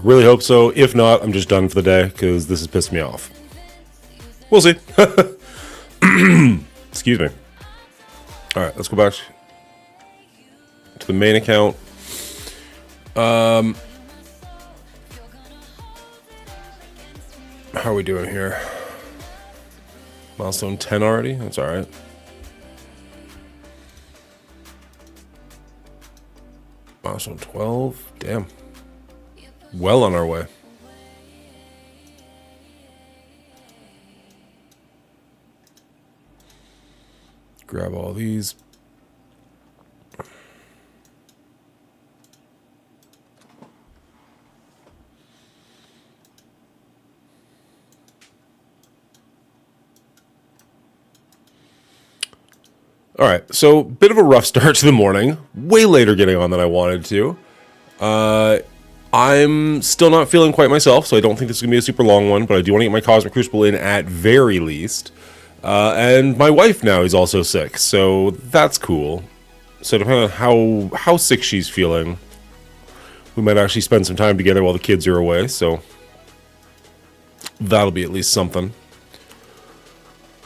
Really hope so. If not, I'm just done for the day because this has pissed me off. We'll see. Excuse me. All right, let's go back to the main account. How are we doing here? Milestone 10 already? That's all right. Milestone 12? Damn. Well on our way. Grab all these. All right, so bit of a rough start to the morning. Way later getting on than I wanted to. I'm still not feeling quite myself, so I don't think this is going to be a super long one, but I do want to get my Cosmic Crucible in at very least. And my wife now is also sick, so that's cool. So depending on how sick she's feeling, we might actually spend some time together while the kids are away, so that'll be at least something.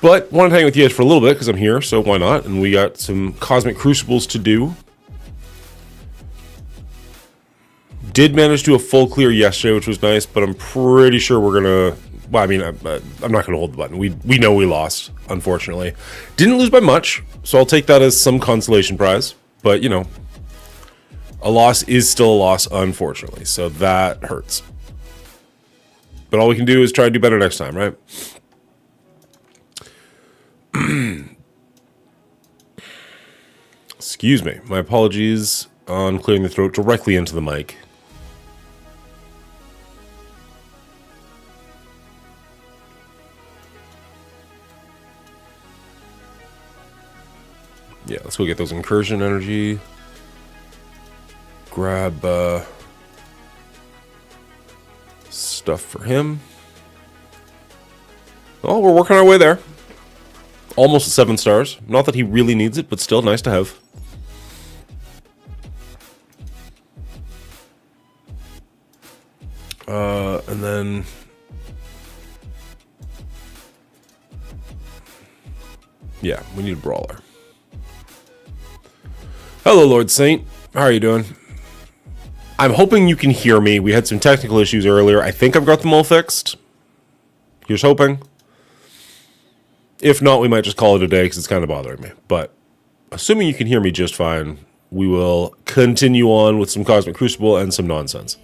But wanted to hang with you guys for a little bit because I'm here, so why not? And we got some Cosmic Crucibles to do. Did manage to do a full clear yesterday, which was nice, but I'm pretty sure we're gonna. Well, I mean, I'm not gonna hold the button. We know we lost, unfortunately. Didn't lose by much, so I'll take that as some consolation prize. But you know, a loss is still a loss, unfortunately. So that hurts. But all we can do is try to do better next time, right? Excuse me. My apologies on clearing the throat directly into the mic. Yeah, let's go get those incursion energy. Grab stuff for him. Oh, we're working our way there. Almost at 7 stars. Not that he really needs it, but still nice to have. And then... yeah, we need a brawler. Hello, Lord Saint. How are you doing? I'm hoping you can hear me. We had some technical issues earlier. I think I've got them all fixed. Here's hoping. If not, we might just call it a day because it's kind of bothering me. But assuming you can hear me just fine, we will continue on with some Cosmic Crucible and some nonsense.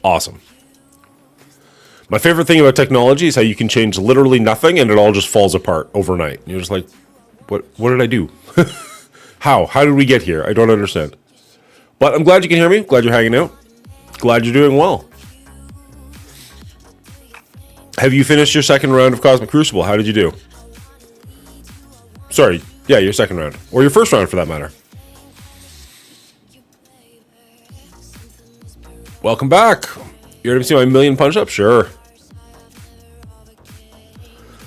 Awesome. My favorite thing about technology is how you can change literally nothing and it all just falls apart overnight. You're just like, what did I do? How did we get here? I don't understand. But I'm glad you can hear me. Glad you're hanging out. Glad you're doing well. Have you finished your second round of Cosmic Crucible? How did you do? Sorry. Yeah, your second round. Or your first round for that matter. Welcome back. You ready to see my million punch-up? Sure.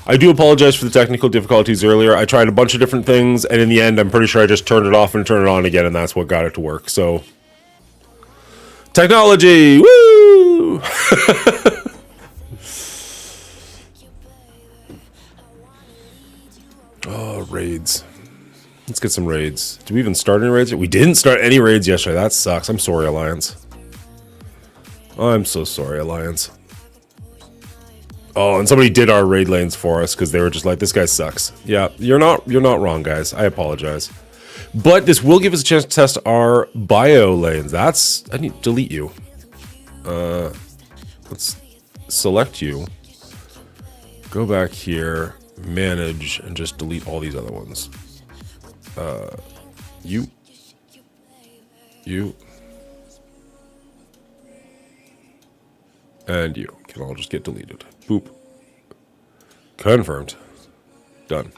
I do apologize for the technical difficulties earlier. I tried a bunch of different things, and in the end, I'm pretty sure I just turned it off and turned it on again, and that's what got it to work. So, technology! Woo! Oh, raids. Let's get some raids. Did we even start any raids? We didn't start any raids yesterday. That sucks. I'm sorry, Alliance. I'm so sorry, Alliance. Oh, and somebody did our raid lanes for us because they were just like, this guy sucks. Yeah, you're not wrong, guys. I apologize. But this will give us a chance to test our bio lanes. I need to delete you. Let's select you. Go back here, manage, and just delete all these other ones. You. And you can all just get deleted. Boop. Confirmed. Done.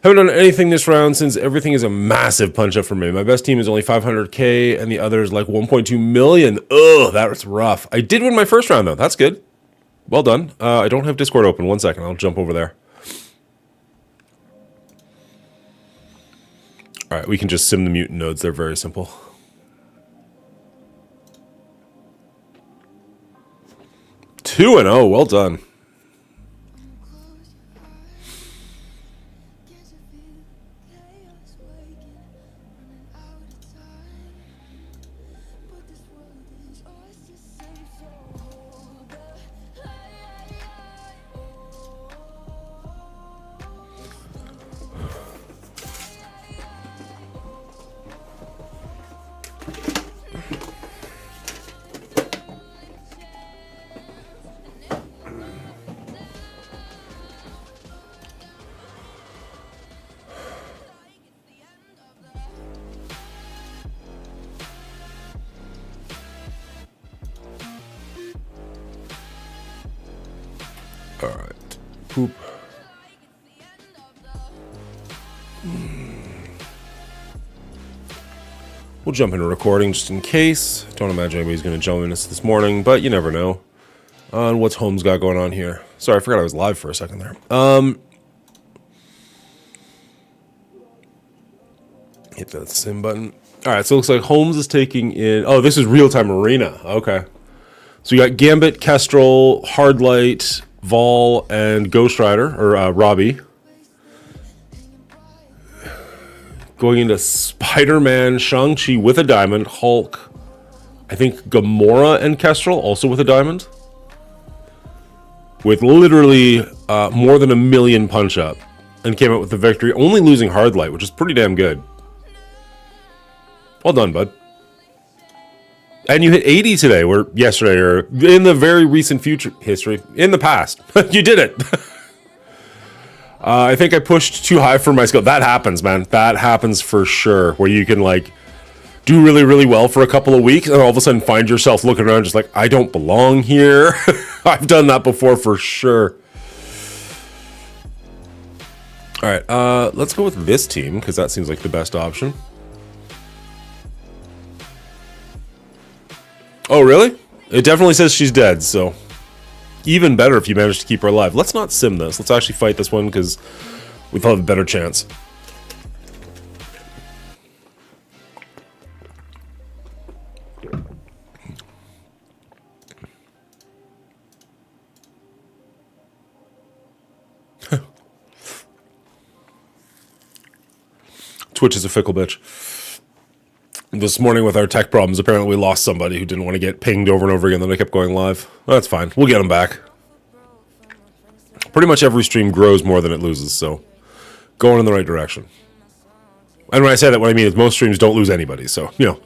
Haven't done anything this round since everything is a massive punch up for me. My best team is only 500k and the others like 1.2 million. Ugh, that's rough. I did win my first round though. That's good. Well done. I don't have Discord open. 1 second. I'll jump over there. All right, we can just sim the mutant nodes. They're very simple. Two and oh, well done. All right, poop. We'll jump into recording just in case. Don't imagine anybody's going to join us this morning, but you never know on what's Holmes got going on here. Sorry, I forgot I was live for a second there. Hit that sim button. All right, so it looks like Holmes is taking in... Oh, this is real-time arena. Okay. So you got Gambit, Kestrel, Hardlight, Vol, and Ghost Rider, or Robbie. Going into Spider-Man, Shang-Chi with a diamond, Hulk, I think Gamora and Kestrel also with a diamond. With literally more than 1 million punch-up. And came out with the victory, only losing Hardlight, which is pretty damn good. Well done, bud. And you hit 80 today, or yesterday, or in the very recent future history. In the past. You did it. I think I pushed too high for my skill. That happens, man. That happens for sure. Where you can, like, do really, really well for a couple of weeks, and all of a sudden find yourself looking around just like, I don't belong here. I've done that before for sure. All right, let's go with this team, because that seems like the best option. Oh, really? It definitely says she's dead, so... Even better if you manage to keep her alive. Let's not sim this. Let's actually fight this one, because we'll have a better chance. Twitch is a fickle bitch. This morning with our tech problems, apparently we lost somebody who didn't want to get pinged over and over again, then I kept going live. Well, that's fine. We'll get them back. Pretty much every stream grows more than it loses, so going in the right direction. And when I say that, what I mean is most streams don't lose anybody, so, you know.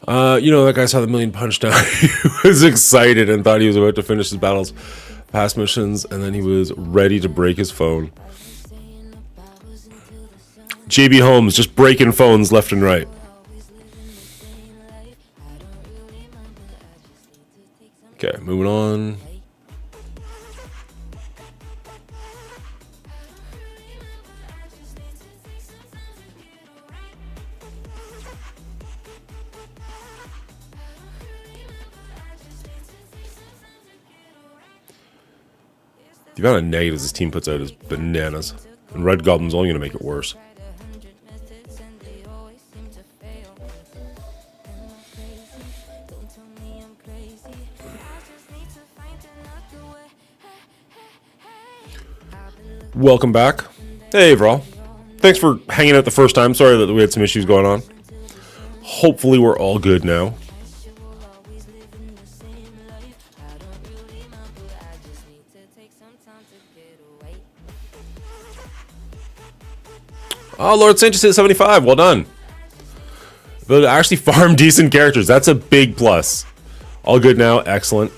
That guy saw the 1 million punch down. He was excited and thought he was about to finish his battles, past missions, and then he was ready to break his phone. JB Holmes just breaking phones left and right. Okay, moving on. The amount of negatives this team puts out is bananas. And Red Goblin's only going to make it worse. Welcome back. Hey, Vral. Thanks for hanging out the first time. Sorry that we had some issues going on. Hopefully we're all good now. Oh, Lord Saint just hit 75. Well done. But actually farm decent characters. That's a big plus. All good now. Excellent.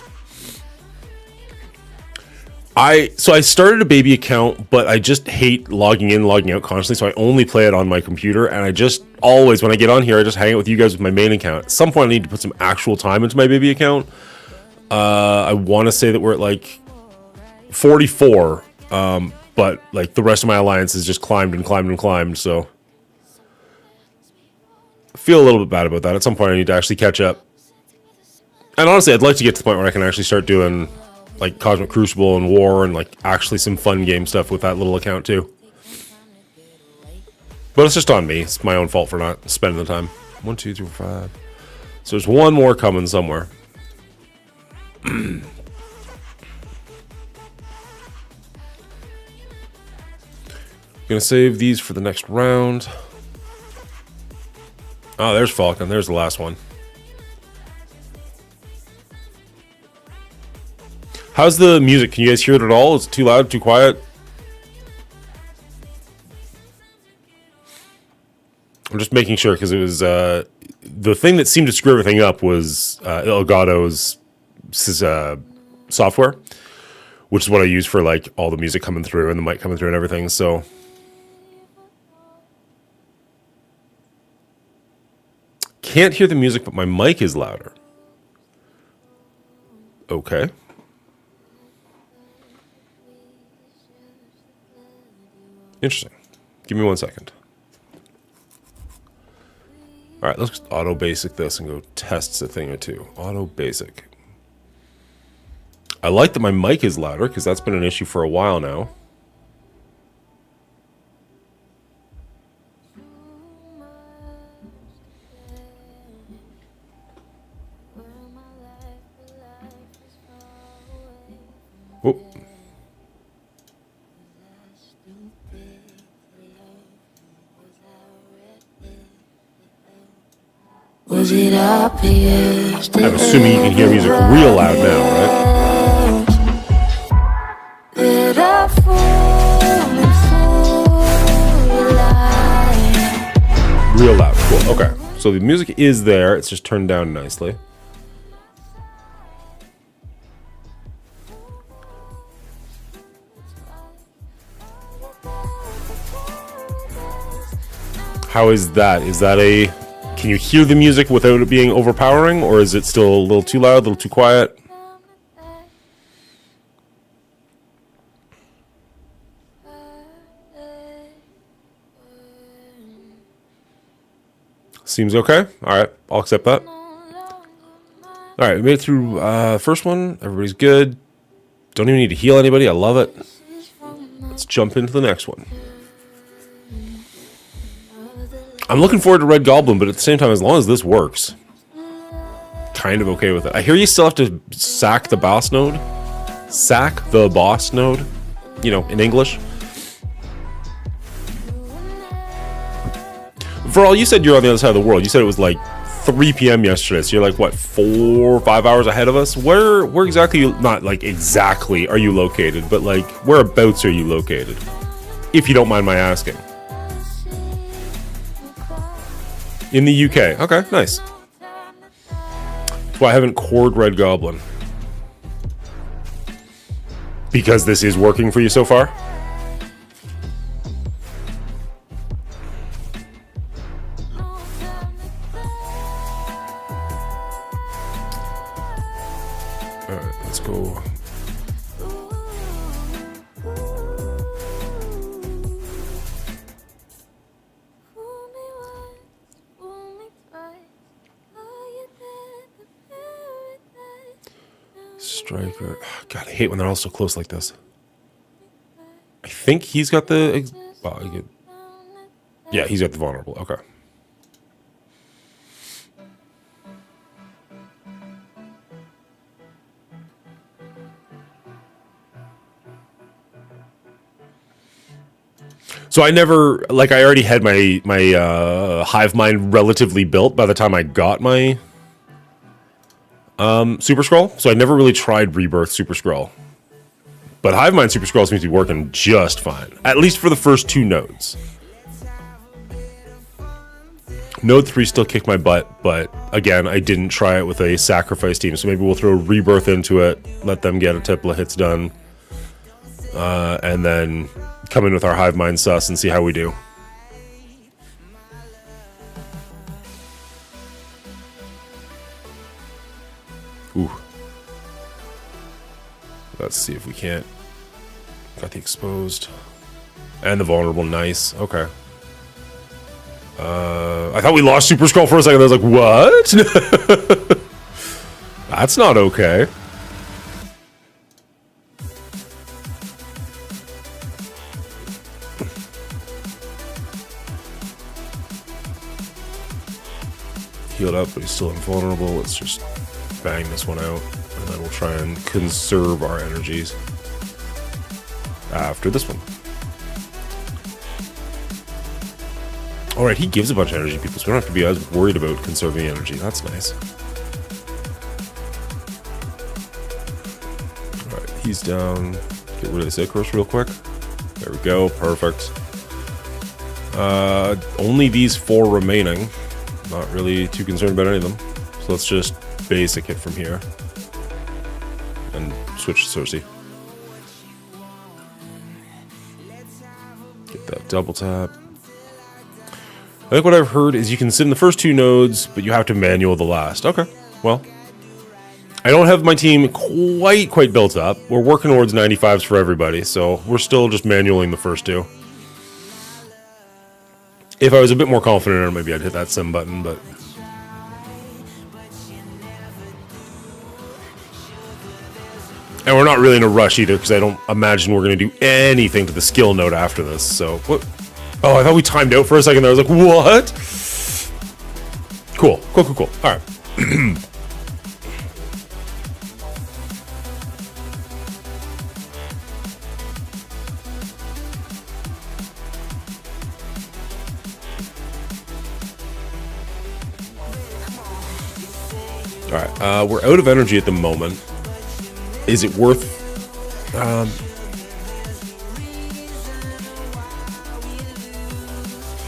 So I started a baby account, but I just hate logging in, logging out constantly, so I only play it on my computer, and I just always, when I get on here, I just hang out with you guys with my main account. At some point, I need to put some actual time into my baby account. I want to say that we're at, like, 44, but, like, the rest of my alliance has just climbed and climbed and climbed, so... I feel a little bit bad about that. At some point, I need to actually catch up. And honestly, I'd like to get to the point where I can actually start doing like Cosmic Crucible and War and like actually some fun game stuff with that little account too. But it's just on me. It's my own fault for not spending the time. 1, 2, 3, 4, 5. So there's one more coming somewhere. Gonna save these for the next round. Oh, there's Falcon. There's the last one. How's the music? Can you guys hear it at all? Is it too loud, too quiet? I'm just making sure because it was the thing that seemed to screw everything up was Elgato's software, which is what I use for like all the music coming through and the mic coming through and everything. So can't hear the music, but my mic is louder. Okay. Interesting. Give me 1 second. All right, let's just auto basic this and go test a thing or two. Auto basic. I like that my mic is louder because that's been an issue for a while now. Oh. Was it obvious? I'm assuming you can hear music real loud now, right? Did I fall Real loud. Cool. Okay. So the music is there. It's just turned down nicely. How is that? Is that a... Can you hear the music without it being overpowering? Or is it still a little too loud, a little too quiet? Seems okay. Alright, I'll accept that. Alright, we made it through first one. Everybody's good. Don't even need to heal anybody. I love it. Let's jump into the next one. I'm looking forward to Red Goblin, but at the same time, as long as this works, kind of okay with it. I hear you still have to sack the boss node. Sack the boss node. You know, in English. Varl, you said you're on the other side of the world. You said it was like 3 p.m. yesterday, so you're like, what, 4 or 5 hours ahead of us? Where exactly, not like exactly are you located, but like, whereabouts are you located? If you don't mind my asking. In the UK. Okay, nice. That's why I haven't cored Red Goblin. Because this is working for you so far? Alright, let's go. Striker. God, I hate when they're all so close like this. I think he's got the... yeah, he's got the vulnerable. Okay. So I never... Like, I already had my hive mind relatively built by the time I got my... Super Scroll, so I never really tried Rebirth Super Scroll. But Hive Mind Super Scroll seems to be working just fine. At least for the first 2 nodes. Node 3 still kicked my butt, but again, I didn't try it with a sacrifice team, so maybe we'll throw Rebirth into it, let them get a couple of hits done, and then come in with our Hive Mind sus and see how we do. Ooh. Let's see if we can't. Got the exposed. And the vulnerable. Nice. Okay. I thought we lost Super Skull for a second. I was like, what? That's not okay. Healed up, but he's still invulnerable. Let's just bang this one out, and then we'll try and conserve our energies after this one. Alright, he gives a bunch of energy, people, so we don't have to be as worried about conserving energy. That's nice. Alright, he's down. Get rid of this Icarus real quick. There we go, perfect. Only these 4 remaining. Not really too concerned about any of them. So let's just basic it from here. And switch to Cersei. Get that double tap. I think what I've heard is you can sit in the first 2 nodes, but you have to manual the last. Okay, well. I don't have my team quite built up. We're working towards 95s for everybody, so we're still just manualing the first 2. If I was a bit more confident, maybe I'd hit that sim button, but... And we're not really in a rush either, because I don't imagine we're going to do anything to the skill node after this, so... What? Oh, I thought we timed out for a second there. I was like, what? Cool. Alright. Alright, we're out of energy at the moment. Is it worth...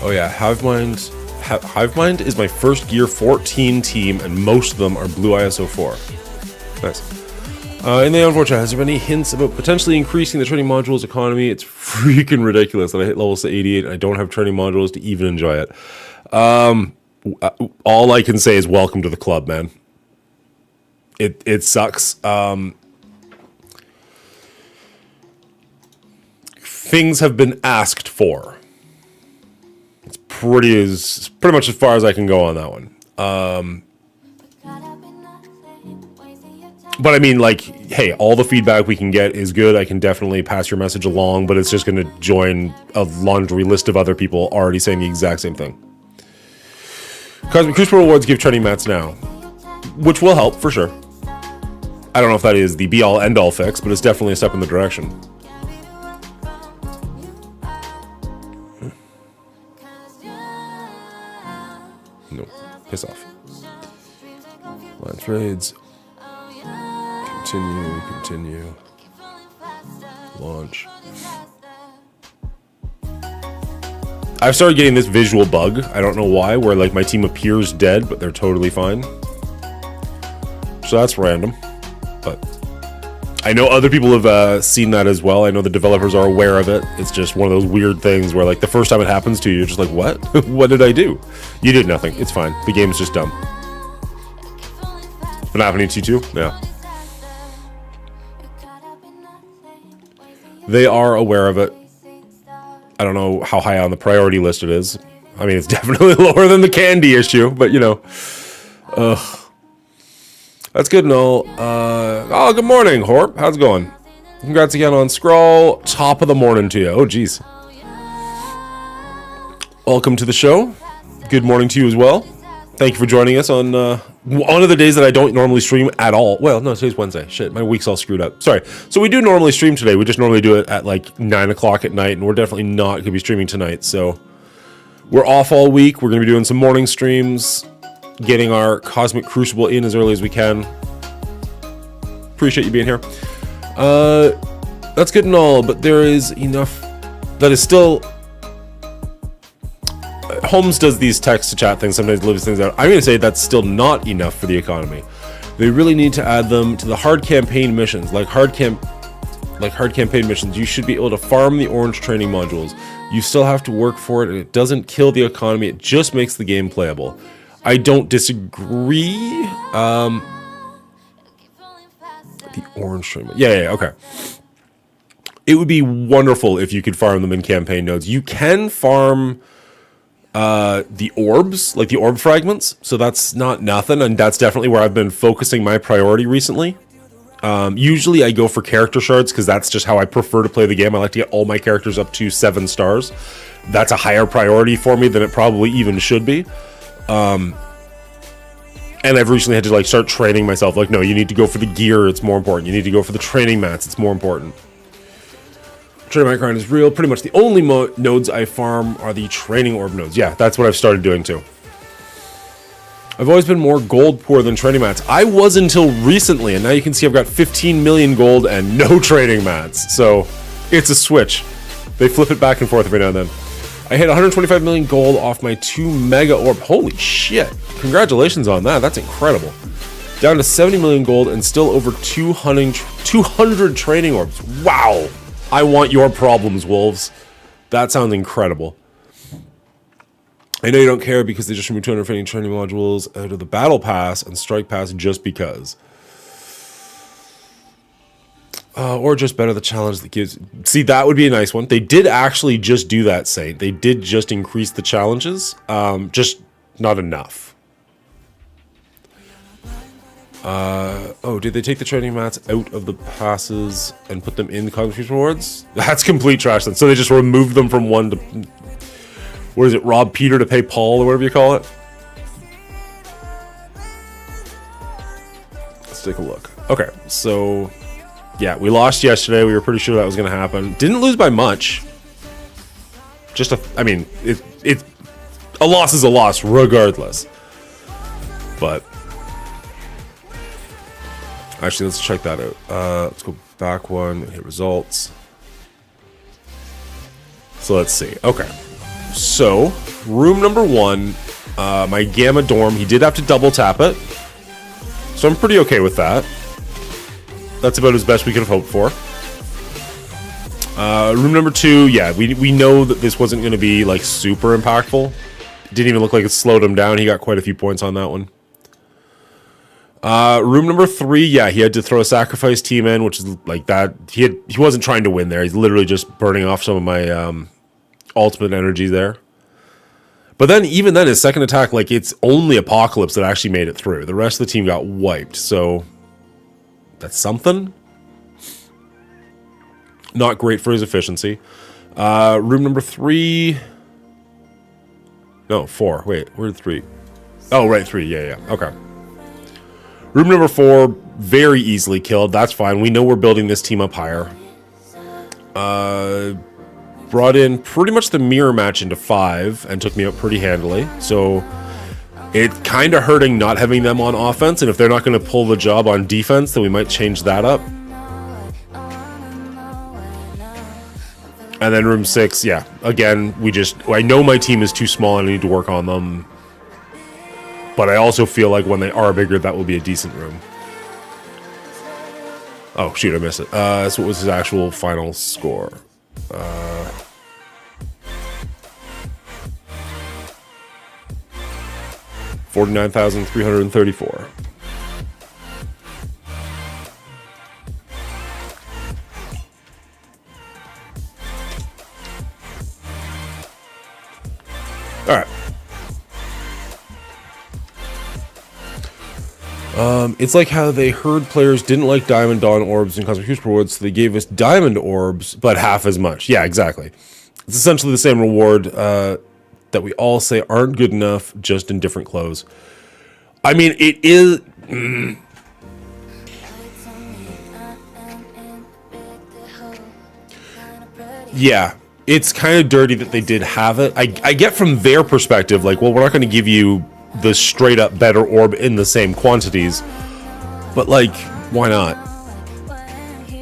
Oh yeah, Hivemind... Hivemind is my first Gear 14 team, and most of them are Blue ISO 4. Nice. In the unfortunate, has there been any hints about potentially increasing the training modules economy? It's freaking ridiculous that I hit levels to 88 and I don't have training modules to even enjoy it. All I can say is welcome to the club, man. It sucks. Things have been asked for. It's pretty much as far as I can go on that one. But I mean, like, hey, all the feedback we can get is good. I can definitely pass your message along, but it's just going to join a laundry list of other people already saying the exact same thing. Cosmic Crucible rewards give training mats now, which will help for sure. I don't know if that is the be-all, end-all fix, but it's definitely a step in the direction. No, piss off. Line trades. Continue. Launch. I've started getting this visual bug. I don't know why, where like my team appears dead, but they're totally fine. So that's random. But I know other people have seen that as well. I know the developers are aware of it. It's just one of those weird things where, like, the first time it happens to you, you're just like, what? What did I do? You did nothing. It's fine. The game's just dumb. Been happening to you too? Yeah. They are aware of it. I don't know how high on the priority list it is. I mean, it's definitely lower than the candy issue, but, you know. Ugh. That's good and all. Oh, good morning, Horp. How's it going? Congrats again on Scroll. Top of the morning to you. Oh, geez. Welcome to the show. Good morning to you as well. Thank you for joining us on one of the days that I don't normally stream at all. Well, no, today's Wednesday. Shit, my week's all screwed up. Sorry. So we do normally stream today. We just normally do it at like 9 o'clock at night, and we're definitely not going to be streaming tonight. So we're off all week. We're going to be doing some morning streams, getting our Cosmic Crucible in as early as we can. Appreciate you being here. That's good and all, but there is enough that is still... Holmes does these text-to-chat things, sometimes leaves things out. I'm going to say that's still not enough for the economy. They really need to add them to the hard campaign missions. Like hard campaign missions, you should be able to farm the orange training modules. You still have to work for it, and it doesn't kill the economy. It just makes the game playable. I don't disagree. The orange training... Yeah, okay. It would be wonderful if you could farm them in campaign nodes. You can farm... the orbs, like the orb fragments. So that's not nothing, and that's definitely where I've been focusing my priority recently. Usually I go for character shards because that's just how I prefer to play the game. I like to get all my characters up to 7 stars. That's a higher priority for me than it probably even should be. And I've recently had to like start training myself. Like, no, you need to go for the gear. It's more important. You need to go for the training mats. It's more important. Training mat grind is real. Pretty much the only nodes I farm are the training orb nodes. Yeah, that's what I've started doing too. I've always been more gold poor than training mats. I was until recently, and now you can see I've got 15 million gold and no training mats. So it's a switch. They flip it back and forth every now and then. I hit 125 million gold off my 2 mega orb. Holy shit. Congratulations on that. That's incredible. Down to 70 million gold and still over 200 training orbs. Wow. I want your problems, wolves. That sounds incredible. I know you don't care because they just removed 250 training modules out of the battle pass and strike pass just because. Or just better the challenge that gives... See, that would be a nice one. They did actually just do that, Saint. They did just increase the challenges. Just not enough. Oh, did they take the training mats out of the passes and put them in the cosmic rewards? That's complete trash then. So they just removed them from one to... What is it? Rob Peter to pay Paul or whatever you call it? Let's take a look. Okay, so... Yeah, we lost yesterday. We were pretty sure that was going to happen. Didn't lose by much. Just a... I mean, a loss is a loss regardless. But... Actually, let's check that out. Let's go back one, hit results. So let's see. Okay. So, room number 1, my Gamma Dorm, he did have to double tap it. So I'm pretty okay with that. That's about as best we could have hoped for. Room number 2, yeah, we know that this wasn't going to be, like, super impactful. It didn't even look like it slowed him down. He got quite a few points on that one. Room number 3, yeah, he had to throw a sacrifice team in, which is like that. He wasn't trying to win there. He's literally just burning off some of my ultimate energy there. But then, even then, his second attack, like, it's only Apocalypse that actually made it through. The rest of the team got wiped, so that's something. Not great for his efficiency. Room number 3. No, 4. Wait, where's 3? Oh, right, 3. Yeah, okay. Room number 4, very easily killed. That's fine. We know we're building this team up higher. Brought in pretty much the mirror match into 5 and took me out pretty handily. So it's kind of hurting not having them on offense. And if they're not going to pull the job on defense, then we might change that up. And then room 6, yeah. Again, I know my team is too small and I need to work on them. But I also feel like when they are bigger, that will be a decent room. Oh, shoot, I missed it. So what was his actual final score? 49,334. All right. It's like how they heard players didn't like Diamond Dawn orbs and Cosmic Crucible rewards, so they gave us Diamond orbs, but half as much. Yeah, exactly. It's essentially the same reward that we all say aren't good enough, just in different clothes. I mean, it is... Yeah, it's kind of dirty that they did have it. I get from their perspective, like, well, we're not going to give you the straight up better orb in the same quantities, but like, why not?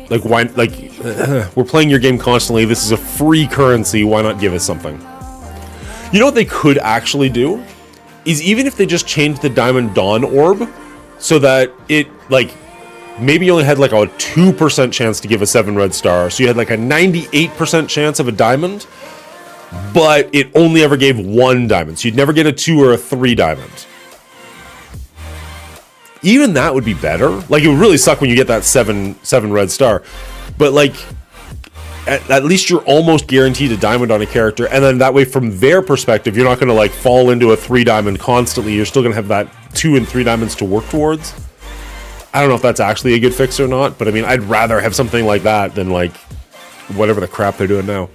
Like, why? Like, we're playing your game constantly. This is a free currency. Why not give us something? You know what they could actually do is, even if they just changed the Diamond Dawn orb so that it, like, maybe you only had like a 2% chance to give a 7 red star, so you had like a 98% chance of a diamond, but it only ever gave 1 diamond, so you'd never get a 2 or a 3 diamond. Even that would be better. Like, it would really suck when you get that 7 red star, but like, at least you're almost guaranteed a diamond on a character, and then that way from their perspective you're not going to like fall into a 3 diamond constantly. You're still going to have that 2 and 3 diamonds to work towards. I don't know if that's actually a good fix or not, but I mean, I'd rather have something like that than like whatever the crap they're doing now.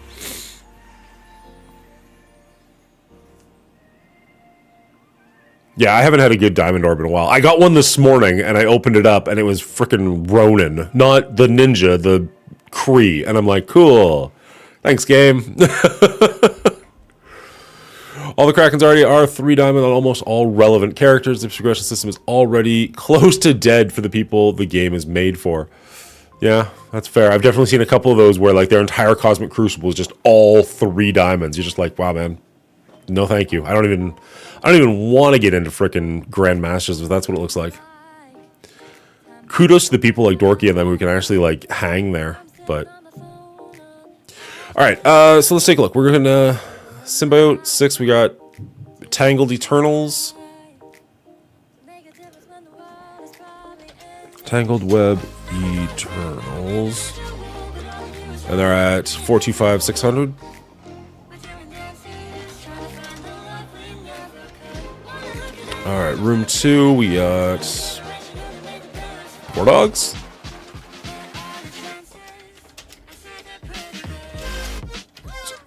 Yeah, I haven't had a good diamond orb in a while. I got one this morning and I opened it up and it was frickin' Ronin, not the ninja, the Kree, and I'm like, cool, thanks game. All the Krakens already are 3 diamond on almost all relevant characters. The progression system is already close to dead for the people the game is made for. Yeah, that's fair. I've definitely seen a couple of those where like their entire Cosmic Crucible is just all 3 diamonds. You're just like, wow, man, no thank you. I don't even want to get into frickin' Grandmasters if that's what it looks like. Kudos to the people like Dorky and them who can actually like hang there, but... Alright, so let's take a look. We're gonna... Symbiote 6, we got Tangled Eternals. Tangled Web Eternals. And they're at 425, 600. Alright, room 2, we got 4 dogs.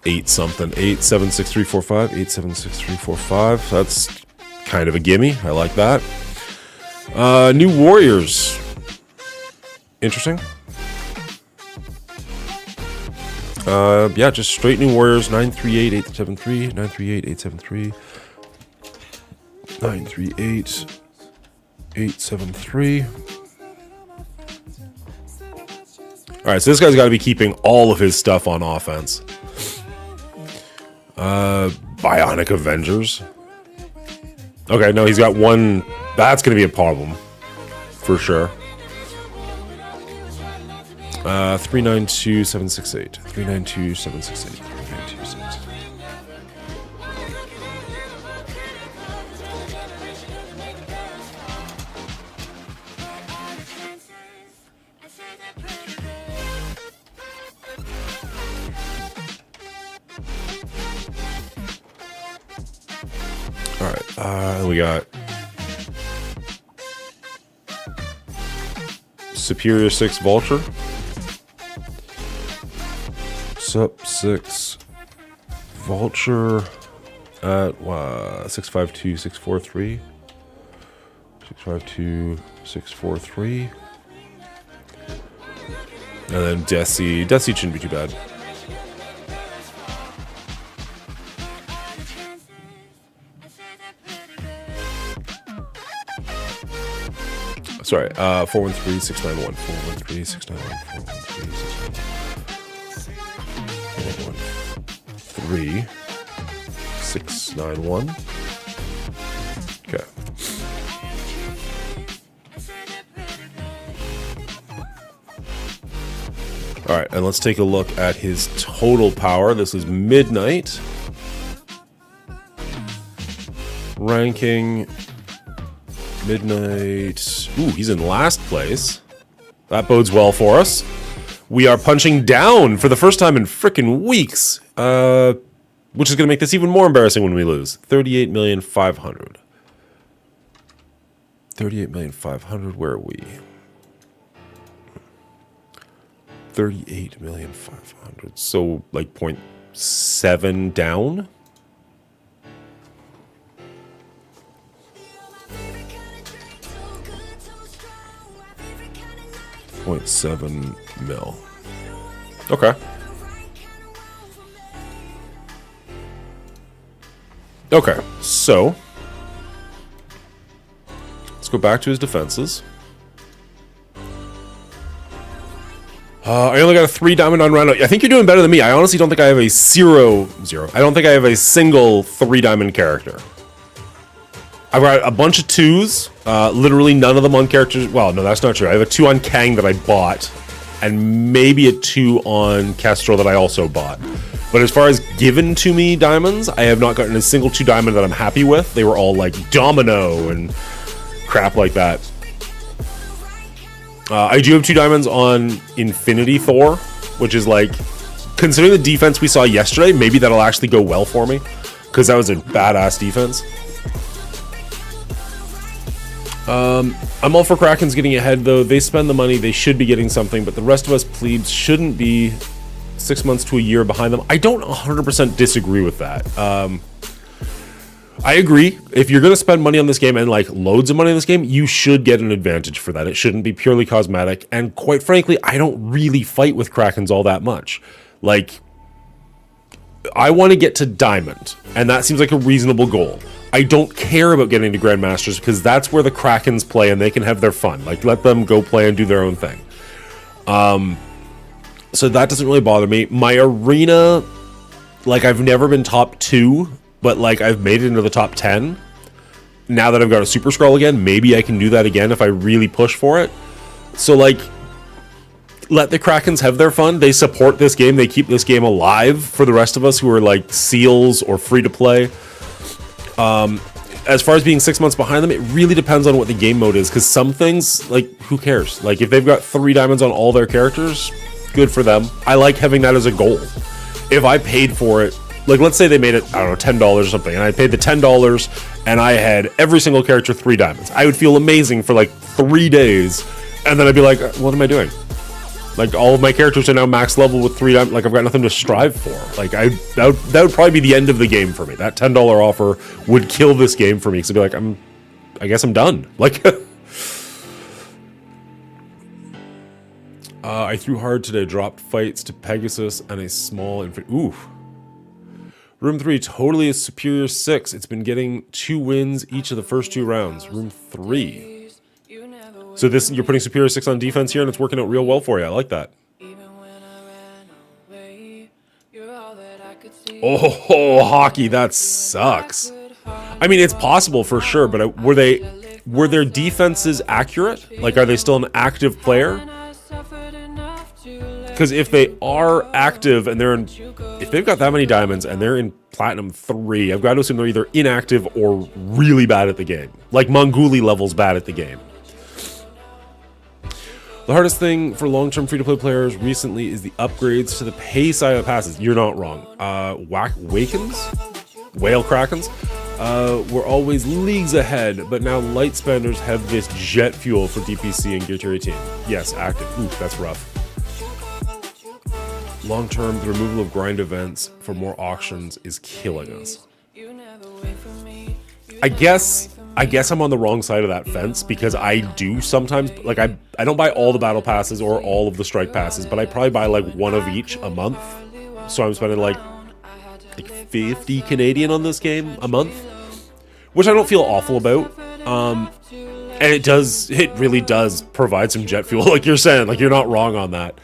Eight something. 876345. 876345. That's kind of a gimme. I like that. New warriors. Interesting. Yeah, just straight new warriors. 938-873. 938-873. 938-873. Alright, so this guy's got to be keeping all of his stuff on offense. Bionic Avengers. Okay, no, he's got one. That's going to be a problem. For sure. 392768. 392768. 392768. Alright, we got Superior 6 Vulture. Sup 6 Vulture at 652, 643. 652, 643. And then Desi. Desi shouldn't be too bad. Sorry, 413-691. 413-691. 413-691. Okay. Alright, and let's take a look at his total power. This is Midnight. Ranking... Midnight. Ooh, he's in last place. That bodes well for us. We are punching down for the first time in frickin' weeks. Which is going to make this even more embarrassing when we lose. 38,500,000. 38,500,000. Where are we? 38,500,000. So, like 0.7 down? 0.7 mil. Okay. Okay, so let's go back to his defenses. I only got a 3 diamond on round. I think you're doing better than me. I honestly don't think I have a zero. I don't think I have a single 3 diamond character. I've got a bunch of 2s. Literally none of them on characters. Well, no, that's not true. I have a 2 on Kang that I bought, and maybe a 2 on Kestrel that I also bought. But as far as given to me diamonds, I have not gotten a single 2 diamond that I'm happy with. They were all like Domino and crap like that. I do have 2 diamonds on Infinity Thor, which is like considering the defense we saw yesterday, maybe that'll actually go well for me, because that was a badass defense. I'm all for Krakens getting ahead, though. They spend the money, they should be getting something, but the rest of us plebes shouldn't be 6 months to a year behind them. I don't 100% disagree with that. I agree. If you're going to spend money on this game and like loads of money on this game, you should get an advantage for that. It shouldn't be purely cosmetic. And quite frankly, I don't really fight with Krakens all that much. Like, I want to get to Diamond, and that seems like a reasonable goal. I don't care about getting to Grandmasters because that's where the Krakens play and they can have their fun. Like, let them go play and do their own thing. So that doesn't really bother me. My arena, like, I've never been top 2, but like I've made it into the top 10. Now that I've got a Super Scroll again, maybe I can do that again if I really push for it. So like, let the Krakens have their fun. They support this game. They keep this game alive for the rest of us who are like seals or free to play. As far as being 6 months behind them, it really depends on what the game mode is, because some things, like, who cares? Like, if they've got 3 diamonds on all their characters, good for them. I like having that as a goal. If I paid for it, like, let's say they made it, I don't know, $10 or something, and I paid the $10 and I had every single character 3 diamonds. I would feel amazing for like 3 days, and then I'd be like, what am I doing? Like, all of my characters are now max level with 3 diamonds. Like, I've got nothing to strive for. Like, that would probably be the end of the game for me. That $10 offer would kill this game for me, because I'd be like, I guess I'm done. Like, I threw hard today, dropped fights to Pegasus and a small ooh. Room 3, totally a superior 6. It's been getting 2 wins each of the first 2 rounds. Room 3. So this, you're putting superior 6 on defense here, and it's working out real well for you. I like that. Oh, hockey, that sucks. I mean, it's possible for sure, but were their defenses accurate? Like, are they still an active player? Because if they are active and if they've got that many diamonds and they're in Platinum 3, I've got to assume they're either inactive or really bad at the game. Like Monguli levels bad at the game. The hardest thing for long-term free-to-play players recently is the upgrades to the pay side of the passes. You're not wrong. Whale Krakens? We're always leagues ahead, but now light spenders have this jet fuel for DPC and Gear Tier 18. Yes, active. Ooh, that's rough. Long-term, the removal of grind events for more auctions is killing us. I guess I'm on the wrong side of that fence, because I do sometimes, like, I don't buy all the battle passes or all of the strike passes, but I probably buy like 1 of each a month. So I'm spending like 50 Canadian on this game a month, which I don't feel awful about. And it really does provide some jet fuel, like you're saying. Like, you're not wrong on that.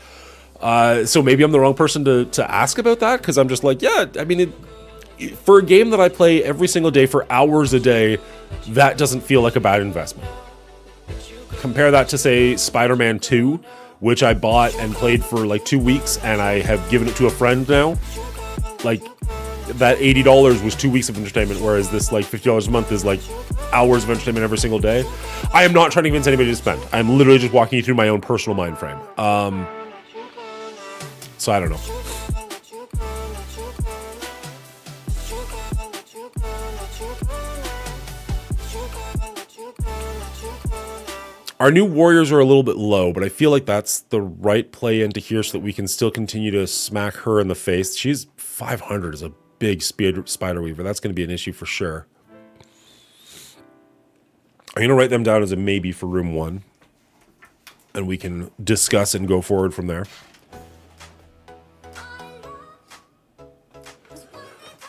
So maybe I'm the wrong person to ask about that, because I'm just like, yeah, I mean, for a game that I play every single day for hours a day, that doesn't feel like a bad investment. Compare that to, say, Spider-Man 2, which I bought and played for like 2 weeks, and I have given it to a friend now. Like, that $80 was 2 weeks of entertainment, whereas this like $50 a month is like hours of entertainment every single day. I am not trying to convince anybody to spend. I'm literally just walking you through my own personal mind frame. So I don't know. Our new warriors are a little bit low, but I feel like that's the right play into here so that we can still continue to smack her in the face. She's 500 is a big spider weaver. That's going to be an issue for sure. I'm going to write them down as a maybe for room 1, and we can discuss and go forward from there.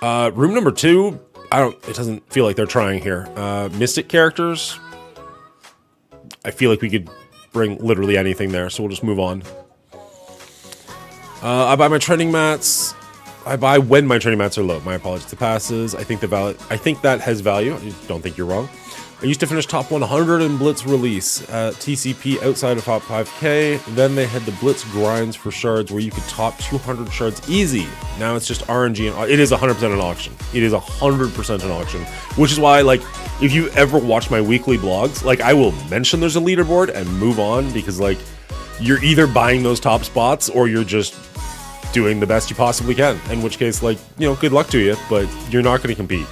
Room number 2, it doesn't feel like they're trying here. Mystic characters, I feel like we could bring literally anything there, so we'll just move on. I buy my training mats. I buy when my training mats are low. My apologies to passes. I think that has value. I don't think you're wrong. I used to finish top 100 in Blitz release at TCP outside of top 5k. Then they had the Blitz grinds for shards where you could top 200 shards easy. Now it's just RNG, and it is 100% an auction. It is 100% an auction, which is why, like, if you ever watch my weekly blogs, like, I will mention there's a leaderboard and move on, because like, you're either buying those top spots or you're just doing the best you possibly can. In which case, like, you know, good luck to you, but you're not going to compete.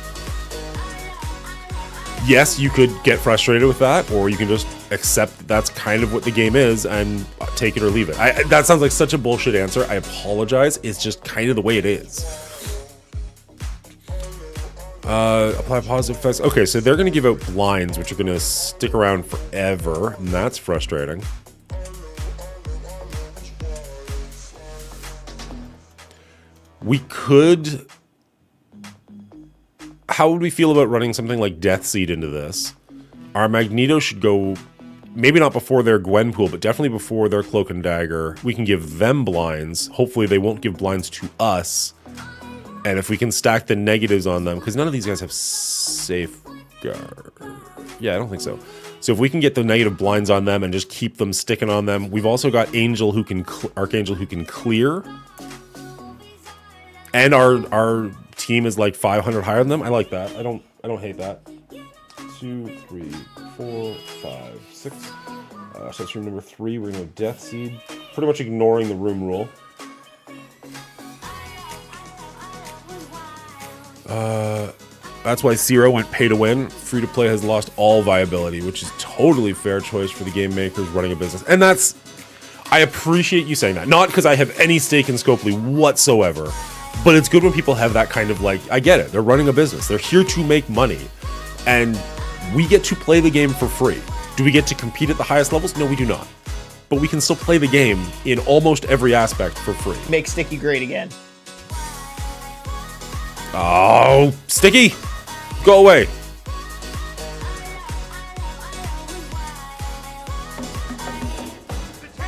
Yes, you could get frustrated with that, or you can just accept that that's kind of what the game is and take it or leave it. That sounds like such a bullshit answer. I apologize. It's just kind of the way it is. Apply positive effects. Okay, so they're going to give out blinds, which are going to stick around forever, and that's frustrating. We could... How would we feel about running something like Death Seed into this? Our Magneto should go, maybe not before their Gwenpool, but definitely before their Cloak and Dagger. We can give them blinds. Hopefully they won't give blinds to us. And if we can stack the negatives on them, because none of these guys have safeguard. Yeah, I don't think so. So if we can get the negative blinds on them and just keep them sticking on them. We've also got Angel who can, Archangel who can clear. And our team is like 500 higher than them. I like that. I don't hate that. 2, 3, 4, 5, 6. So that's room number 3. We're gonna go Death Seed. Pretty much ignoring the room rule. That's why Zero went pay to win. Free to play has lost all viability, which is totally fair choice for the game makers running a business. And that's, I appreciate you saying that. Not because I have any stake in Scopely whatsoever. But it's good when people have that kind of like, I get it, they're running a business. They're here to make money. And we get to play the game for free. Do we get to compete at the highest levels? No, we do not. But we can still play the game in almost every aspect for free. Make Sticky great again. Oh, Sticky! Go away!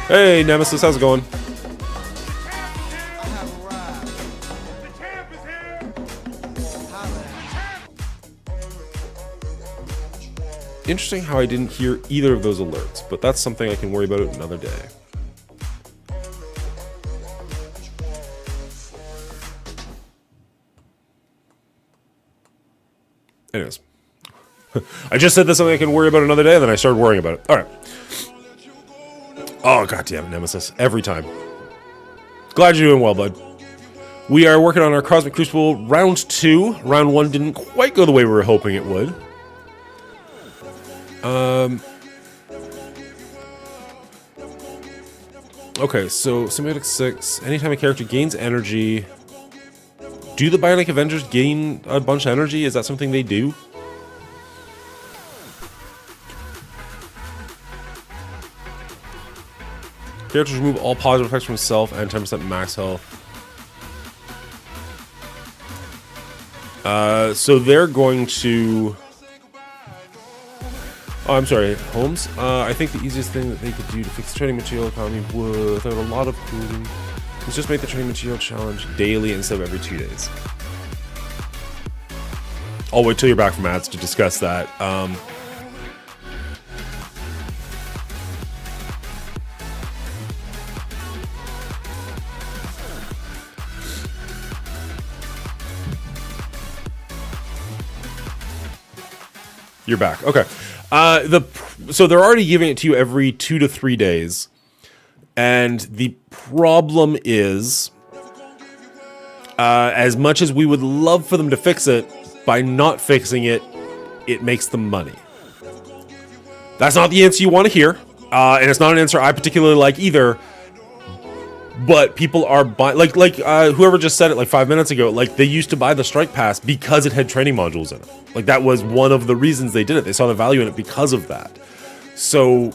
Hey, Nemesis, how's it going? Interesting how I didn't hear either of those alerts, but that's something I can worry about another day. Anyways. I just said that's something I can worry about another day, and then I started worrying about it. Alright. Oh, goddamn Nemesis. Every time. Glad you're doing well, bud. We are working on our Cosmic Crucible round 2. Round 1 didn't quite go the way we were hoping it would. Okay, so Symbiotic 6. Anytime a character gains energy... Do the Bionic Avengers gain a bunch of energy? Is that something they do? Characters remove all positive effects from himself and 10% max health. So they're going to... Oh, I'm sorry, Holmes. I think the easiest thing that they could do to fix the training material economy without a lot of cooling is just make the training material challenge daily instead of every 2 days. I'll wait till you're back from ads to discuss that. You're back. Okay. So they're already giving it to you every 2 to 3 days. And the problem is, as much as we would love for them to fix it, by not fixing it, it makes them money. That's not the answer you want to hear. And it's not an answer I particularly like either. But people are buying, like whoever just said it like 5 minutes ago, like they used to buy the Strike Pass because it had training modules in it. Like that was one of the reasons they did it. They saw the value in it because of that. So,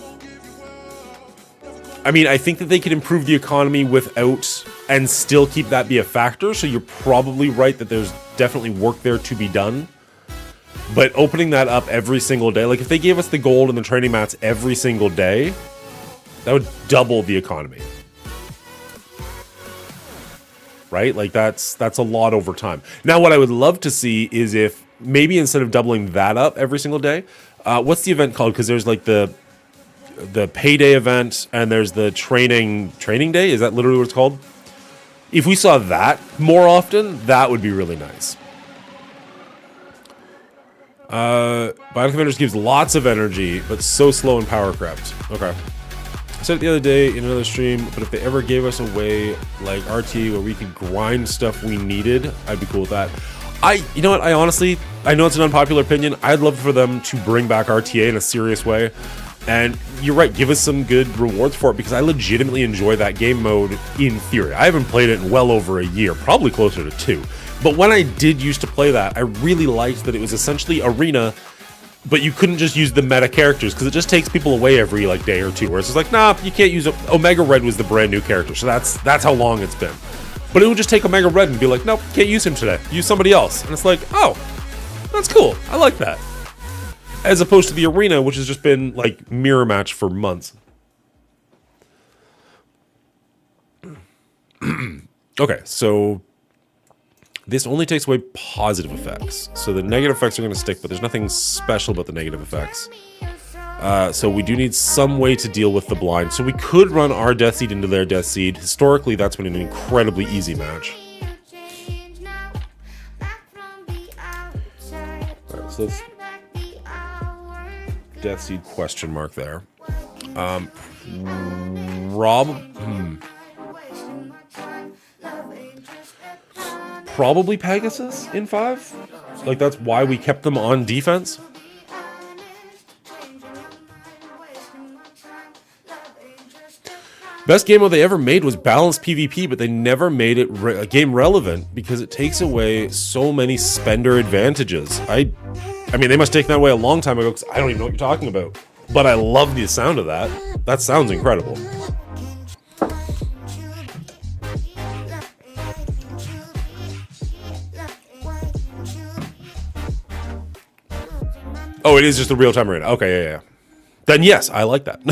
I mean, I think that they could improve the economy without and still keep that be a factor. So you're probably right that there's definitely work there to be done. But opening that up every single day, like if they gave us the gold and the training mats every single day, that would double the economy. Right? Like that's a lot over time. Now what I would love to see is if maybe instead of doubling that up every single day, what's the event called? Because there's like the payday event and there's the training day. Is that literally what it's called? If we saw that more often, that would be really nice. Bionic Avengers gives lots of energy, but so slow and power crept. Okay. I said it the other day in another stream, but if they ever gave us a way like RTA where we could grind stuff we needed, I'd be cool with that. You know what, I honestly, I know it's an unpopular opinion, I'd love for them to bring back RTA in a serious way. And you're right, give us some good rewards for it, because I legitimately enjoy that game mode in theory. I haven't played it in well over a year, probably closer to 2. But when I did used to play that, I really liked that it was essentially arena, but you couldn't just use the meta characters, because it just takes people away every like day or two, where it's just like, nah, you can't use Omega Red was the brand new character, so that's how long it's been. But it would just take Omega Red and be like, nope, can't use him today, use somebody else. And it's like, oh, that's cool, I like that. As opposed to the arena, which has just been like mirror match for months. Okay, so this only takes away positive effects. So the negative effects are going to stick, but there's nothing special about the negative effects. So we do need some way to deal with the blind. So we could run our Death Seed into their Death Seed. Historically, that's been an incredibly easy match. Alright, so let's... Death Seed question mark there. Probably Pegasus in 5. Like, that's why we kept them on defense. Best game mode they ever made was balanced PvP, but they never made it game relevant because it takes away so many spender advantages. I mean, they must take that away a long time ago because I don't even know what you're talking about. But I love the sound of that. That sounds incredible. Oh, it is just a real-time arena. Okay, yeah. Then yes, I like that.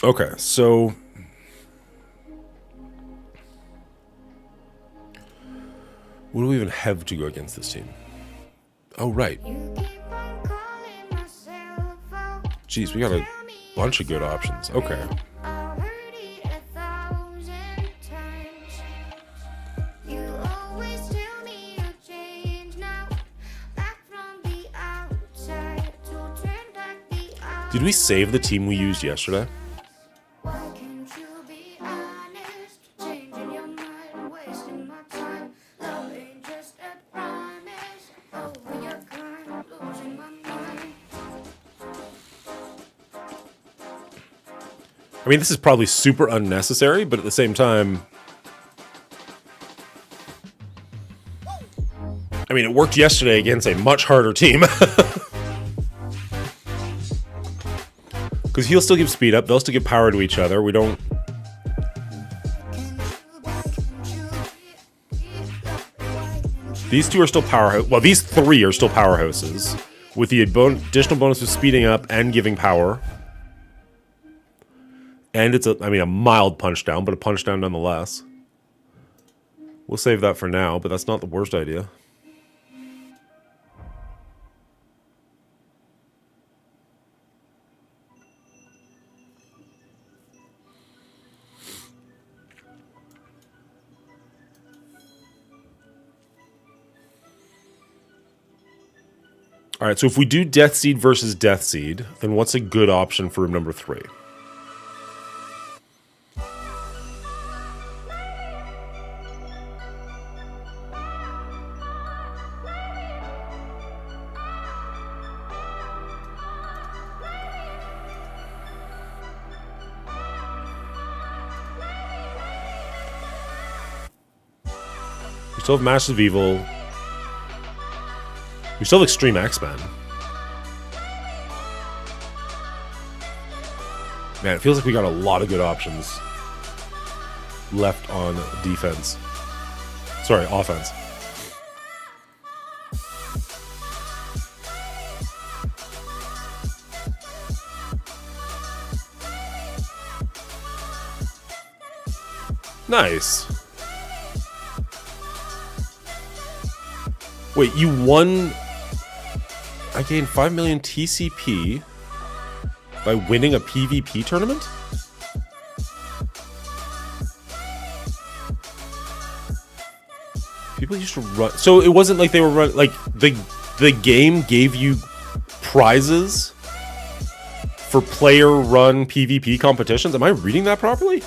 Okay, so... what do we even have to go against this team? Oh, right. Jeez, we got a bunch of good options. Okay. Did we save the team we used yesterday? I mean, this is probably super unnecessary, but at the same time... I mean, it worked yesterday against a much harder team. Because he'll still give speed up, they'll still give power to each other, we don't... These two are still powerhouse. Well, these three are still powerhouses. With the additional bonus of speeding up and giving power. And it's a mild punch down, but a punch down nonetheless. We'll save that for now, but that's not the worst idea. Alright, so if we do Death Seed versus Death Seed, then what's a good option for room number 3? We still have Masters of Evil. We still have Extreme X-Men. Man, it feels like we got a lot of good options left on defense. Sorry, offense. Nice. Wait, you won... I gained 5 million TCP by winning a PvP tournament? People used to run. So it wasn't like they were run like the game gave you prizes for player-run PvP competitions. Am I reading that properly?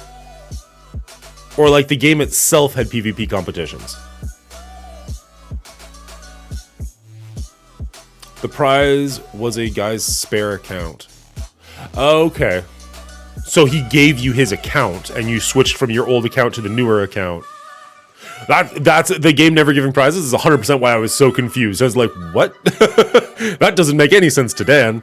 Or like the game itself had PvP competitions? The prize was a guy's spare account. Okay. So he gave you his account and you switched from your old account to the newer account. That's the game never giving prizes is 100% why I was so confused. I was like, what? That doesn't make any sense to Dan.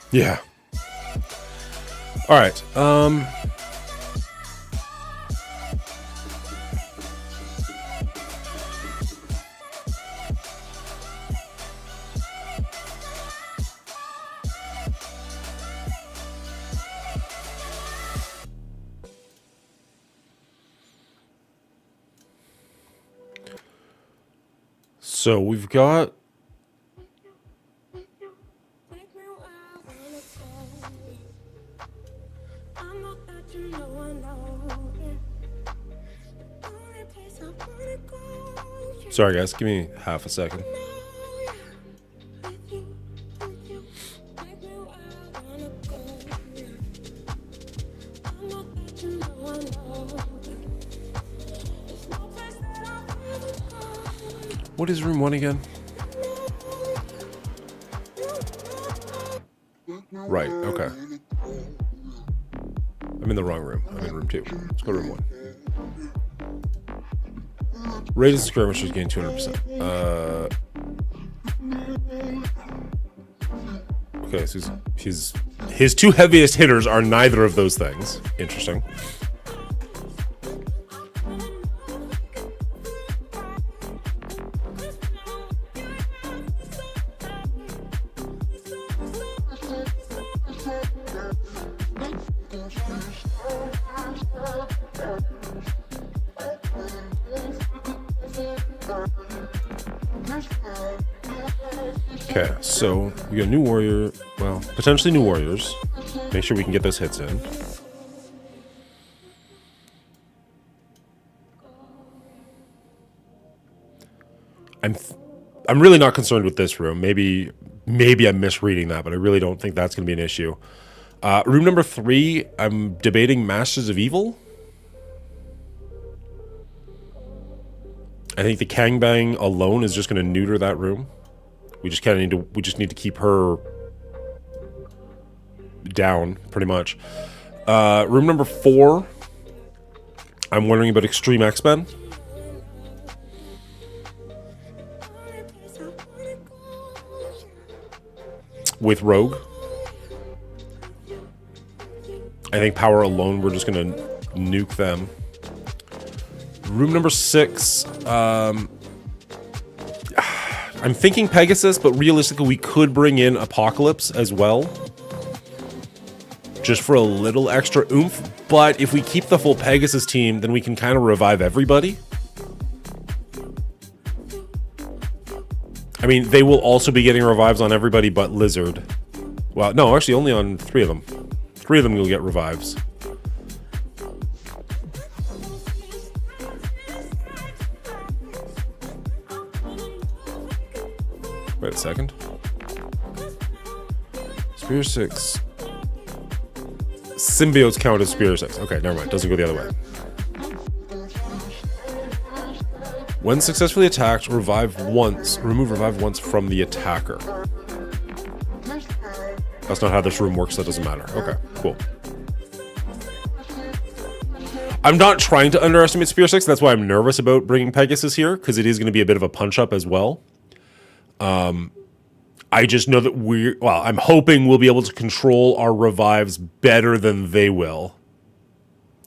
Yeah. All right. So we've got Sorry, guys. Give me half a second. What is room 1 again? Right, okay. I'm in the wrong room. I'm in room 2. Let's go to room 1. Raiders and skirmishers gain 200%. Okay, so his two heaviest hitters are neither of those things. Interesting. Okay, so we got new warrior, well, potentially new warriors. Make sure we can get those hits in. I'm really not concerned with this room. Maybe I'm misreading that, but I really don't think that's going to be an issue. Room number 3, I'm debating Masters of Evil. I think the Kangbang alone is just going to neuter that room. We just need to keep her down, pretty much. Room number 4, I'm wondering about Extreme X-Men. With Rogue. I think power alone, we're just going to nuke them. Room number 6, I'm thinking Pegasus, but realistically, we could bring in Apocalypse as well. Just for a little extra oomph. But if we keep the full Pegasus team, then we can kind of revive everybody. I mean, they will also be getting revives on everybody but Lizard. Well, no, actually only on 3 of them. 3 of them will get revives. Wait a second. Spear 6. Symbiotes count as Spear 6. Okay, never mind. Doesn't go the other way. When successfully attacked, remove revive once from the attacker. That's not how this room works, so that doesn't matter. Okay, cool. I'm not trying to underestimate Spear 6, that's why I'm nervous about bringing Pegasus here, because it is going to be a bit of a punch-up as well. I just know that I'm hoping we'll be able to control our revives better than they will.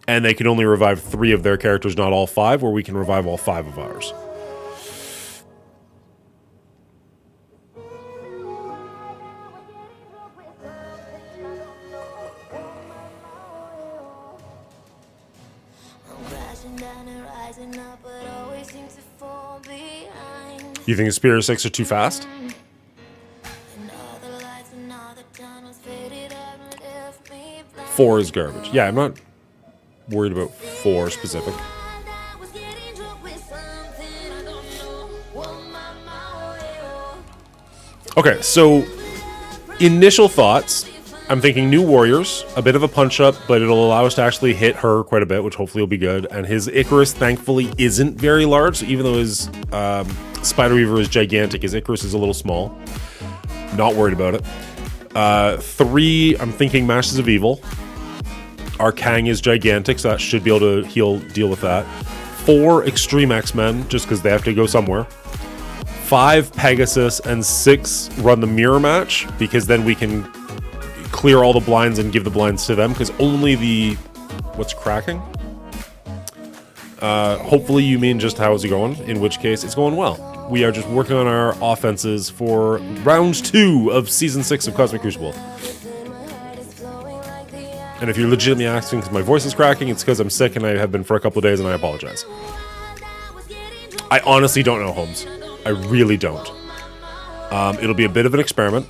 And they can only revive 3 of their characters, not all 5, or we can revive all 5 of ours. You think the Spear 6 are too fast? 4 is garbage. Yeah, I'm not worried about 4 specific. Okay, so initial thoughts. I'm thinking new warriors, a bit of a punch up, but it'll allow us to actually hit her quite a bit, which hopefully will be good. And his Icarus, thankfully, isn't very large. So even though his Spider Weaver is gigantic, his Icarus is a little small. Not worried about it. 3, I'm thinking Masters of Evil. Our Kang is gigantic, so that should be able to deal with that. 4, Extreme X-Men, just because they have to go somewhere. 5, Pegasus, and 6, run the mirror match, because then we can clear all the blinds and give the blinds to them, because only the... What's cracking? Hopefully you mean just how is it going, in which case it's going well. We are just working on our offenses for round 2 of Season 6 of Cosmic Crucible. And if you're legitimately asking because my voice is cracking, it's because I'm sick and I have been for a couple of days and I apologize. I honestly don't know, Holmes. I really don't. It'll be a bit of an experiment.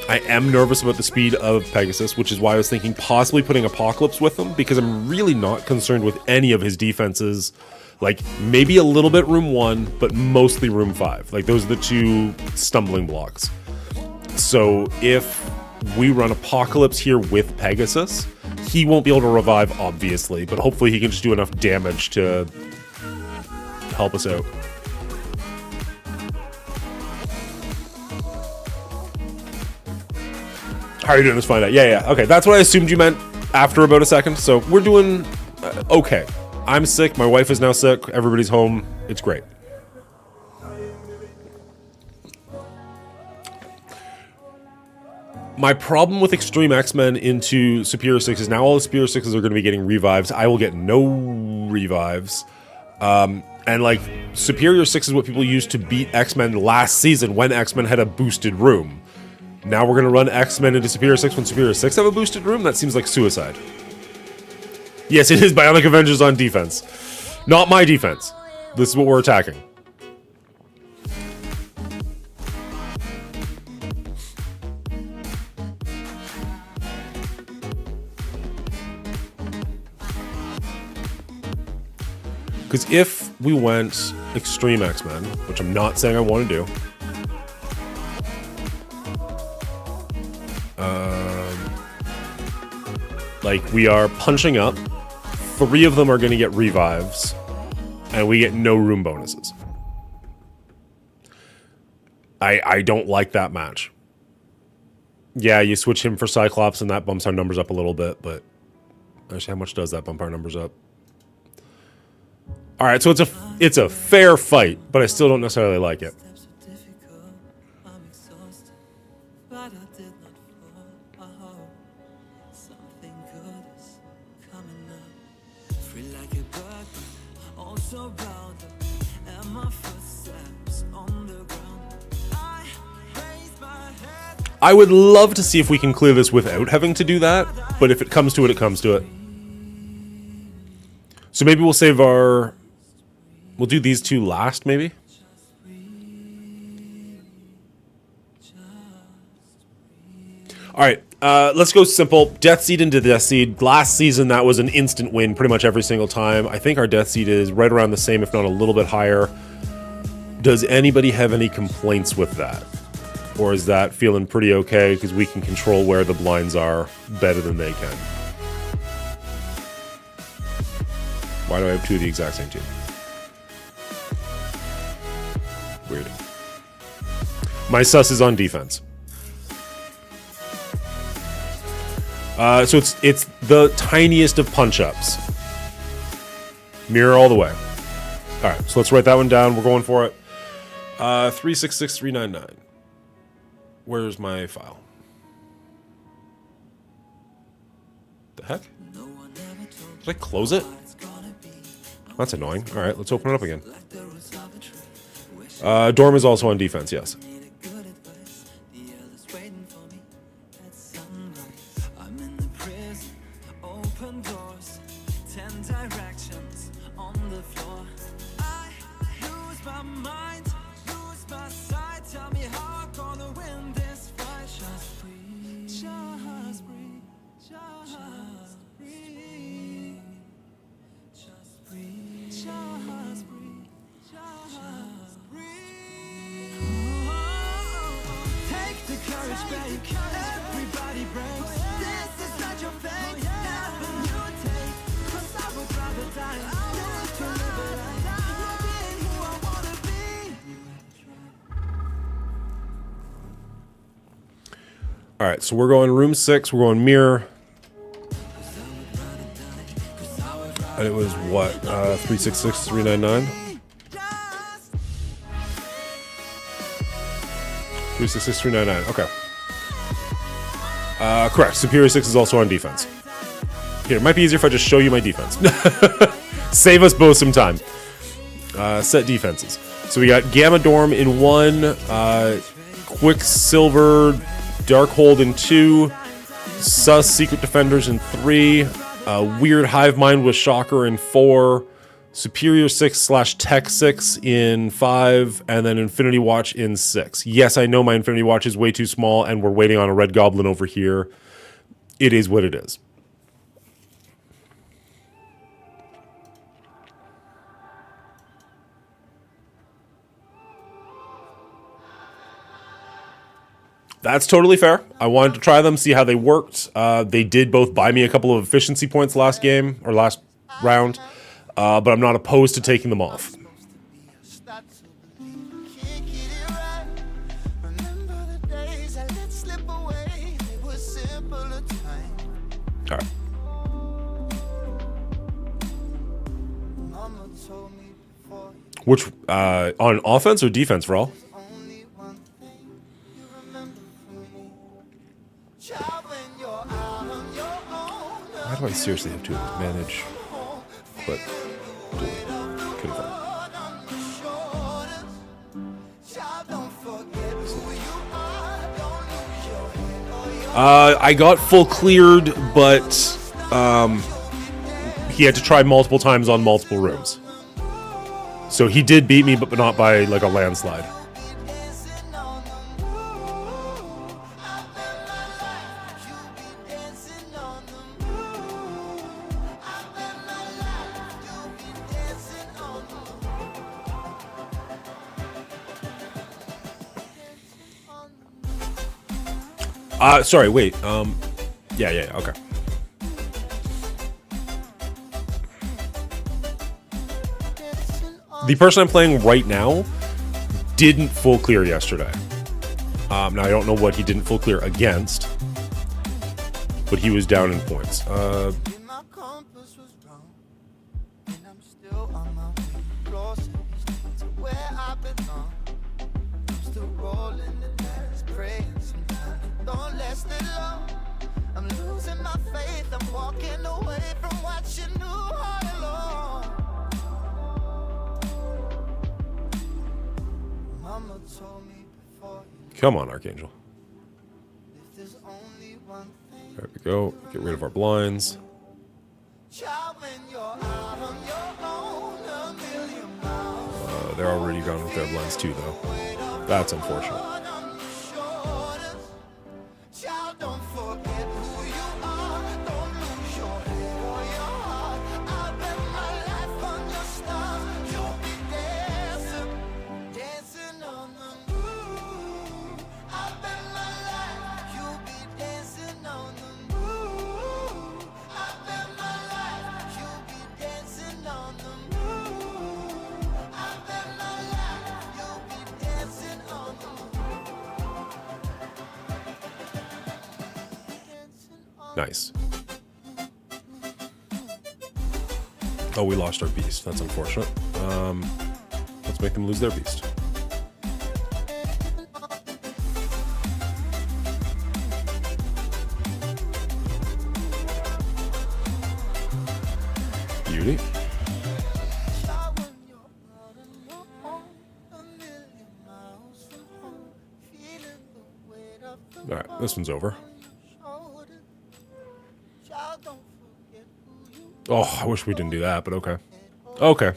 I am nervous about the speed of Pegasus, which is why I was thinking possibly putting Apocalypse with him, because I'm really not concerned with any of his defenses. Like, maybe a little bit room 1, but mostly room 5. Like, those are the 2 stumbling blocks. So, if we run Apocalypse here with Pegasus, he won't be able to revive, obviously, but hopefully he can just do enough damage to help us out. How are you doing? Let's find out. Yeah. Okay, that's what I assumed you meant after about a second. So we're doing okay. I'm sick. My wife is now sick. Everybody's home. It's great. My problem with Extreme X-Men into Superior 6 is now all the Superior 6s are going to be getting revives. I will get no revives. And like, Superior 6 is what people used to beat X-Men last season when X-Men had a boosted room. Now we're going to run X-Men into Superior 6 when Superior 6 have a boosted room? That seems like suicide. Yes, it is Bionic Avengers on defense. Not my defense. This is what we're attacking. Because if we went Extreme X-Men, which I'm not saying I want to do, like, we are punching up, 3 of them are going to get revives, and we get no room bonuses. I don't like that match. Yeah, you switch him for Cyclops, and that bumps our numbers up a little bit, but actually, how much does that bump our numbers up? Alright, so it's a fair fight, but I still don't necessarily like it. I would love to see if we can clear this without having to do that, but if it comes to it, it comes to it. So maybe we'll save our... We'll do these 2 last, maybe? All right, let's go simple. Death Seed into Death Seed. Last season, that was an instant win pretty much every single time. I think our Death Seed is right around the same, if not a little bit higher. Does anybody have any complaints with that? Or is that feeling pretty okay because we can control where the blinds are better than they can? Why do I have two of the exact same team? Weird. My sus is on defense. So it's the tiniest of punch-ups. Mirror all the way. All right, so let's write that one down. We're going for it. 366399. Where's my file? The heck? Did I close it? That's annoying. All right, let's open it up again. Dorm is also on defense, yes. All right, so we're going room 6. We're going mirror. And it was what? 366399? 366399. Okay. Correct. Superior 6 is also on defense. Here, it might be easier if I just show you my defense. Save us both some time. Set defenses. So we got Gamma Dorm in 1, Quicksilver Darkhold in 2, Sus Secret Defenders in 3, Weird Hive Mind with Shocker in 4, Superior 6 / Tech 6 in 5, and then Infinity Watch in 6. Yes, I know my Infinity Watch is way too small, and we're waiting on a Red Goblin over here. It is what it is. That's totally fair. I wanted to try them, see how they worked. They did both buy me a couple of efficiency points last game, or last round, but I'm not opposed to taking them off. All right. Which, on offense or defense, for all? Why do I seriously have two of those? Manage, but couldn't find. I got full cleared, but he had to try multiple times on multiple rooms. So he did beat me, but not by like a landslide. Sorry, wait. Yeah, okay. The person I'm playing right now didn't full clear yesterday. Now I don't know what he didn't full clear against, but he was down in points. Come on, Archangel. There we go. Get rid of our blinds. They're already gone with their blinds too, though. That's unfortunate. Nice. Oh, we lost our beast. That's unfortunate. Let's make them lose their beast. Beauty. Alright, this one's over. Oh, I wish we didn't do that, but okay. Okay.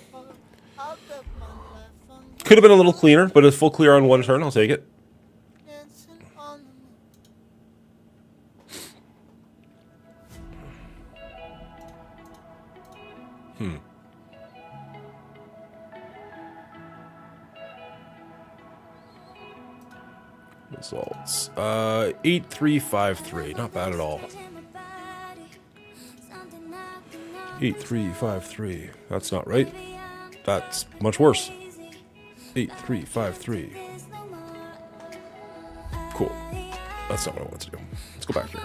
Could have been a little cleaner, but a full clear on one turn, I'll take it. Results. 8353. Not bad at all. 8353. That's not right. That's much worse. 8353. Cool. That's not what I want to do. Let's go back here.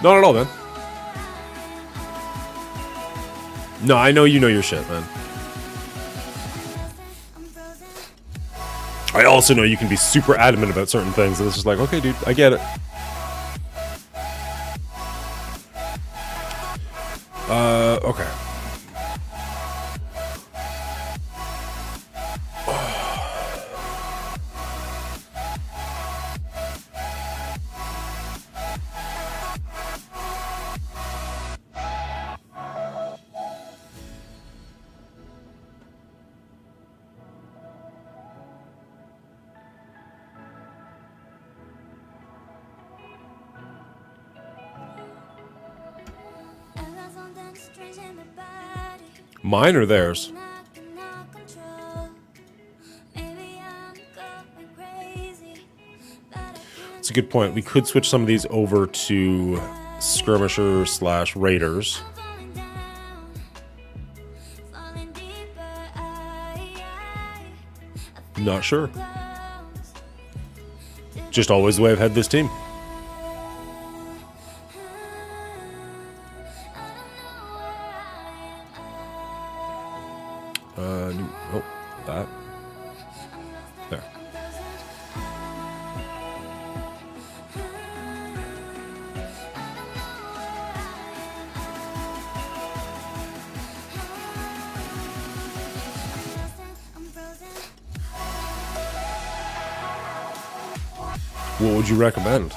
Not at all, man. No, I know you know your shit, man. I also know you can be super adamant about certain things, and it's just like, okay, dude, I get it. Okay. Mine or theirs? It's a good point. We could switch some of these over to skirmisher / raiders. Not sure. Just always the way I've had this team. Oh, that. There. What would you recommend?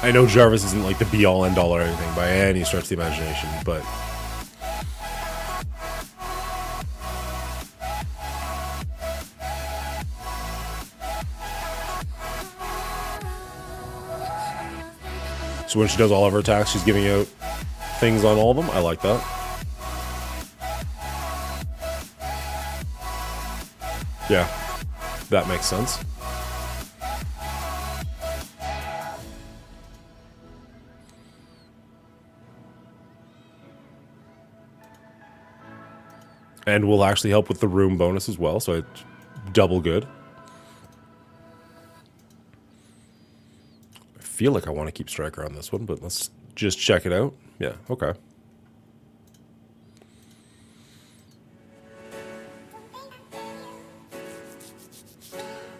I know Jarvis isn't like the be-all, end-all or anything by any stretch of the imagination, but... So when she does all of her attacks, she's giving out things on all of them? I like that. Yeah, that makes sense. And will actually help with the room bonus as well, so it's double good. I feel like I want to keep Striker on this one, but let's just check it out. Yeah, okay.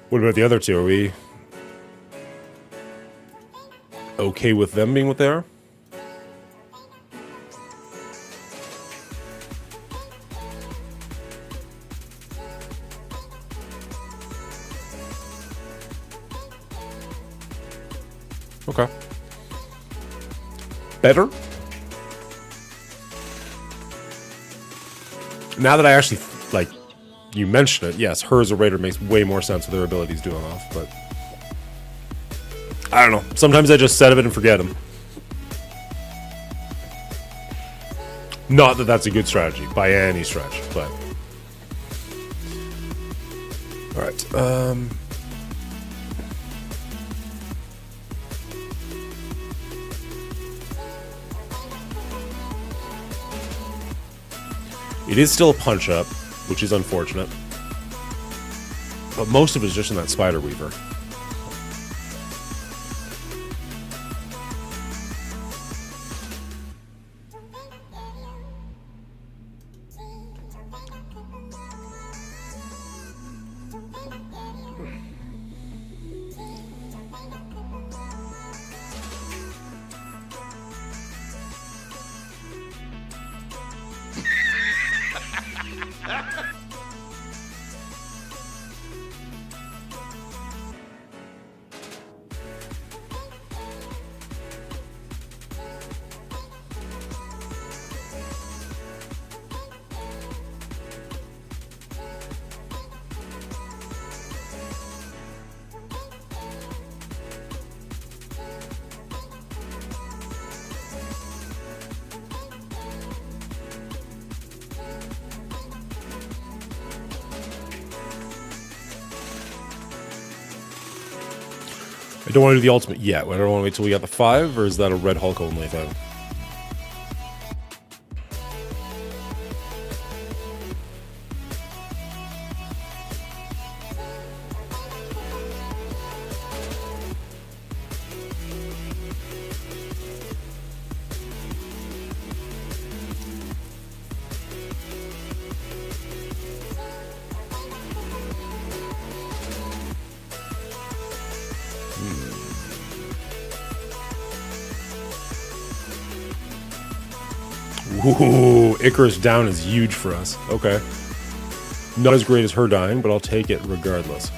What about the other two? Are we okay with them being what they are? Okay. Better? Now that I actually, like, you mention it, yes, her as a raider makes way more sense with her abilities doing off, but... I don't know. Sometimes I just set of it and forget them. Not that that's a good strategy by any stretch, but all right. It is still a punch up, which is unfortunate, but most of it is just in that Spider Weaver. I don't want to do the ultimate yet. I don't want to wait till we got the 5, or is that a Red Hulk only thing? Ooh, Icarus down is huge for us. Okay. Not as great as her dying, but I'll take it regardless.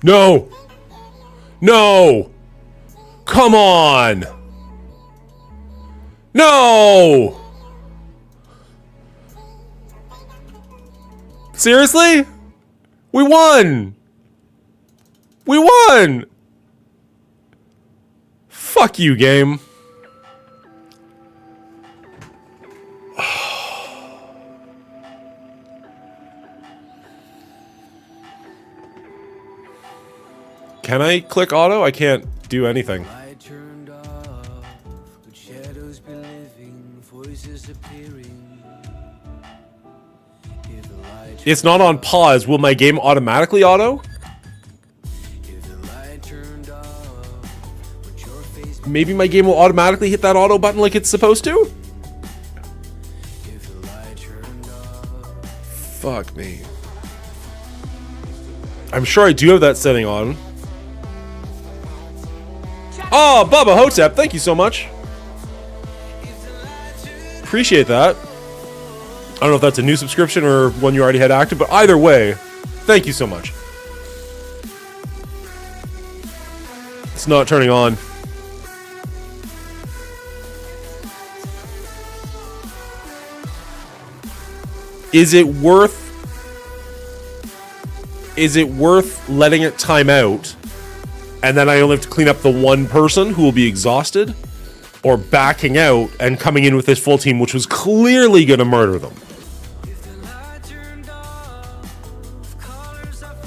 No! No! Come on! No! Seriously? We won! We won! Fuck you, game. Can I click auto? I can't do anything. It's not on pause. Will my game automatically auto? Maybe my game will automatically hit that auto button like it's supposed to? Fuck me. I'm sure I do have that setting on. Oh, Bubba Hotep, thank you so much. Appreciate that. I don't know if that's a new subscription or one you already had active, but either way, thank you so much. It's not turning on. Is it worth letting it time out and then I only have to clean up the one person who will be exhausted, or backing out and coming in with this full team, which was clearly going to murder them?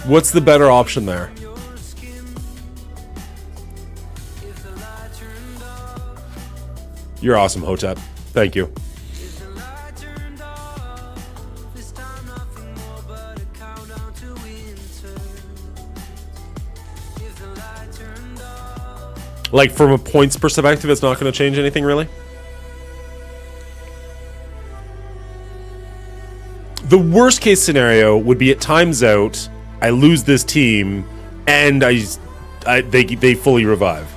What's the better option there? You're awesome, Hotep. Thank you. Like, from a points perspective, it's not going to change anything, really? The worst case scenario would be it times out, I lose this team, and I they fully revive.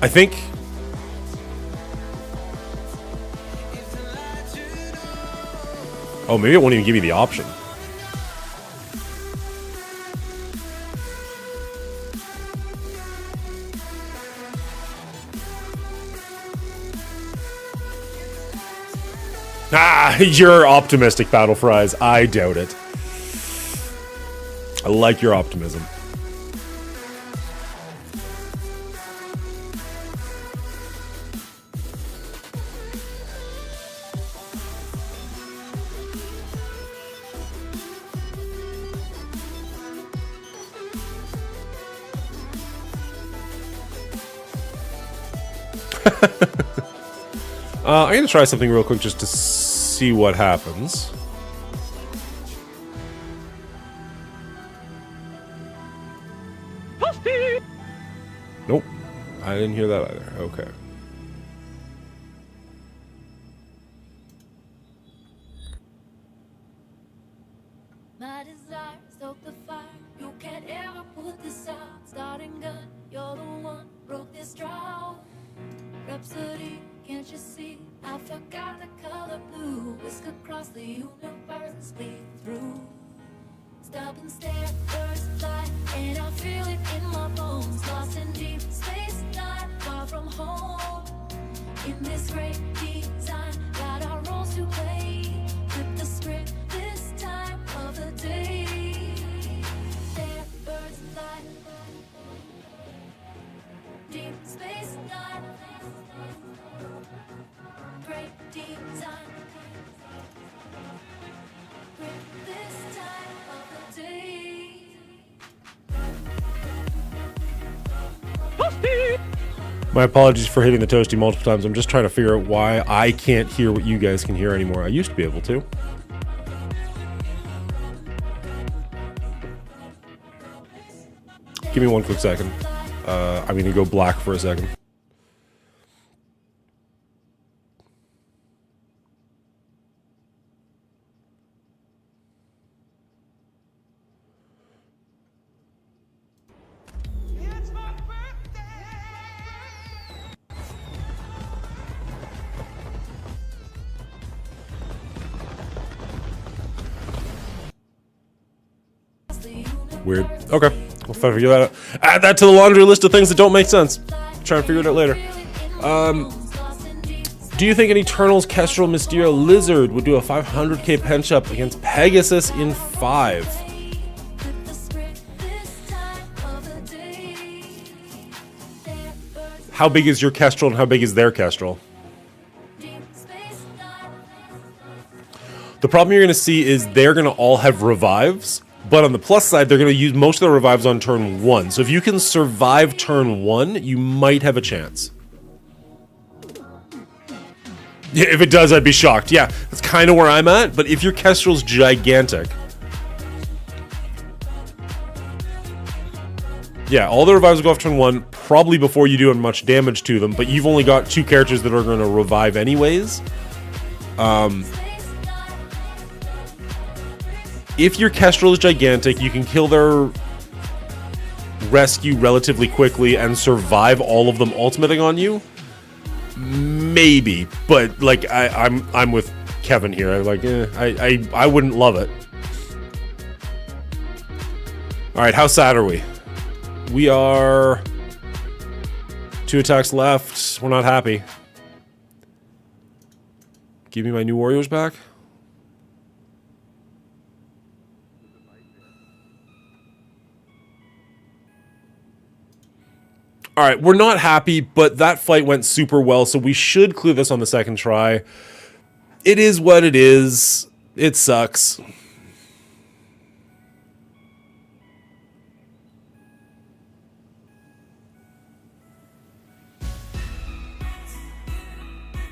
I think. Oh, maybe it won't even give me the option. Ah, you're optimistic, Battle Fries. I doubt it. I like your optimism. I'm going to try something real quick just to see what happens. Nope. I didn't hear that either. Okay. My desire, stoke the fire. You can't ever put this out. Starting gun, you're the one broke this drought. Rhapsody, can't you see? I forgot the color blue. Whisk across the universe, bleed through. Stop and stare, birds fly, and I feel it in my bones. Lost in deep space, not far from home. In this great design, got our roles to play. Flip the script this time of the day. There, birds fly. Deep space, not great design. Flip this time of the day. My apologies for hitting the toasty multiple times. I'm just trying to figure out why I can't hear what you guys can hear anymore. I used to be able to. Give me one quick second. I'm going to go black for a second. Weird. Okay. We'll figure that out. Add that to the laundry list of things that don't make sense. Try and figure it out later. Do you think an Eternals Kestrel Mysterio Lizard would do a 500k pinch up against Pegasus in 5? How big is your Kestrel and how big is their Kestrel? The problem you're going to see is they're going to all have revives. But on the plus side, they're going to use most of their revives on turn 1. So if you can survive turn 1, you might have a chance. Yeah, if it does, I'd be shocked. Yeah, that's kind of where I'm at. But if your Kestrel's gigantic... Yeah, all the revives will go off turn 1, probably before you do much damage to them. But you've only got 2 characters that are going to revive anyways. If your Kestrel is gigantic, you can kill their rescue relatively quickly and survive all of them ultimating on you. Maybe, but like I'm with Kevin here. I wouldn't love it. All right, how sad are we? We are 2 attacks left. We're not happy. Give me my new Warriors back. Alright, we're not happy, but that fight went super well, so we should clear this on the second try. It is what it is. It sucks.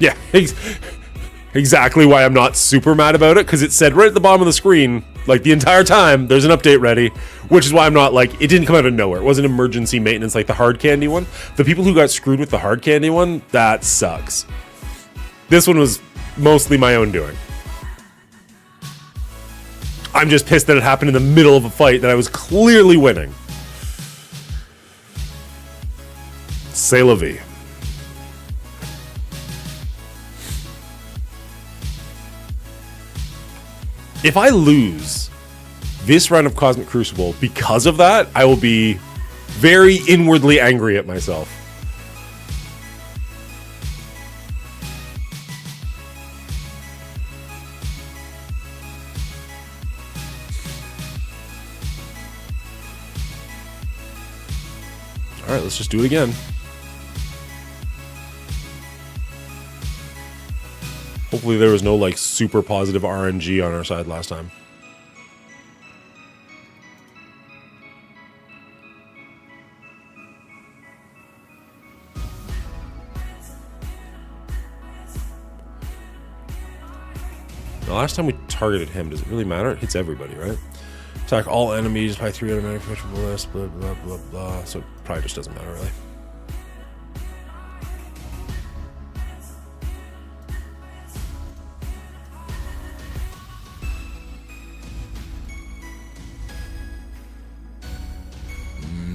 Yeah, exactly why I'm not super mad about it, because it said right at the bottom of the screen, like the entire time, there's an update ready, which is why I'm not like, it didn't come out of nowhere. It wasn't emergency maintenance like the hard candy one. The people who got screwed with the hard candy one, that sucks. This one was mostly my own doing. I'm just pissed that it happened in the middle of a fight that I was clearly winning. C'est la vie. If I lose this round of Cosmic Crucible because of that, I will be very inwardly angry at myself. All right, let's just do it again. Hopefully there was no, like, super positive RNG on our side last time. The last time we targeted him, does it really matter? It hits everybody, right? Attack all enemies by 3 automatic vegetable list, blah, blah, blah, blah. So it probably just doesn't matter, really.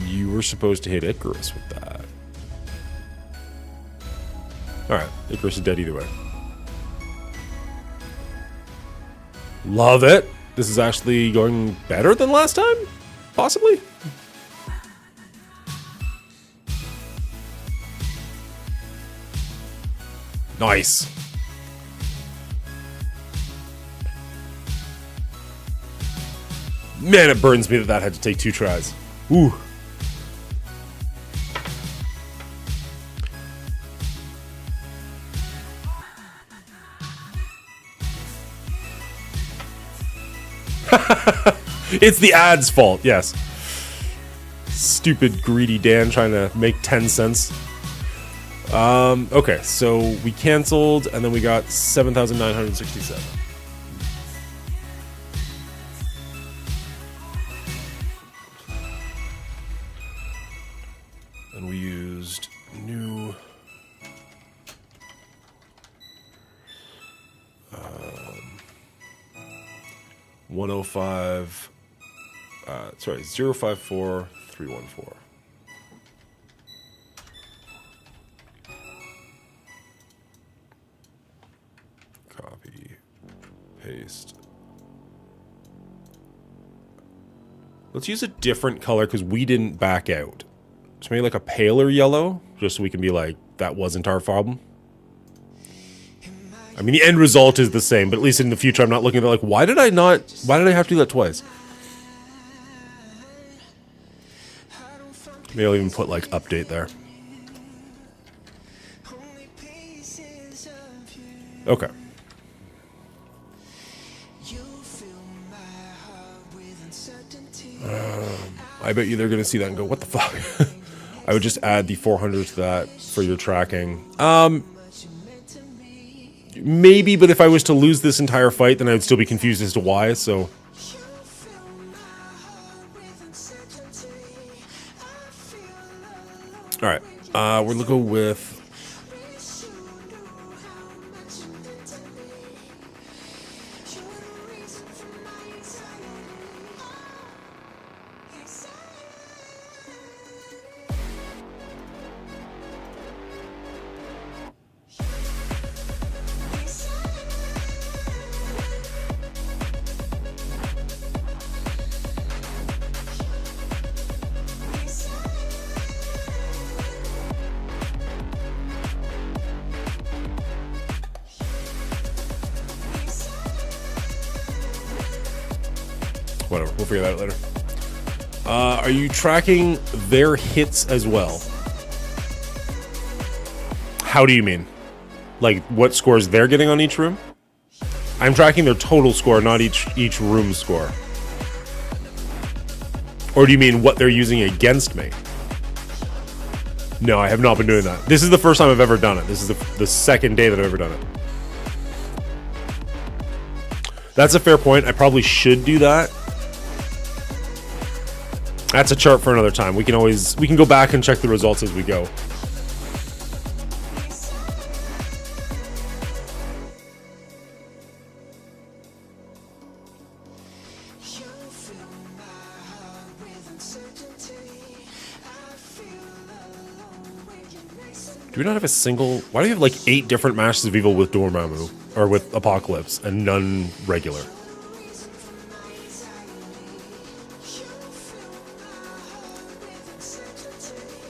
You were supposed to hit Icarus with that. Alright, Icarus is dead either way. Love it! This is actually going better than last time? Possibly? Nice. Man, it burns me that that had to take 2 tries. Ooh. It's the ad's fault, yes. Stupid greedy Dan trying to make 10 cents. Okay, so we canceled and then we got 7,967. And we used new 105 sorry, 054314. Copy, paste. Let's use a different color because we didn't back out. So maybe like a paler yellow, just so we can be like, that wasn't our problem. I mean, the end result is the same, but at least in the future, I'm not looking at it like, why did I have to do that twice? Maybe I'll even put, like, update there. Okay. I bet you they're going to see that and go, what the fuck? I would just add the 400 to that for your tracking. Maybe, but if I was to lose this entire fight, then I would still be confused as to why, so... Alright, we're gonna go with... Whatever, we'll figure that out later. Are you tracking their hits as well? How do you mean? Like, what scores they're getting on each room? I'm tracking their total score, not each room score. Or do you mean what they're using against me? No, I have not been doing that. This is the first time I've ever done it. This is the second day that I've ever done it. That's a fair point. I probably should do that. That's a chart for another time. We can go back and check the results as we go. Do we not have a single... Why do we have like 8 different Masters of Evil with Dormammu? Or with Apocalypse, and none regular?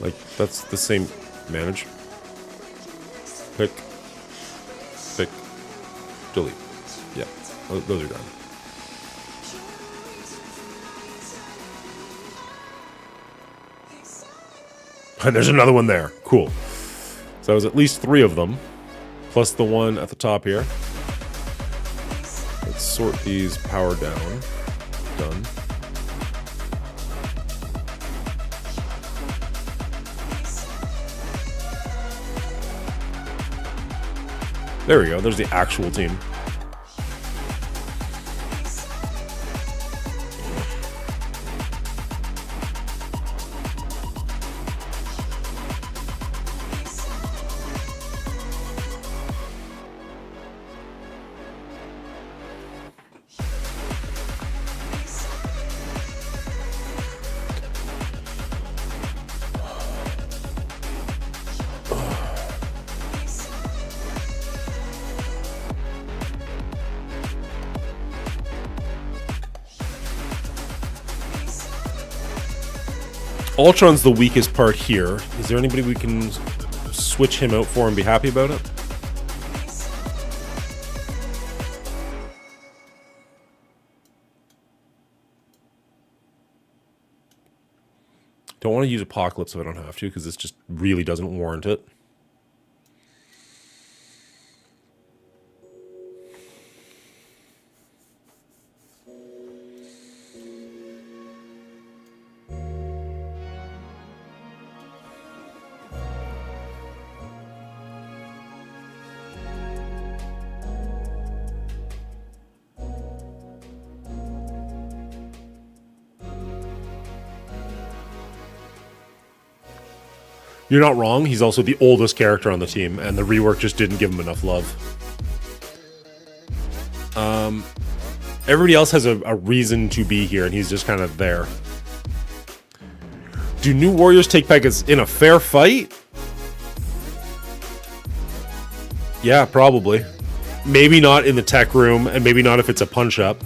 Like, that's the same... Manage. Pick. Pick. Delete. Yeah, those are done. And there's another one there. Cool. So that was at least 3 of them. Plus the one at the top here. Let's sort these power down. Done. There we go. There's the actual team. Ultron's the weakest part here. Is there anybody we can switch him out for and be happy about it? Don't want to use Apocalypse if I don't have to, because this just really doesn't warrant it. You're not wrong. He's also the oldest character on the team, and the rework just didn't give him enough love. Everybody else has a reason to be here, and he's just kind of there. Do New Warriors take Pegasus in a fair fight? Yeah, probably. Maybe not in the tech room, and maybe not if it's a punch-up.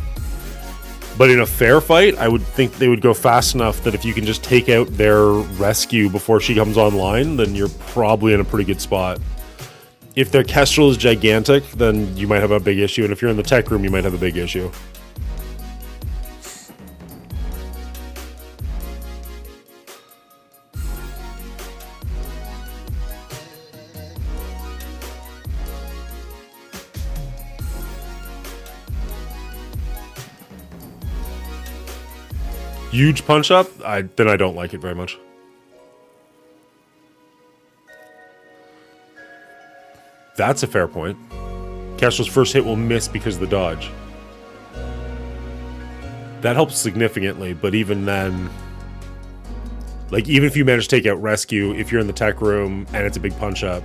But in a fair fight, I would think they would go fast enough that if you can just take out their rescue before she comes online, then you're probably in a pretty good spot. If their Kestrel is gigantic, then you might have a big issue, and if you're in the tech room, you might have a big issue. Huge punch-up? Then I don't like it very much. That's a fair point. Kestrel's first hit will miss because of the dodge. That helps significantly, but even then... Like, even if you manage to take out Rescue, if you're in the tech room and it's a big punch-up,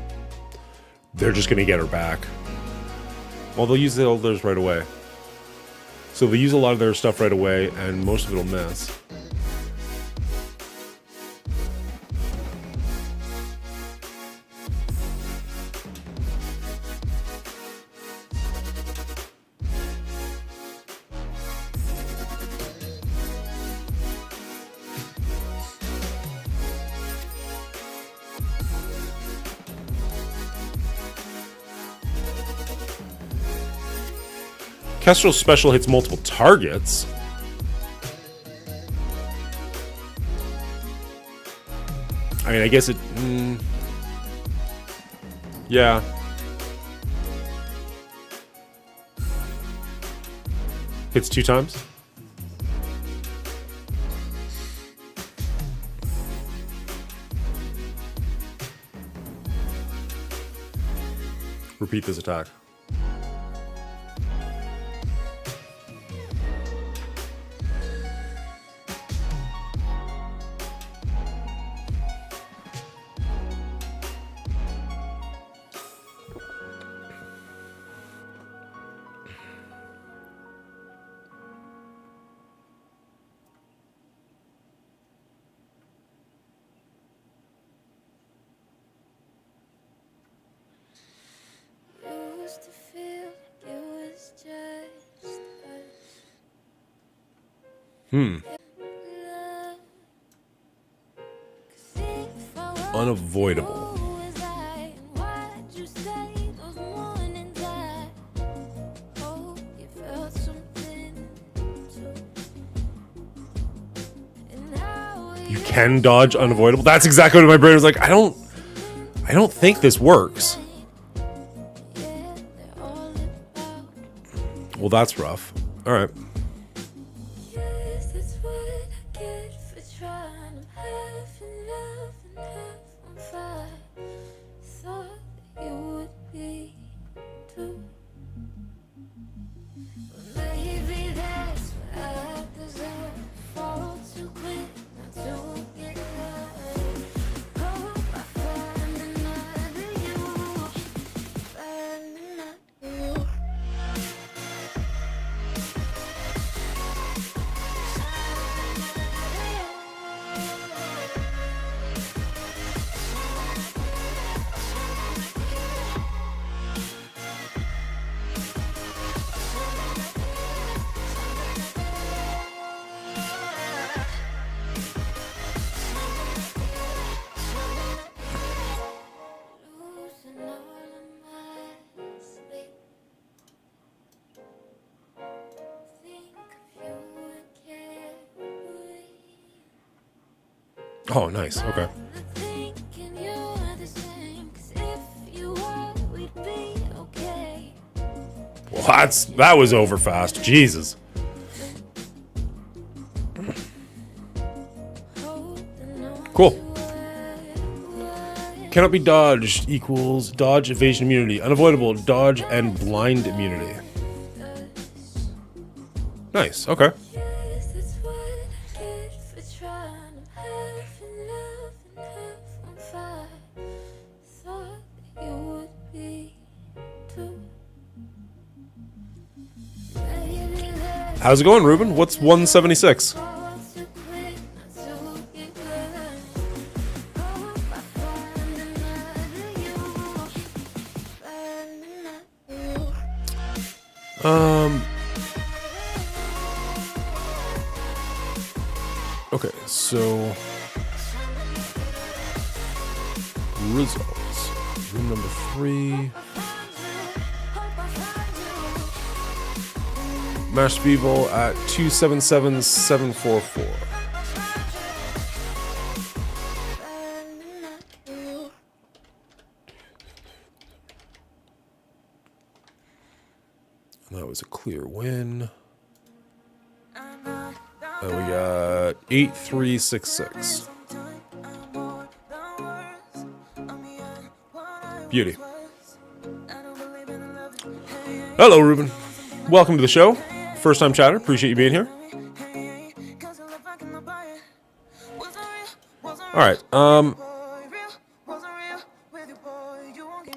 they're just going to get her back. Well, they'll use all theirs right away. So they use a lot of their stuff right away, and most of it will miss. Kestrel's special hits multiple targets. I mean, I guess it... yeah. Hits 2 times. Repeat this attack. Unavoidable. You can dodge unavoidable. That's exactly what my brain was like. I don't think this works. Well, that's rough. All right. Oh, nice. Okay. Well, that was over fast. Jesus. Cool. Cannot be dodged equals dodge, evasion, immunity. Unavoidable, dodge, and blind immunity. Nice. Okay. How's it going, Ruben? What's 176? Okay, so results. Room number 3. Master Beeble at 277744. That was a clear win. And we got 8366. Beauty. Hello, Ruben. Welcome to the show. First time chatter. Appreciate you being here. All right.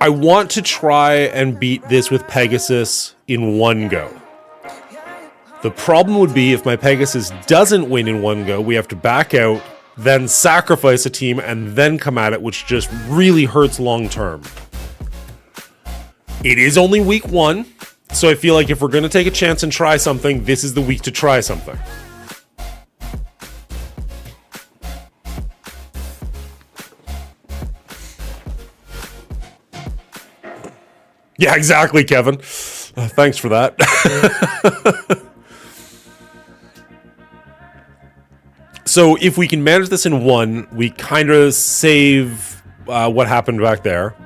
I want to try and beat this with Pegasus in one go. The problem would be if my Pegasus doesn't win in one go, we have to back out, then sacrifice a team, and then come at it, which just really hurts long term. It is only week 1, so I feel like if we're going to take a chance and try something, this is the week to try something. Yeah, exactly, Kevin. Thanks for that. So if we can manage this in 1, we kind of save what happened back there.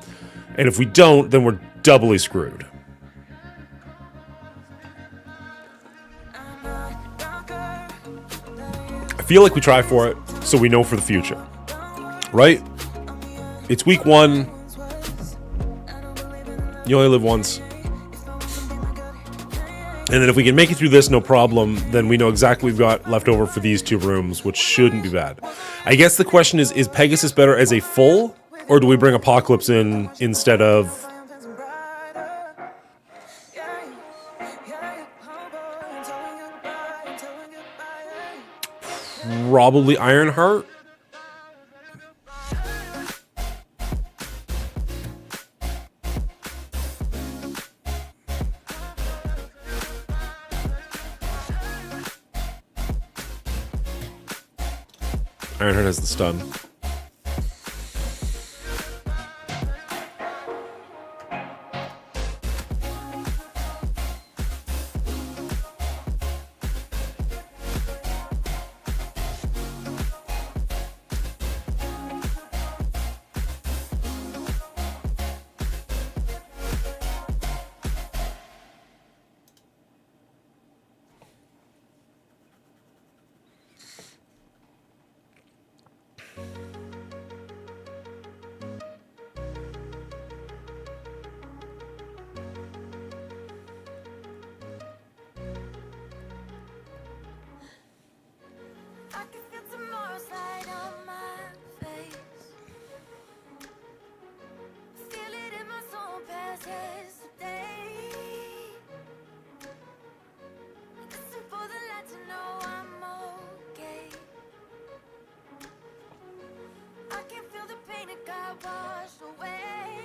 And if we don't, then we're doubly screwed. I feel like we try for it, so we know for the future. Right? It's week 1. You only live once. And then if we can make it through this, no problem, then we know exactly what we've got left over for these 2 rooms, which shouldn't be bad. I guess the question is Pegasus better as a full, or do we bring Apocalypse in instead of... Probably Ironheart? Ironheart has the stun. I can feel tomorrow's light on my face. Feel it in my soul past yesterday. Listen for the light to know I'm okay. I can feel the pain it got washed away.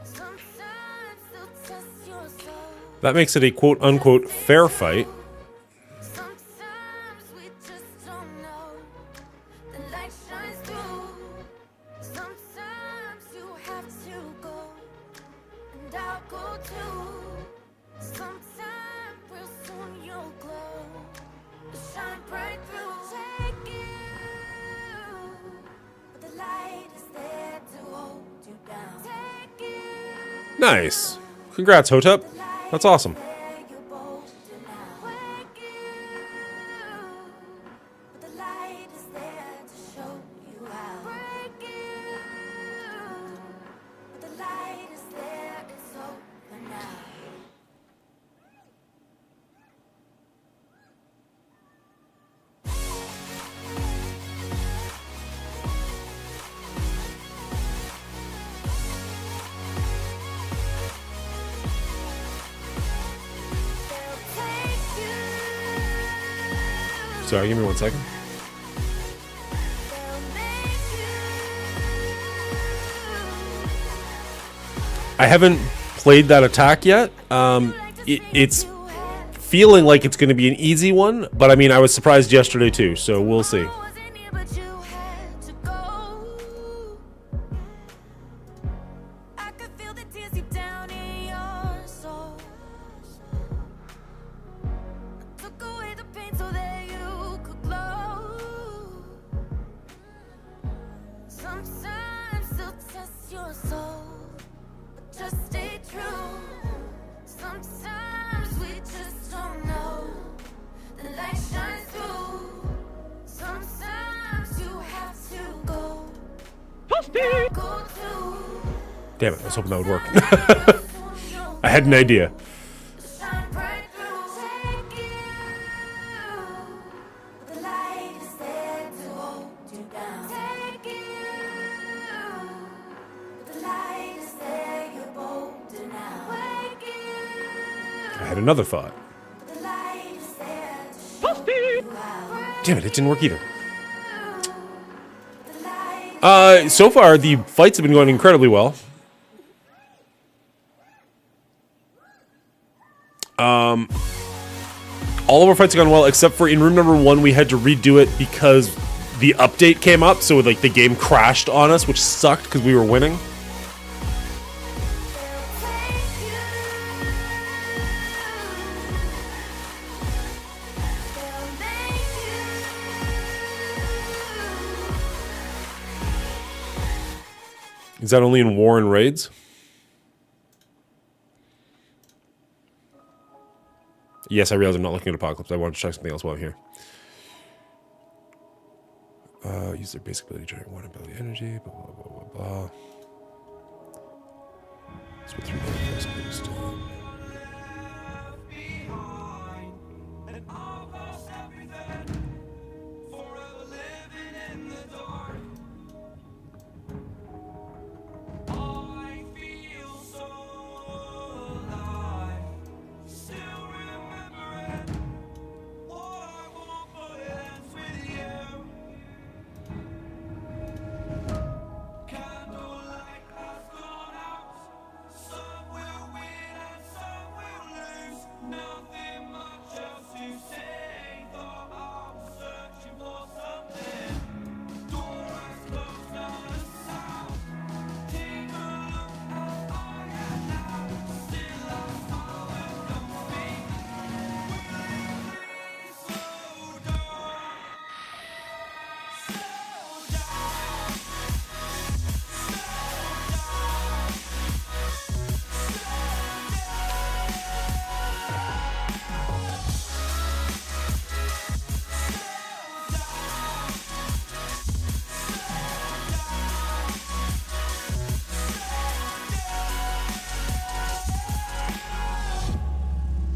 Sometimes they'll test your soul. That makes it a quote-unquote fair fight. Sometimes we just don't know. The light shines through. Sometimes you have to go, and I'll go too. Sometime real soon you'll glow, shine bright through. Take you, but the light is there to hold you down. Take you. Nice. Congrats, Hotep. That's awesome. Sorry, give me 1 second. I haven't played that attack yet. It's feeling like it's going to be an easy one, but I mean, I was surprised yesterday too, so we'll see. Sometimes they'll test your soul, but just stay true. Sometimes we just don't know. The light shines through. Sometimes you have to go. Go too. Damn it, I was hoping that would work. I had an idea. Shine bright through. Take you. The light is there to hold you down. Take you. The light is there, you're bolder now. Wake you. I had another thought. The light is there to show you how. Damn it, it didn't work either. The light So far, the fights have been going incredibly well. All of our fights have gone well, except for in room number 1, we had to redo it because the update came up, so like the game crashed on us, which sucked because we were winning. Is that only in war and raids? Yes, I realize I'm not looking at Apocalypse. I wanted to check something else while I'm here. Use their basic ability to generate 1 ability energy, blah, blah, blah, blah, blah. That's what 3 basically is doing.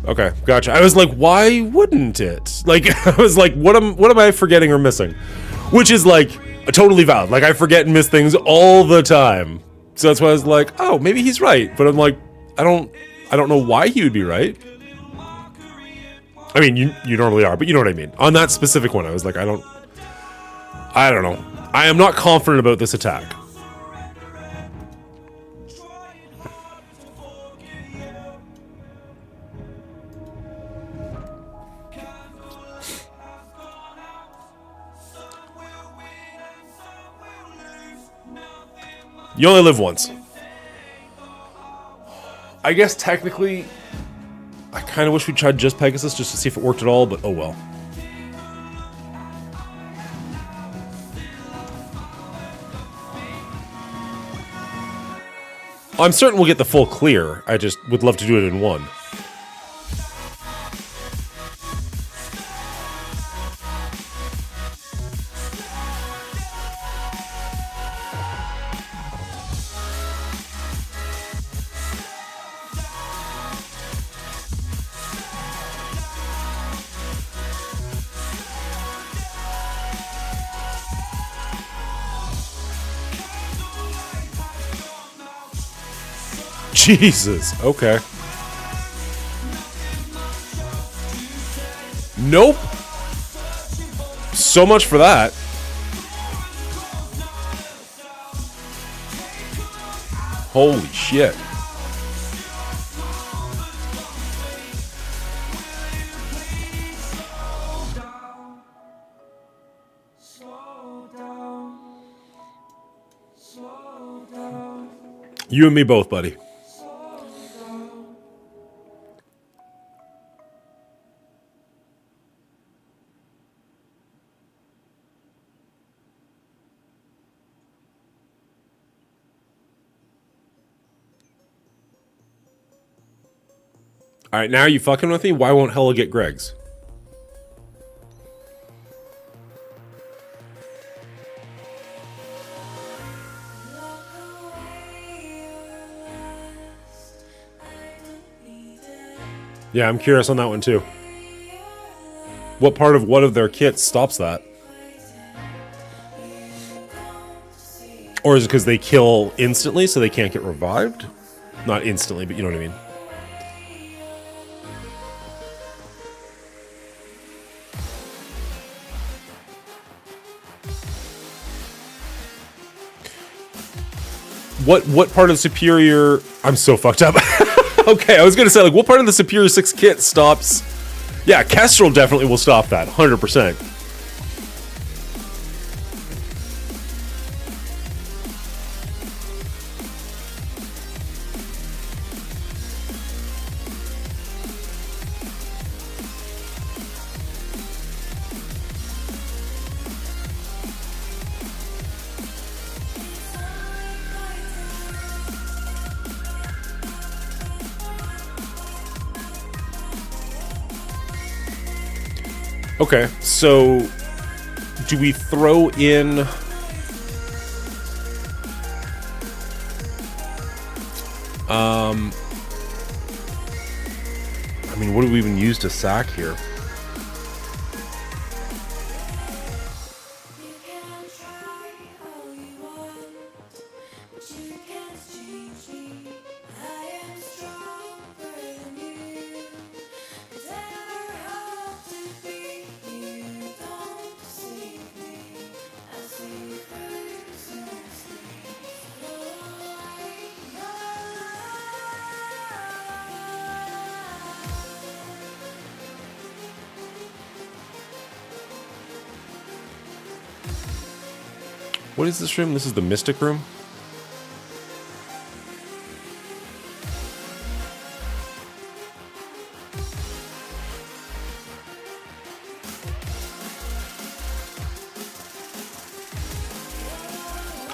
Okay, gotcha. I was like, why wouldn't it? Like, I was like, what am I forgetting or missing? Which is like totally valid. Like, I forget and miss things all the time. So that's why I was like, oh, maybe he's right. But I'm like, I don't know why he would be right. I mean, you normally are, but you know what I mean. On that specific one, I was like, I don't know. I am not confident about this attack. You only live once. I guess technically, I kind of wish we tried just Pegasus just to see if it worked at all, but oh well. I'm certain we'll get the full clear. I just would love to do it in one. Jesus, okay. Nope. So much for that. Holy shit. You and me both, buddy. Alright, now you fucking with me? Why won't Hella get Greg's? Yeah, I'm curious on that one too. What part of what of their kits stops that? Or is it because they kill instantly so they can't get revived? Not instantly, but you know what I mean. What part of Superior... I'm so fucked up. Okay, I was gonna say, like, what part of the Superior 6 kit stops... Yeah, Kestrel definitely will stop that, 100%. Okay, so do we throw in I mean, what do we even use to sack here? What is this room? This is the Mystic Room?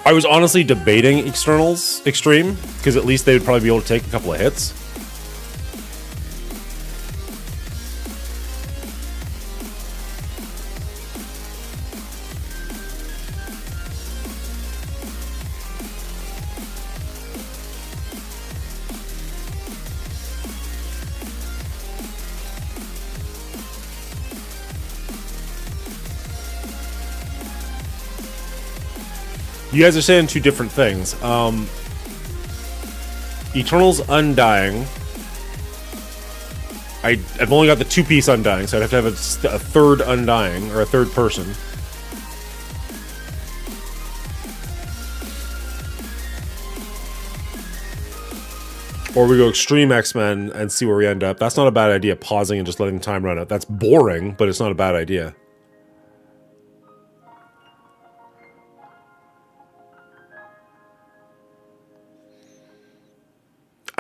I was honestly debating Extreme, because at least they would probably be able to take a couple of hits. You guys are saying two different things. Eternal's Undying. I've only got the two-piece Undying, so I'd have to have a third Undying, or a third person. Or we go Extreme X-Men and see where we end up. That's not a bad idea, pausing and just letting time run out. That's boring, but it's not a bad idea.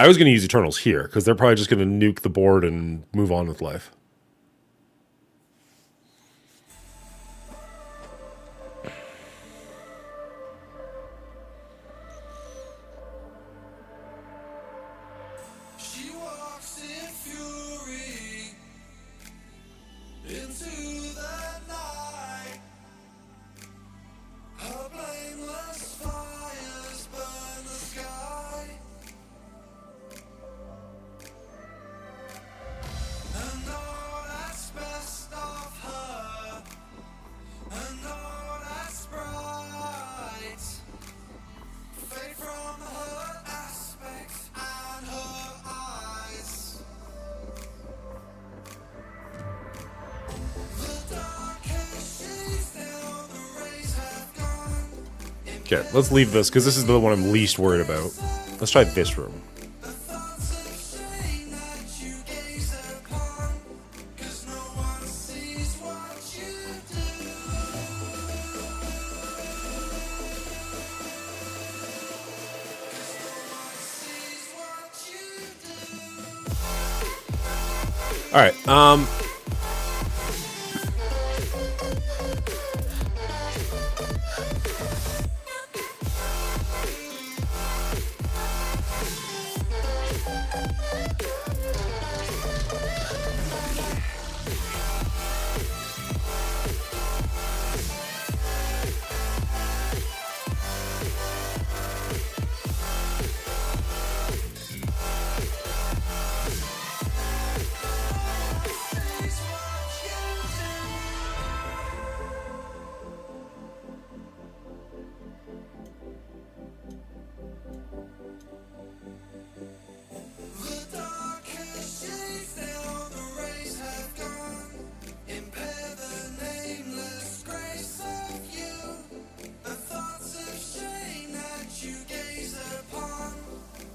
I was going to use Eternals here, because they're probably just going to nuke the board and move on with life. She walks in fury into the night. Her blameless fires burn the sky. And all that's best of her, and all that's bright, fade from her aspects and her eyes. The darkest shades down, the rays have gone. Okay, let's leave this, because this is the one I'm least worried about. Let's try this room. The thoughts of shame that you gaze upon, 'cause no one sees what you do. Sees what you do. All right, The darkest shades down, the rays have gone. Impair the nameless grace of you. The thoughts of shame that you gaze upon,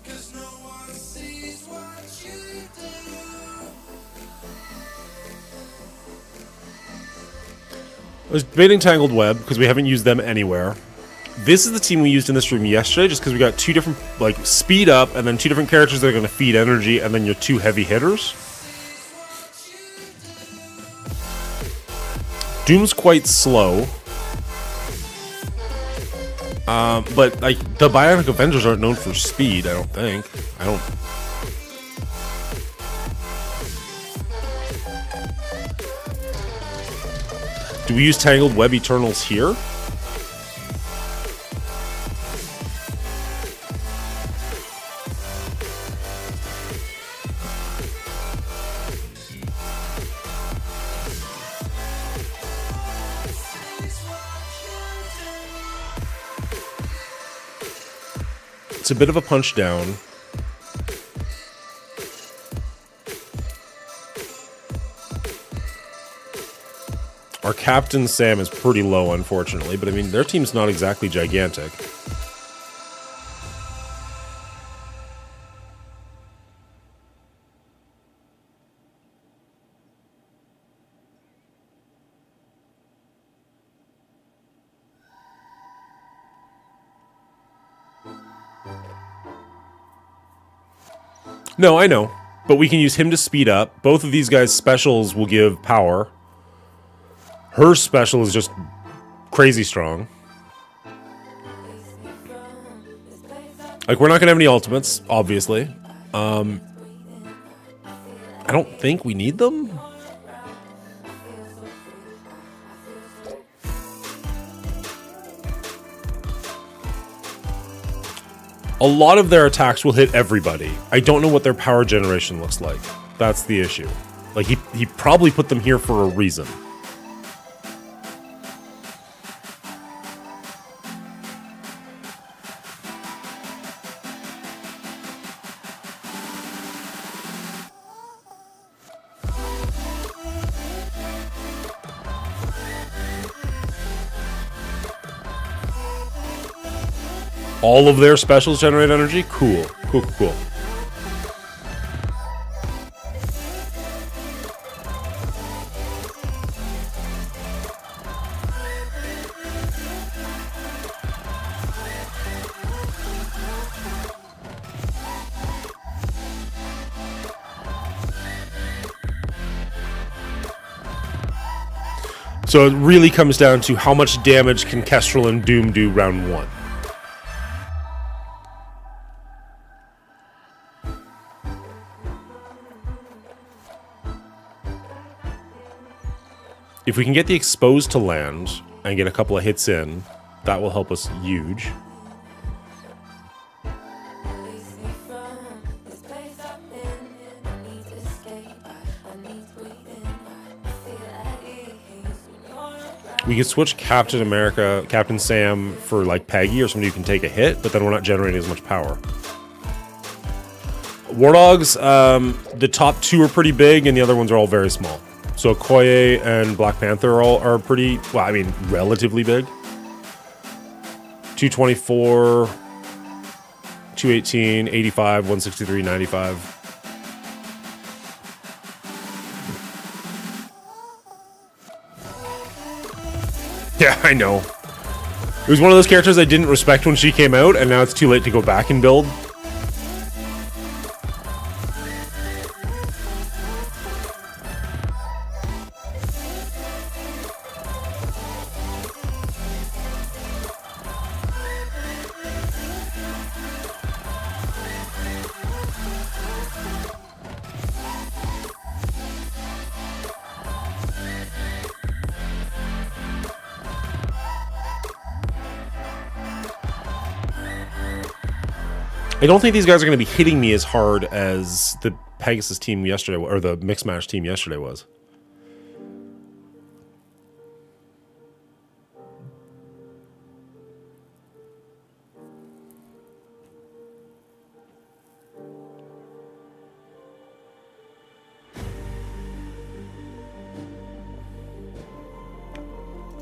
'cause no one sees what you do. I was debating Tangled Web, because we haven't used them anywhere. This is the team we used in this room yesterday, just because we got two different, like, speed up, and then two different characters that are going to feed energy, and then your two heavy hitters. Doom's quite slow. But, like, the Bionic Avengers aren't known for speed, I don't think. Do we use Tangled Web Eternals here? It's a bit of a punch down. Our captain Sam is pretty low, unfortunately, but I mean, their team's not exactly gigantic. No, I know. But we can use him to speed up. Both of these guys' specials will give power. Her special is just crazy strong. Like, we're not going to have any ultimates, obviously. I don't think we need them. A lot of their attacks will hit everybody. I don't know what their power generation looks like. That's the issue. Like, he probably put them here for a reason. All of their specials generate energy? Cool. Cool, cool, cool. So it really comes down to how much damage can Kestrel and Doom do round 1. If we can get the exposed to land and get a couple of hits in, that will help us huge. We could switch Captain America, Captain Sam for like Peggy or somebody who can take a hit, but then we're not generating as much power. War Dogs, the top 2 are pretty big and the other ones are all very small. So Okoye and Black Panther are pretty, well, I mean, relatively big. 224, 218, 85, 163, 95. Yeah, I know. It was one of those characters I didn't respect when she came out, and now it's too late to go back and build. I don't think these guys are going to be hitting me as hard as the Pegasus team yesterday, or the Mix Match team yesterday was.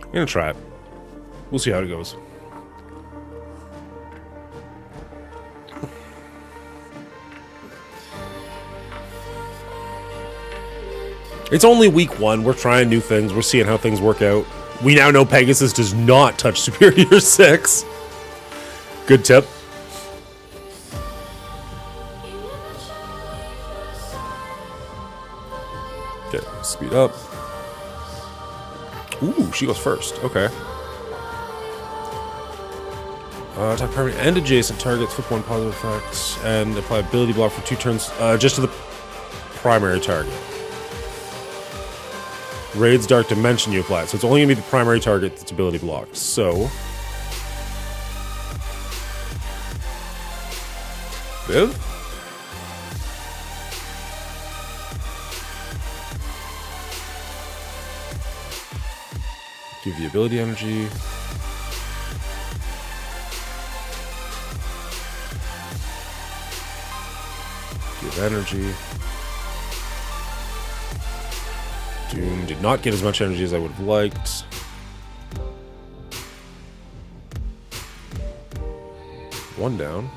I'm going to try it. We'll see how it goes. It's only week 1. We're trying new things. We're seeing how things work out. We now know Pegasus does not touch Superior 6. Good tip. Okay, speed up. Ooh, she goes first. Okay. Attack primary and adjacent targets, flip 1 positive effects, and apply ability block for 2 turns, just to the primary target. Raid's Dark Dimension you apply. So it's only going to be the primary target that's ability blocked. So... Viv? Give the ability energy. Give energy. Doom did not get as much energy as I would have liked. One down.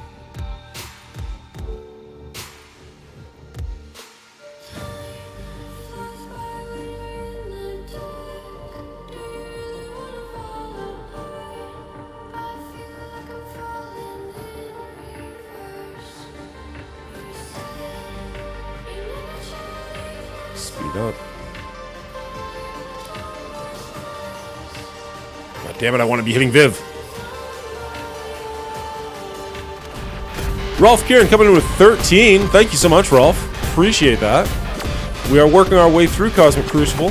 Speed up. God damn it, I want to be hitting Viv. Rolf Kieran coming in with 13. Thank you so much, Rolf. Appreciate that. We are working our way through Cosmic Crucible.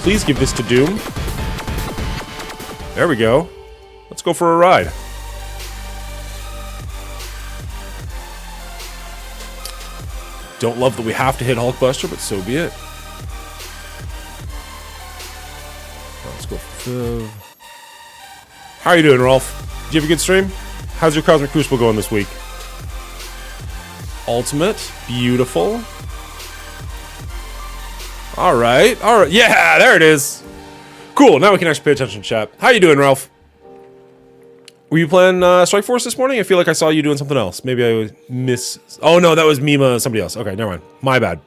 Please give this to Doom. There we go. Let's go for a ride. Don't love that we have to hit Hulkbuster, but so be it. Let's go for Viv. How are you doing, Rolf? Did you have a good stream? How's your Cosmic Crucible going this week? Ultimate. Beautiful. Alright. Alright. Yeah, there it is. Cool. Now we can actually pay attention to chat. How you doing, Ralph? Were you playing Strike Force this morning? I feel like I saw you doing something else. Maybe I miss... Oh, no, that was Mima, somebody else. Okay, never mind. My bad.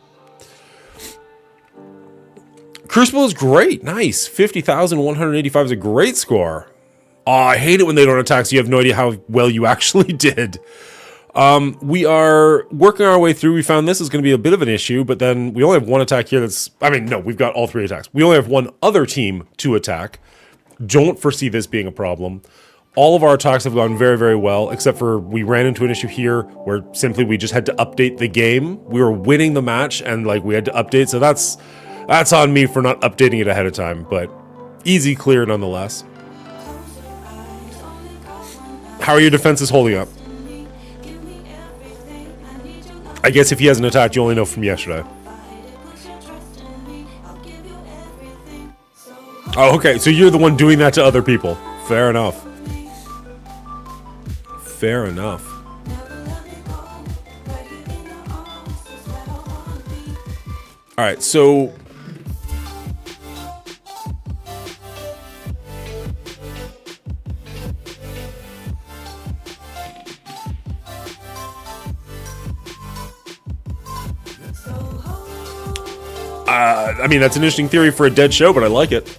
Crucible is great. Nice. 50,185 is a great score. Oh, I hate it when they don't attack, so you have no idea how well you actually did. We are working our way through. We found this is going to be a bit of an issue, but then we only have one attack here that's... I mean, no, we've got all 3 attacks. We only have one other team to attack. Don't foresee this being a problem. All of our attacks have gone very, very well, except for we ran into an issue here where simply we just had to update the game. We were winning the match, and like we had to update, so that's on me for not updating it ahead of time, but easy clear nonetheless. How are your defenses holding up? I guess if he hasn't attacked, you only know from yesterday. Oh, okay, so you're the one doing that to other people. Fair enough. Fair enough. Alright, so... I mean, that's an interesting theory for a dead show, but I like it.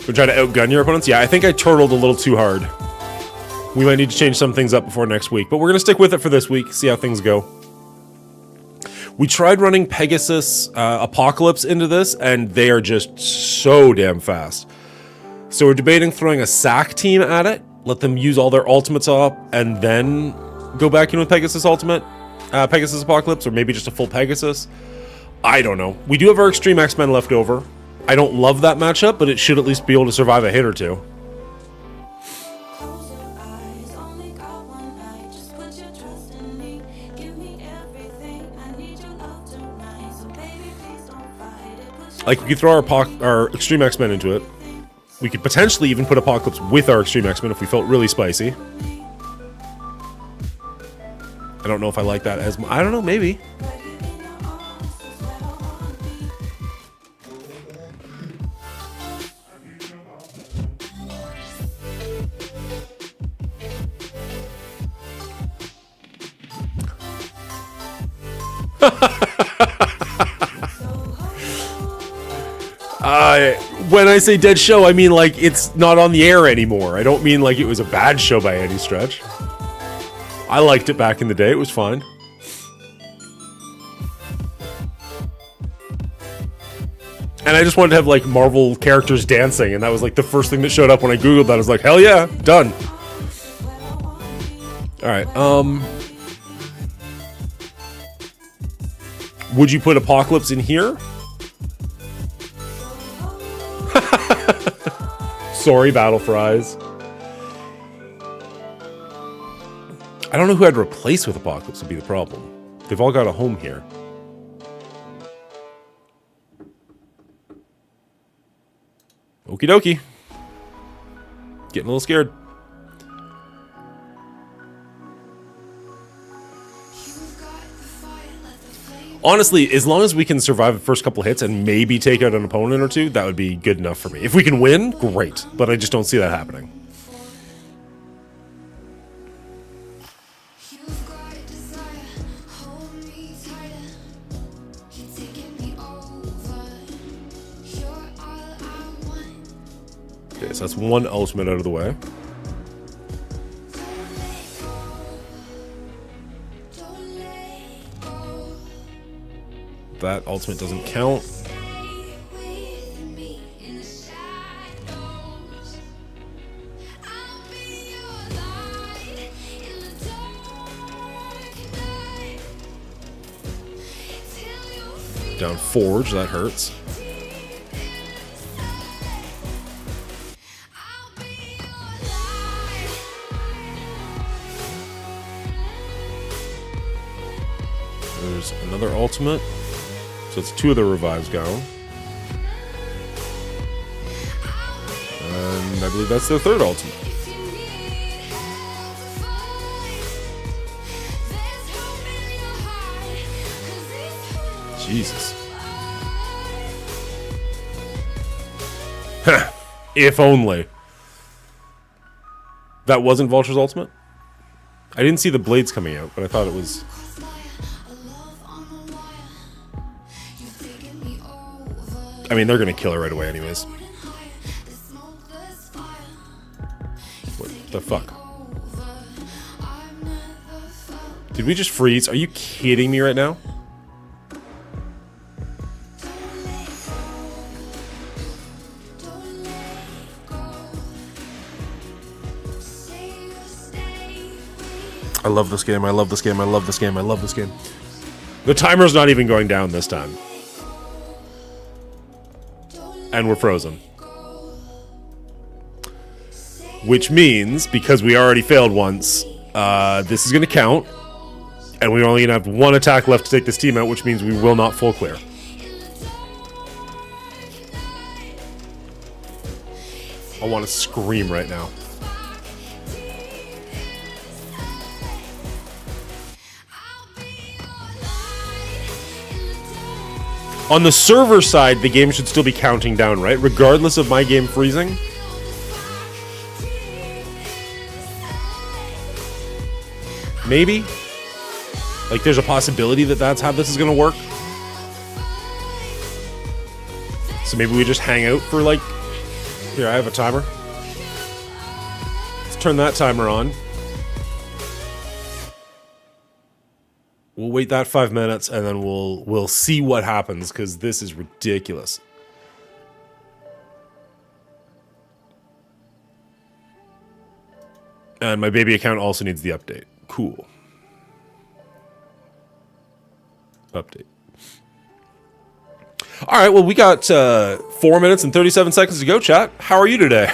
We're trying to outgun your opponents? Yeah, I think I turtled a little too hard. We might need to change some things up before next week, but we're going to stick with it for this week, see how things go. We tried running Pegasus Apocalypse into this, and they are just so damn fast. So we're debating throwing a SAC team at it, let them use all their ultimates up, and then go back in with Pegasus Apocalypse, or maybe just a full Pegasus. I don't know. We do have our Extreme X-Men left over. I don't love that matchup, but it should at least be able to survive a hit or two. Like, we could throw our Extreme X-Men into it. We could potentially even put Apocalypse with our Extreme X-Men if we felt really spicy. I don't know if I like that as... I don't know, maybe. When I say dead show, I mean like it's not on the air anymore. I don't mean like it was a bad show by any stretch. I liked it back in the day. It was fine. And I just wanted to have like Marvel characters dancing, and that was like the first thing that showed up when I googled that. I was like, hell yeah, done. All right. Would you put Apocalypse in here? Sorry, Battle Fries. I don't know who I'd replace with Apocalypse would be the problem. They've all got a home here. Okie dokie. Getting a little scared. Honestly, as long as we can survive the first couple hits and maybe take out an opponent or two, that would be good enough for me. If we can win, great. But I just don't see that happening. Okay, so that's one ultimate out of the way. That ultimate doesn't count. Down Forge, that hurts. There's another ultimate. So it's two of the revives gone. And I believe that's their third ultimate. Jesus. If only. That wasn't Vulture's ultimate? I didn't see the blades coming out, but I thought it was... I mean, they're going to kill her right away anyways. What the fuck? Did we just freeze? Are you kidding me right now? I love this game, I love this game, I love this game, I love this game. The timer's not even going down this time. And we're frozen. Which means, because we already failed once, this is going to count. And we're only going to have one attack left to take this team out, which means we will not full clear. I want to scream right now. On the server side, the game should still be counting down, right? Regardless of my game freezing. Maybe? Like, there's a possibility that that's how this is going to work. So maybe we just hang out for, like... Here, I have a timer. Let's turn that timer on. We'll wait that 5 minutes, and then we'll see what happens, because this is ridiculous. And my baby account also needs the update. Cool. Update. All right, well, we got 4 minutes and 37 seconds to go, chat. How are you today?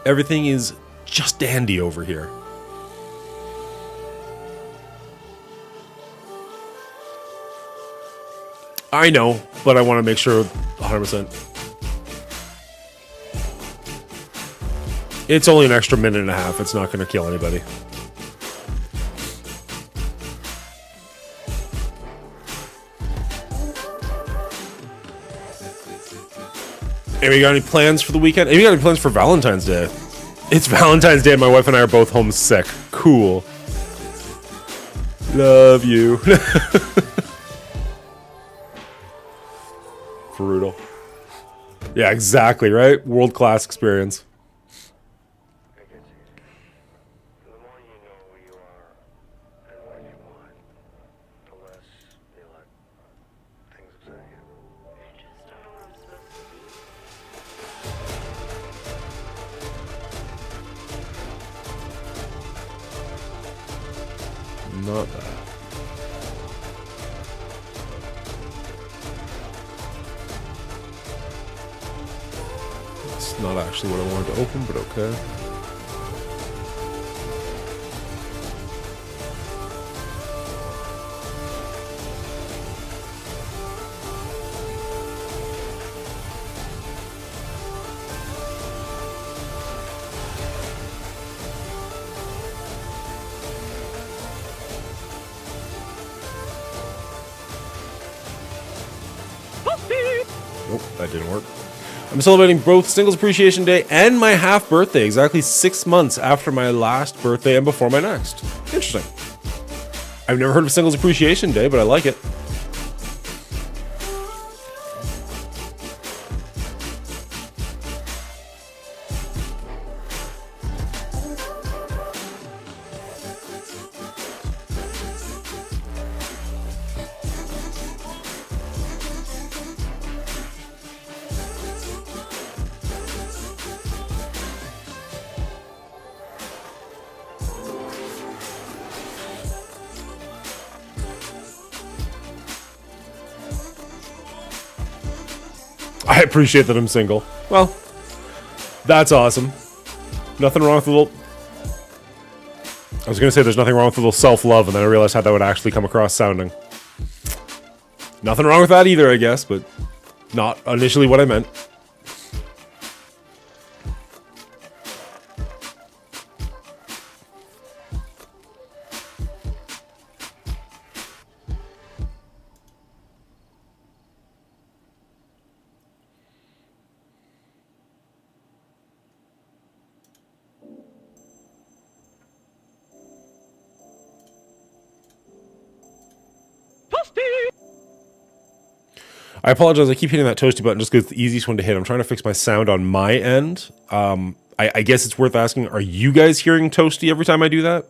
Everything is just dandy over here. I know, but I want to make sure 100%. It's only an extra minute and a half. It's not going to kill anybody. Amy, got any plans for the weekend? Amy, got any plans for Valentine's Day? It's Valentine's Day and my wife and I are both homesick. Cool. Love you. Brutal. Yeah, exactly, right? World-class experience. Not that. It's not actually what I wanted to open, but okay. Nope, that didn't work. I'm celebrating both Singles Appreciation Day and my half birthday, exactly 6 months after my last birthday and before my next. Interesting. I've never heard of Singles Appreciation Day, but I like it. I appreciate that I'm single. Well, that's awesome. Nothing wrong with a little... I was going to say there's nothing wrong with a little self-love, and then I realized how that would actually come across sounding. Nothing wrong with that either, I guess, but not initially what I meant. I apologize. I keep hitting that toasty button just because it's the easiest one to hit. I'm trying to fix my sound on my end. I guess it's worth asking, are you guys hearing toasty every time I do that?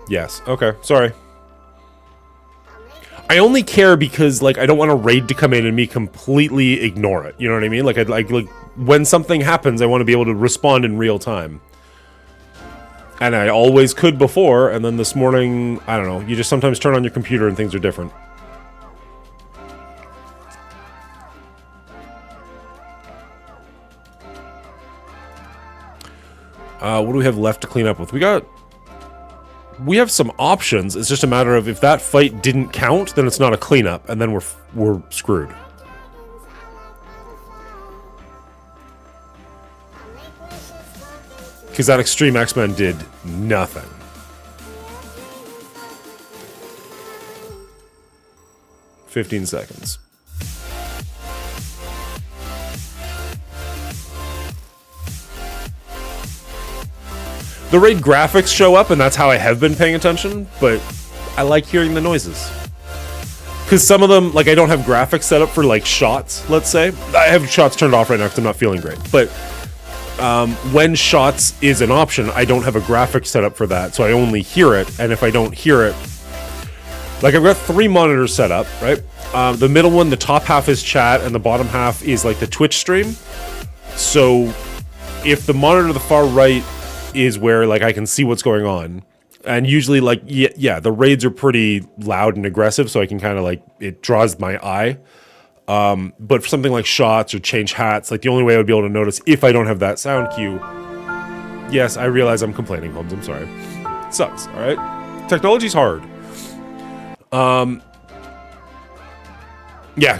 Yes. Okay. Sorry. I only care because, like, I don't want a raid to come in and me completely ignore it. You know what I mean? Like, like when something happens, I want to be able to respond in real time. And I always could before, and then this morning, I don't know, you just sometimes turn on your computer and things are different. What do we have left to clean up with? We have some options. It's just a matter of if that fight didn't count, then it's not a cleanup, and then we're screwed. Because that Extreme X-Men did nothing. "15 seconds. The raid graphics show up, and that's how I have been paying attention, but I like hearing the noises. Because some of them, like, I don't have graphics set up for, like, shots, let's say. I have shots turned off right now because I'm not feeling great. But when shots is an option, I don't have a graphic set up for that, so I only hear it, and if I don't hear it... Like, I've got 3 monitors set up, right? The middle one, the top half is chat, and the bottom half is, like, the Twitch stream. So, if the monitor to the far right is where, like, I can see what's going on. And usually, like, yeah, the raids are pretty loud and aggressive, so I can kind of, like, it draws my eye. But for something like shots or change hats, like, the only way I would be able to notice if I don't have that sound cue... Yes, I realize I'm complaining, Holmes, I'm sorry. It sucks, alright? Technology's hard. Yeah,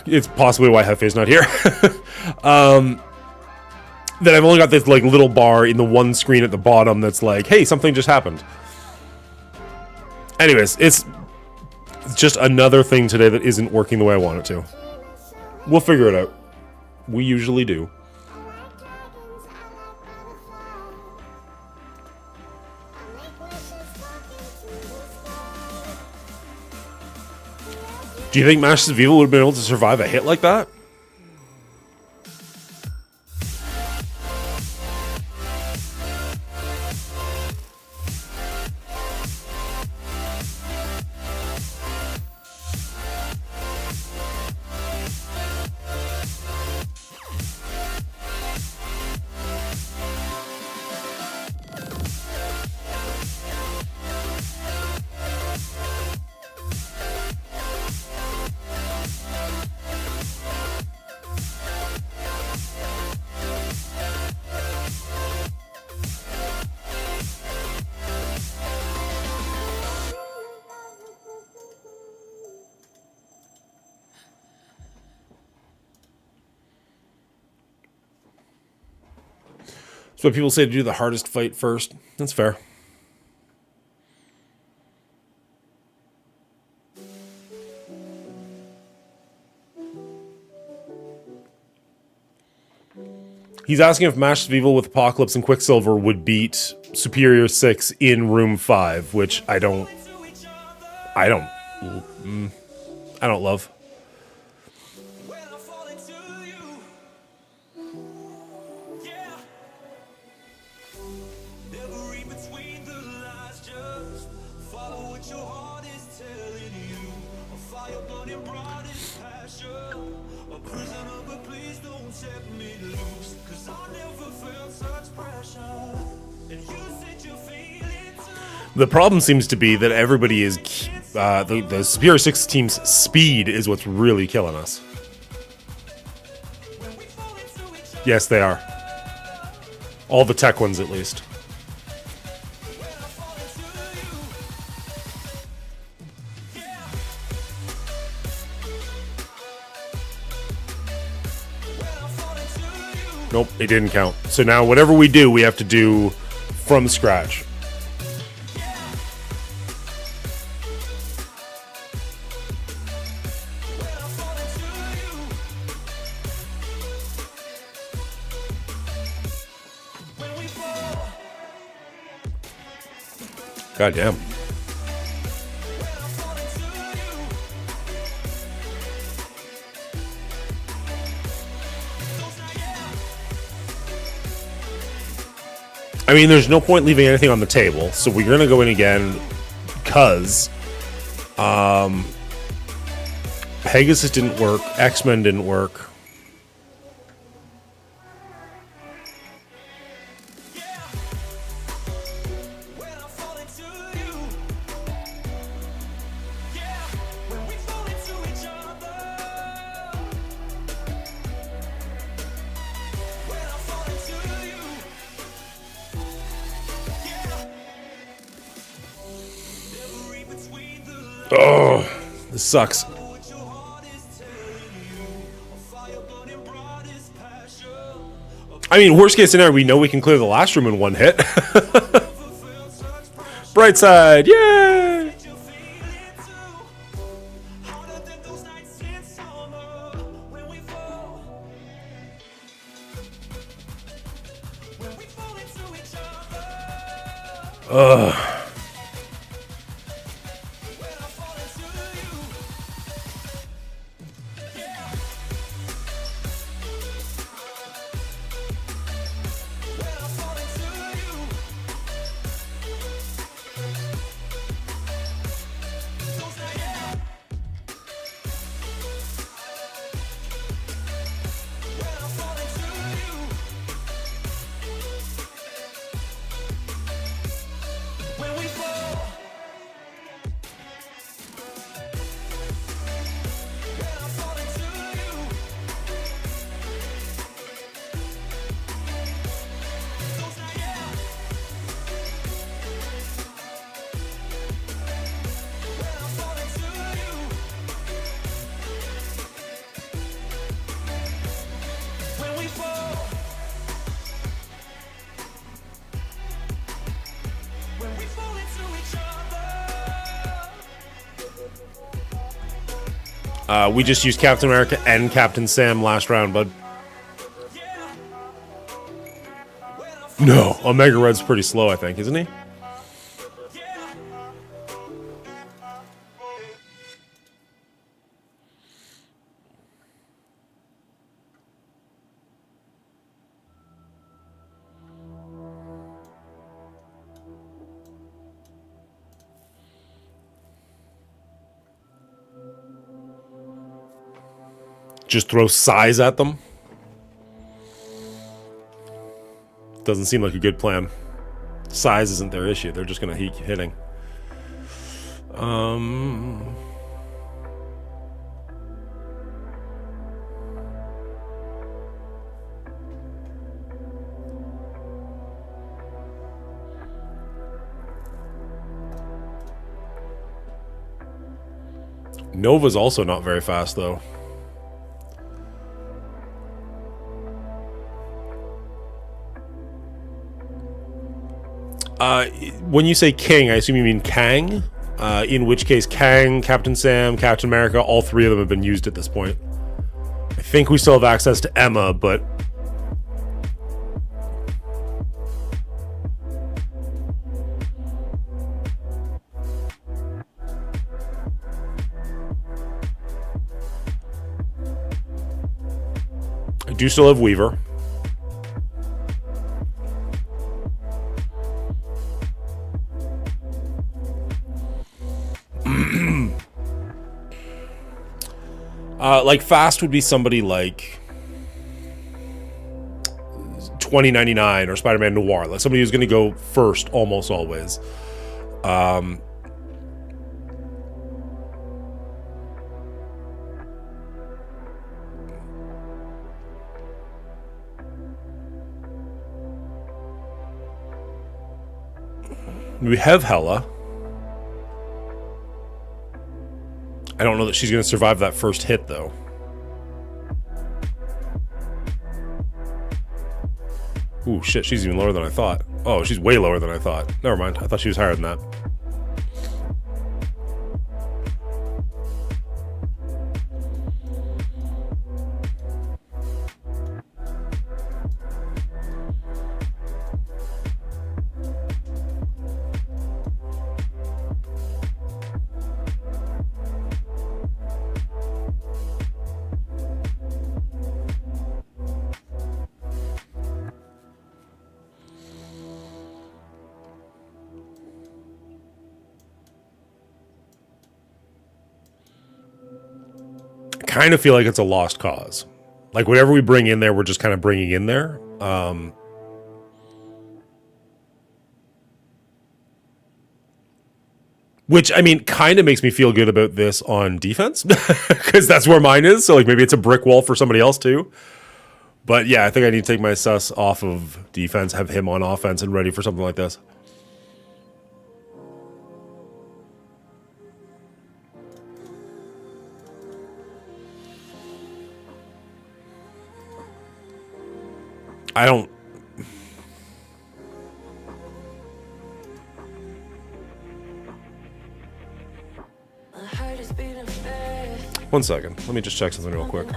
it's possibly why Hefe's not here. That I've only got this, like, little bar in the one screen at the bottom that's like, hey, something just happened. Anyways, it's just another thing today that isn't working the way I want it to. We'll figure it out. We usually do. Do you think Masters of Evil would have been able to survive a hit like that? That's what people say, to do the hardest fight first. That's fair. He's asking if Masters of Evil with Apocalypse and Quicksilver would beat Superior 6 in Room 5, which I don't love. The problem seems to be that everybody is... the Superior 6 team's speed is what's really killing us. Yes, they are. All the tech ones, at least. Nope, it didn't count. So now whatever we do, we have to do from scratch. God damn. I mean, there's no point leaving anything on the table, so we're gonna go in again because Pegasus didn't work, X-Men didn't work. Oh, this sucks. I mean, worst case scenario, we know we can clear the last room in one hit. Bright side, yay! Ugh. We just used Captain America and Captain Sam last round, bud. No, Omega Red's pretty slow, I think, isn't he? Just throw size at them. Doesn't seem like a good plan. Size isn't their issue. They're just gonna keep hitting. Nova's also not very fast, though. When you say King, I assume you mean Kang? In which case, Kang, Captain Sam, Captain America, all three of them have been used at this point. I think we still have access to Emma, but... I do still have Weaver. Like, fast would be somebody like 2099 or Spider-Man Noir. Like, somebody who's going to go first almost always. We have Hela. I don't know that she's going to survive that first hit, though. Ooh, shit, she's even lower than I thought. Oh, she's way lower than I thought. Never mind, I thought she was higher than that. kind of feel like it's a lost cause. Like whatever we bring in there, we're just kind of bringing in there. Which, I mean, kind of makes me feel good about this on defense because that's where mine is. So, like, maybe it's a brick wall for somebody else, too. But, yeah, I think I need to take my sus off of defense, have him on offense and ready for something like this. I don't... One second. Let me just check something real quick.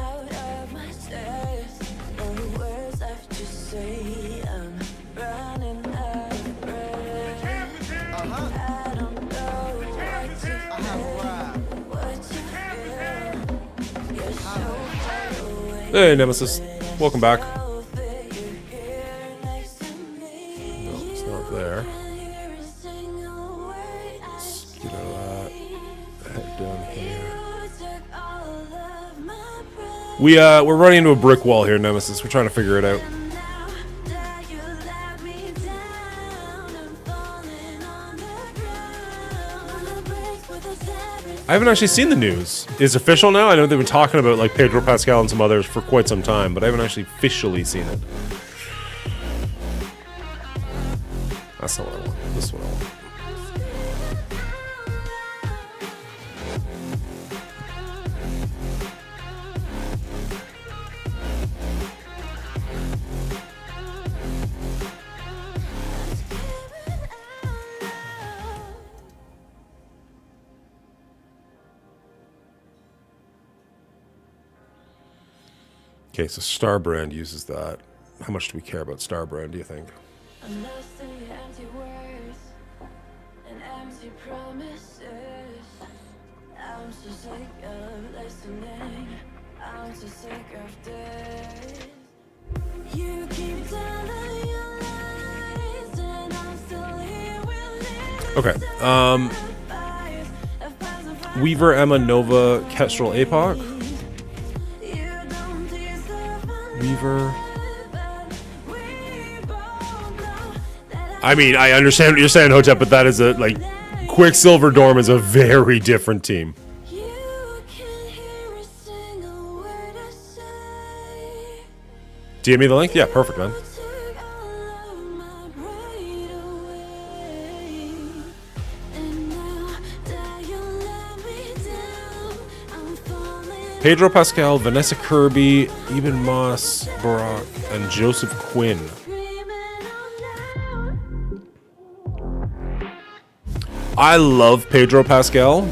Hey, Nemesis. Welcome back. No, it's not there. Let's get out of that. Head down here. We're running into a brick wall here, Nemesis. We're trying to figure it out. I haven't actually seen the news. It's official now? I know they've been talking about like Pedro Pascal and some others for quite some time, but I haven't actually officially seen it. That's not what I want. This is what I want. Okay, so Starbrand uses that. How much do we care about Starbrand, do you think? Okay. Weaver, Emma, Nova, Kestrel, Apoc. Weaver. I mean, I understand what you're saying, Hotep, but that is a, like, Quicksilver Dorm is a very different team. DM me the link? Yeah, perfect, man. Pedro Pascal, Vanessa Kirby, Eben Moss, Barack, and Joseph Quinn. I love Pedro Pascal.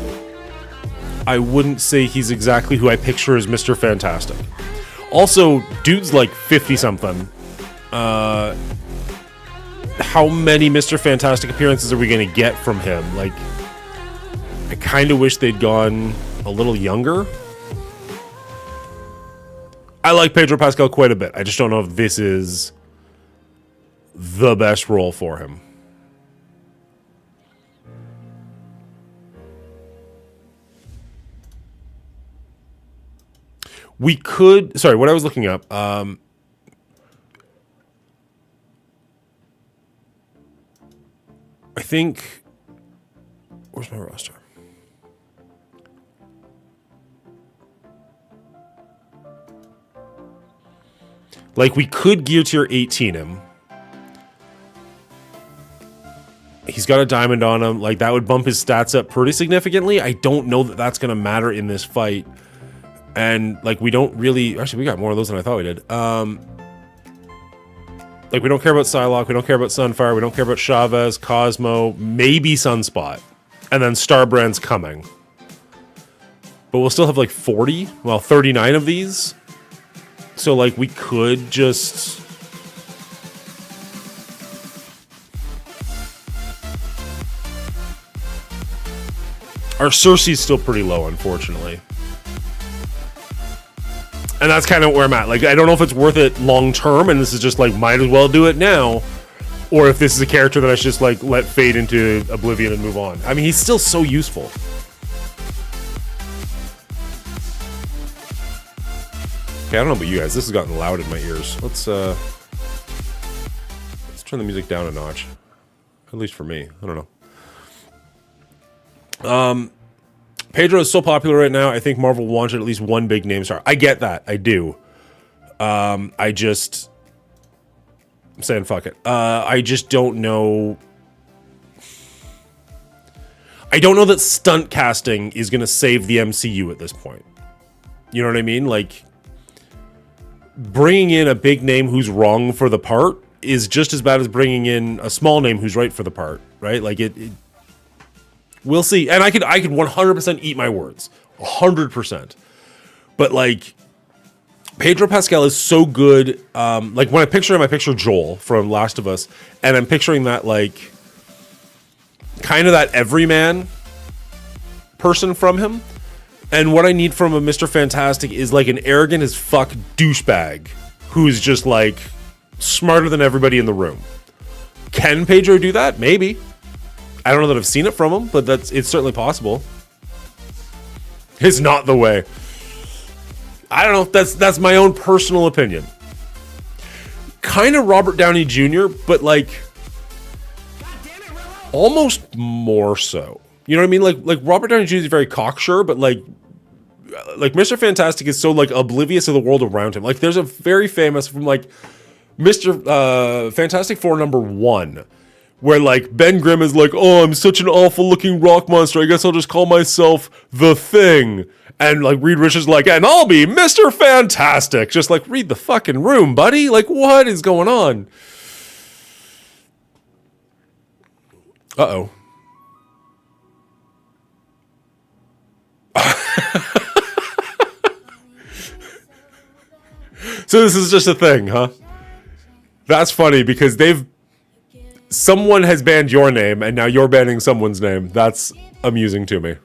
I wouldn't say he's exactly who I picture as Mr. Fantastic. Also, dude's like 50-something. How many Mr. Fantastic appearances are we going to get from him? Like, I kind of wish they'd gone a little younger. I like Pedro Pascal quite a bit. I just don't know if this is the best role for him. We could... Sorry, what I was looking up... I think... Where's my roster? Like, we could gear tier 18 him. He's got a diamond on him. Like, that would bump his stats up pretty significantly. I don't know that that's going to matter in this fight. And, like, we don't really... Actually, we got more of those than I thought we did. Like, we don't care about Psylocke. We don't care about Sunfire. We don't care about Chavez, Cosmo, maybe Sunspot. And then Starbrand's coming. But we'll still have, like, 40? Well, 39 of these. So, like, we could just... Our Cersei's still pretty low, unfortunately. And that's kind of where I'm at. Like, I don't know if it's worth it long term, and this is just, like, might as well do it now. Or if this is a character that I should just, like, let fade into oblivion and move on. I mean, he's still so useful. Okay, I don't know about you guys. This has gotten loud in my ears. Let's turn the music down a notch. At least for me. I don't know. Pedro is so popular right now. I think Marvel wanted at least one big name star. I get that. I do. I'm saying fuck it. I just don't know. I don't know that stunt casting is going to save the MCU at this point. You know what I mean? Like, bringing in a big name who's wrong for the part is just as bad as bringing in a small name who's right for the part, right? Like, we'll see. And I could 100% eat my words. 100%. But, like, Pedro Pascal is so good. Like, when I picture him, I picture Joel from Last of Us. And I'm picturing that, like, kind of that everyman person from him. And what I need from a Mr. Fantastic is like an arrogant as fuck douchebag who's just like smarter than everybody in the room. Can Pedro do that? Maybe. I don't know that I've seen it from him, but it's certainly possible. It's not the way. I don't know. That's my own personal opinion. Kind of Robert Downey Jr., but like almost more so. You know what I mean? Like Robert Downey Jr. is very cocksure, but like Mr. Fantastic is so like oblivious of the world around him. Like there's a very famous from like Mr. Fantastic Four #1, where like Ben Grimm is like, oh, I'm such an awful looking rock monster. I guess I'll just call myself the Thing. And like Reed Richards is like, and I'll be Mr. Fantastic. Just like read the fucking room, buddy. Like what is going on? Uh-oh. So this is just a thing, huh? That's funny because someone has banned your name and now you're banning someone's name. That's amusing to me.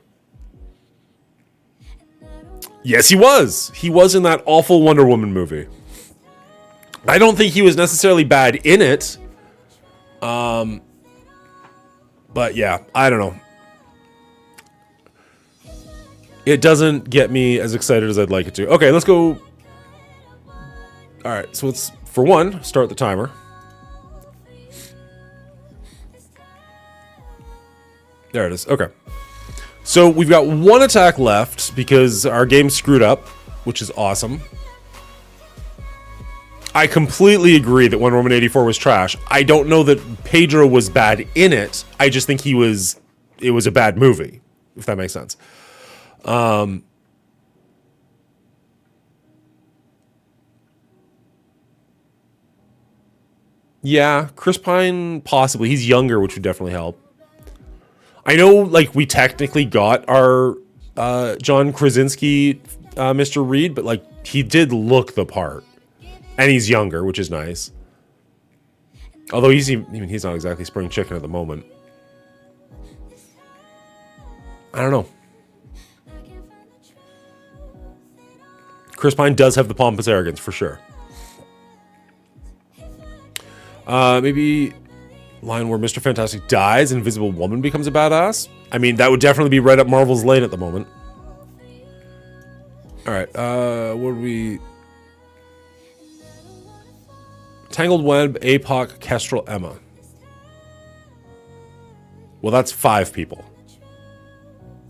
Yes, he was. He was in that awful Wonder Woman movie. I don't think he was necessarily bad in it. But yeah, I don't know. It doesn't get me as excited as I'd like it to. Okay, let's go. All right, so let's, for one, start the timer. There it is. Okay. So we've got one attack left because our game screwed up, which is awesome. I completely agree that Wonder Woman 84 was trash. I don't know that Pedro was bad in it. I just think it was a bad movie, if that makes sense. Yeah, Chris Pine, possibly. He's younger, which would definitely help. I know, like, we technically got our John Krasinski Mr. Reed, but, like, he did look the part. And he's younger, which is nice. Although he's not exactly spring chicken at the moment. I don't know. Chris Pine does have the pompous arrogance, for sure. Maybe line where Mr. Fantastic dies and Invisible Woman becomes a badass. I mean, that would definitely be right up Marvel's lane at the moment. Alright, what do we... Tangled Web, APOC, Kestrel, Emma. Well, that's 5 people.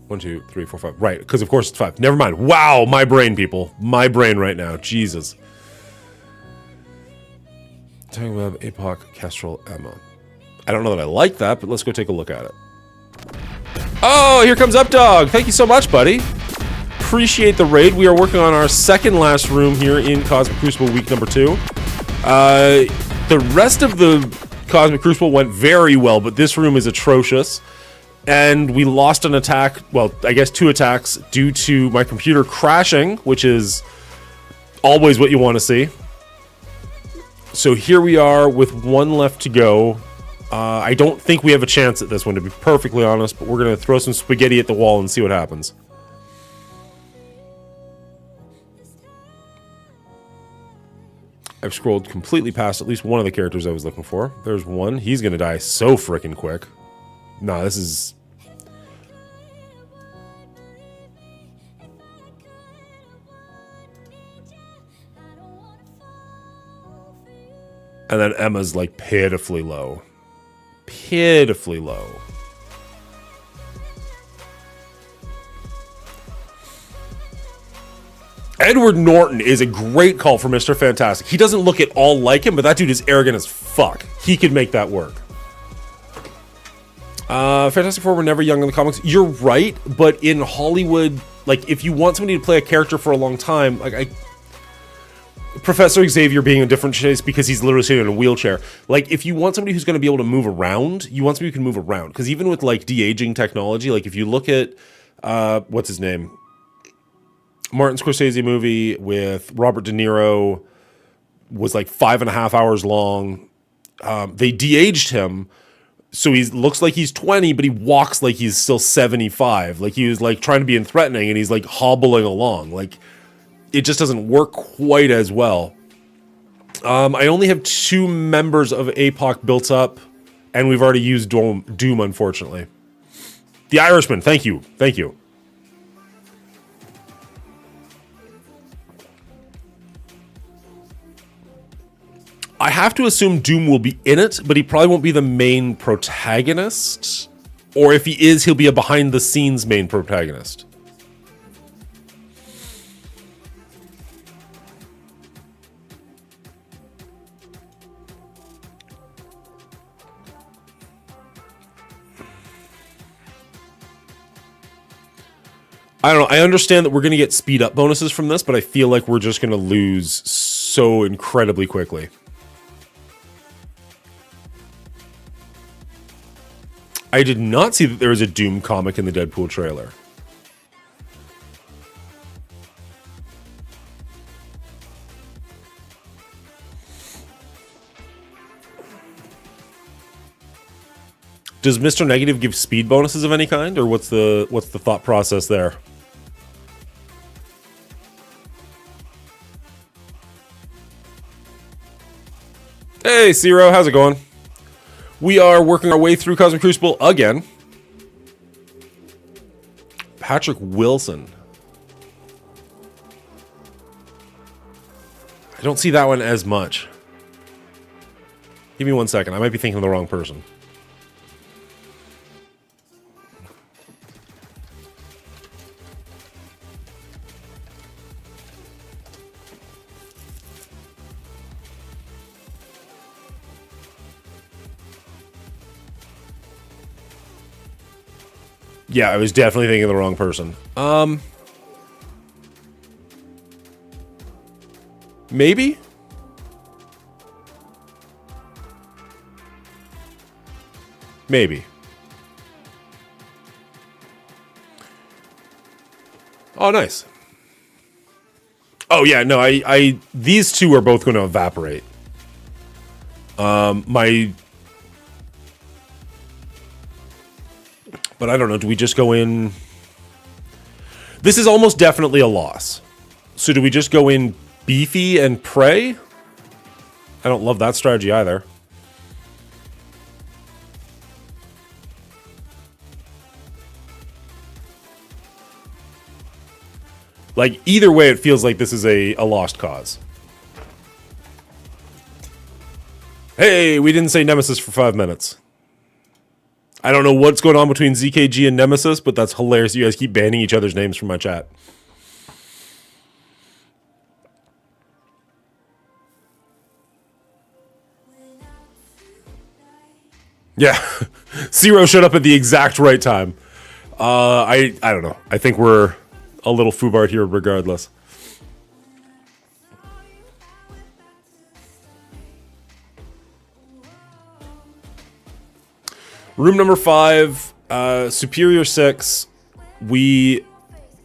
1, 2, 3, 4, 5. Right, because of course it's 5. Never mind. Wow, my brain, people. My brain right now. Jesus. Tangled Web, APOC, Kestrel, Emma. I don't know that I like that, but let's go take a look at it. Oh, here comes Updog. Thank you so much, buddy. Appreciate the raid. We are working on our second last room here in Cosmic Crucible week number 2. The rest of the Cosmic Crucible went very well, but this room is atrocious. And we lost an attack, well, I guess 2 attacks, due to my computer crashing, which is always what you want to see. So here we are with 1 left to go. I don't think we have a chance at this one, to be perfectly honest, but we're going to throw some spaghetti at the wall and see what happens. I've scrolled completely past at least one of the characters I was looking for. There's one. He's going to die so freaking quick. Nah, this is... And then Emma's like pitifully low. Pitifully low. Edward Norton is a great call for Mr. Fantastic. He doesn't look at all like him, but that dude is arrogant as fuck. He could make that work. Fantastic Four were never young in the comics. You're right, but in Hollywood, like, if you want somebody to play a character for a long time, like, Professor Xavier being a different case because he's literally sitting in a wheelchair. Like, if you want somebody who's going to be able to move around, you want somebody who can move around. Because even with, like, de-aging technology, like, if you look at, what's his name? Martin Scorsese movie with Robert De Niro was like 5.5 hours long. They de-aged him, so he looks like he's 20, but he walks like he's still 75. Like he was like trying to be threatening, and he's like hobbling along. Like it just doesn't work quite as well. I only have 2 members of APOC built up, and we've already used Doom, unfortunately. The Irishman, thank you. Thank you. I have to assume Doom will be in it, but he probably won't be the main protagonist. Or if he is, he'll be a behind-the-scenes main protagonist. I don't know. I understand that we're going to get speed-up bonuses from this, but I feel like we're just going to lose so incredibly quickly. I did not see that there was a Doom comic in the Deadpool trailer. Does Mr. Negative give speed bonuses of any kind, or what's the thought process there? Hey, Zero, how's it going? We are working our way through Cosmic Crucible again. Patrick Wilson. I don't see that one as much. Give me 1 second. I might be thinking of the wrong person. Yeah, I was definitely thinking of the wrong person. Maybe? Maybe. Oh, nice. Oh, yeah, no, these two are both going to evaporate. But I don't know, do we just go in... This is almost definitely a loss. So do we just go in beefy and pray? I don't love that strategy either. Like, either way, it feels like this is a lost cause. Hey, we didn't say Nemesis for 5 minutes. I don't know what's going on between ZKG and Nemesis, but that's hilarious. You guys keep banning each other's names from my chat. Yeah. Zero showed up at the exact right time. I don't know. I think we're a little foobarred here regardless. Room number 5, Superior 6. We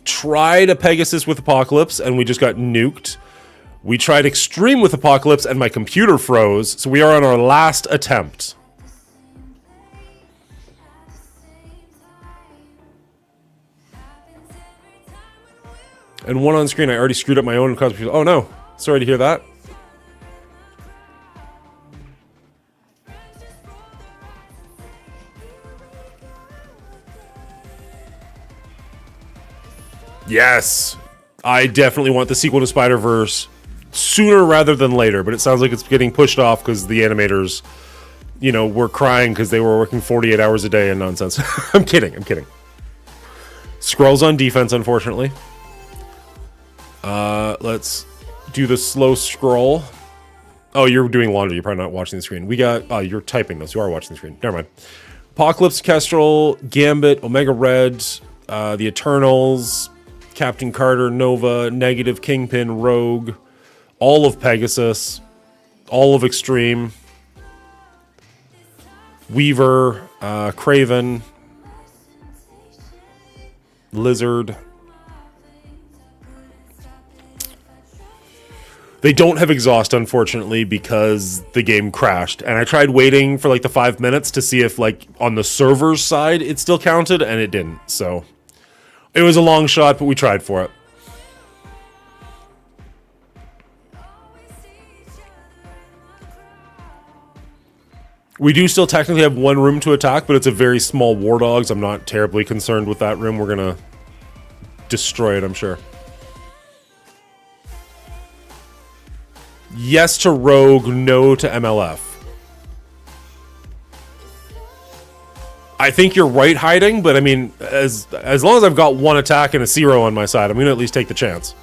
tried a Pegasus with Apocalypse, and we just got nuked. We tried Extreme with Apocalypse, and my computer froze, so we are on our last attempt. And one on screen, I already screwed up my own cosplay. Oh no, sorry to hear that. Yes, I definitely want the sequel to Spider-Verse sooner rather than later, but it sounds like it's getting pushed off because the animators, you know, were crying because they were working 48 hours a day and nonsense. I'm kidding. Scrolls on defense, unfortunately. Let's do the slow scroll. Oh, you're doing laundry. You're probably not watching the screen. We got... Oh, you're typing those. You are watching the screen. Never mind. Apocalypse, Kestrel, Gambit, Omega Red, the Eternals, Captain Carter, Nova, Negative, Kingpin, Rogue, all of Pegasus, all of Extreme, Weaver, Craven, Lizard. They don't have exhaust, unfortunately, because the game crashed. And I tried waiting for like the 5 minutes to see if like on the server's side it still counted, and it didn't. So it was a long shot, but we tried for it. We do still technically have one room to attack, but it's a very small War Dogs. I'm not terribly concerned with that room. We're going to destroy it, I'm sure. Yes to Rogue, no to MLF. I think you're right hiding, but I mean, as long as I've got one attack and a zero on my side, I'm going to at least take the chance.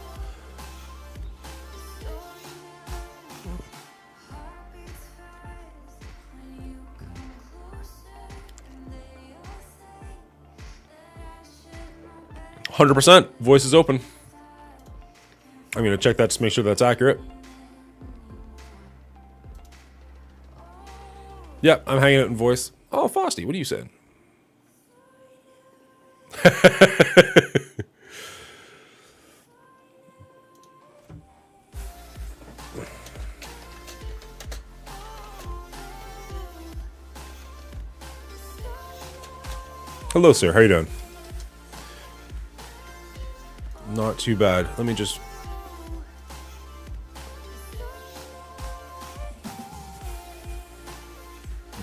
%. Voice is open. I'm going to check that to make sure that's accurate. Yep, I'm hanging it in voice. Oh, Frosty, what are you saying? Hello, sir. How you doing? Not too bad. Let me just...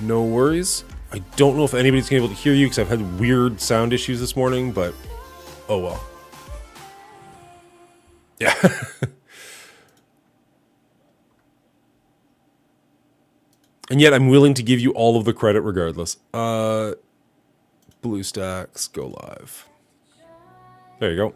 No worries. I don't know if anybody's going to be able to hear you because I've had weird sound issues this morning, but... Oh, well. Yeah. And yet I'm willing to give you all of the credit regardless. BlueStacks, go live. There you go.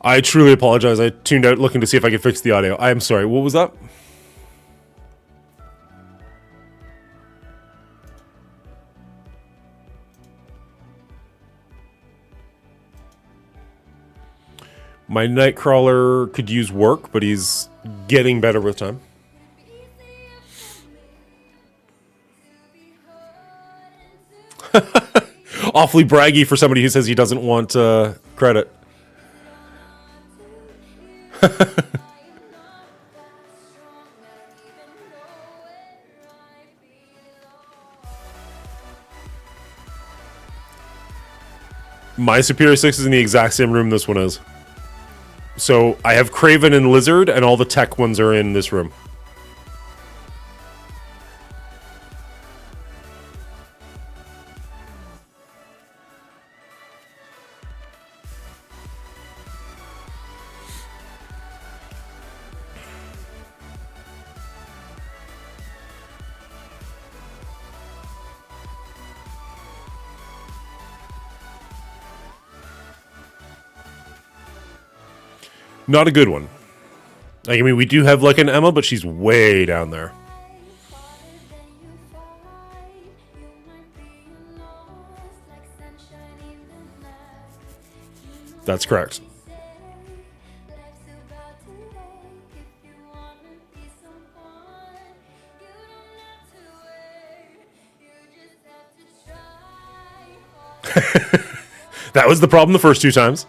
I truly apologize. I tuned out looking to see if I could fix the audio. I am sorry. What was that? My Nightcrawler could use work, but he's getting better with time. Awfully braggy for somebody who says he doesn't want credit. My Superior 6 is in the exact same room this one is. So I have Craven and Lizard, and all the tech ones are in this room. Not a good one. Like, I mean, we do have like an Emma, but she's way down there. That's correct. That was the problem the first two times.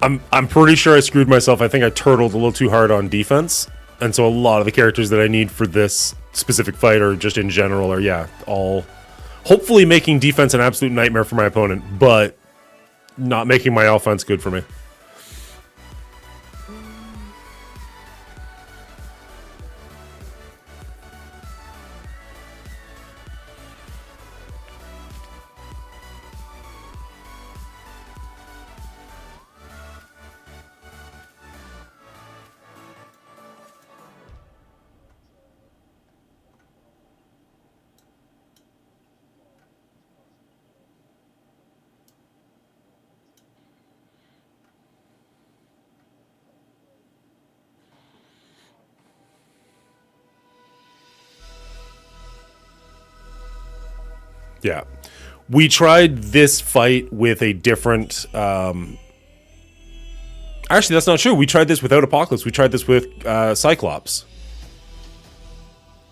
I'm pretty sure I screwed myself. I think I turtled a little too hard on defense, and so a lot of the characters that I need for this specific fight or just in general are, yeah, all hopefully making defense an absolute nightmare for my opponent, but not making my offense good for me. Yeah. We tried this fight with a different... Actually, that's not true. We tried this without Apocalypse. We tried this with Cyclops.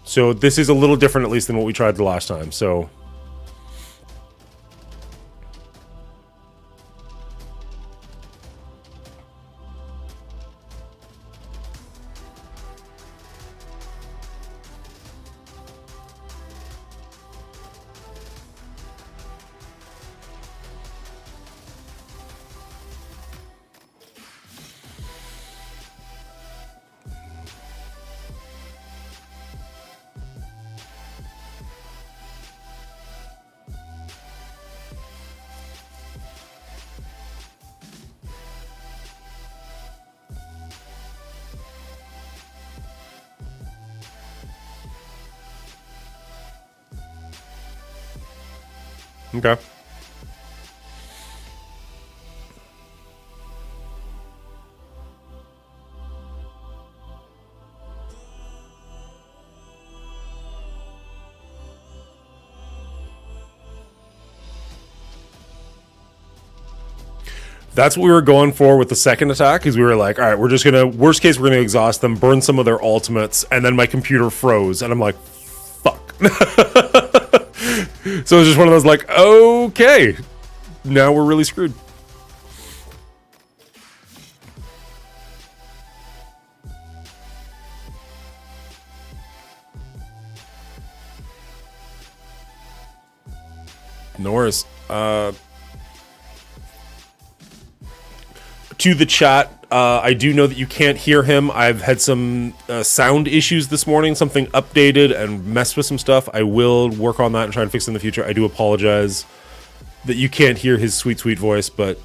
So this is a little different, at least, than what we tried the last time. So... Okay. That's what we were going for with the second attack, is we were like, all right, we're just gonna, worst case, we're gonna exhaust them, burn some of their ultimates, and then my computer froze, and I'm like, fuck. So it was just one of those like, okay, now we're really screwed. No worries. To the chat, I do know that you can't hear him. I've had some sound issues this morning, something updated and messed with some stuff. I will work on that and try and fix it in the future. I do apologize that you can't hear his sweet, sweet voice, but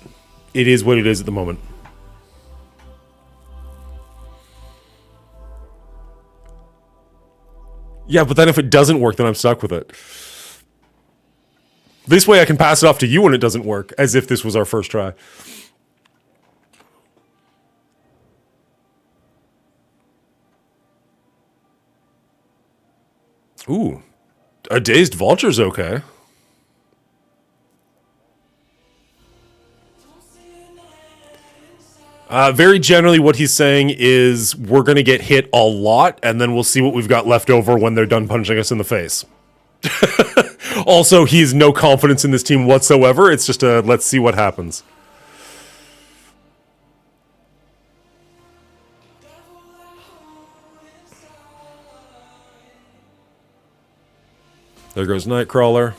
it is what it is at the moment. Yeah, but then if it doesn't work, then I'm stuck with it. This way I can pass it off to you when it doesn't work, as if this was our first try. Ooh, a dazed vulture's okay. Very generally what he's saying is we're going to get hit a lot, and then we'll see what we've got left over when they're done punching us in the face. Also, he has no confidence in this team whatsoever. It's just a let's see what happens. There goes Nightcrawler.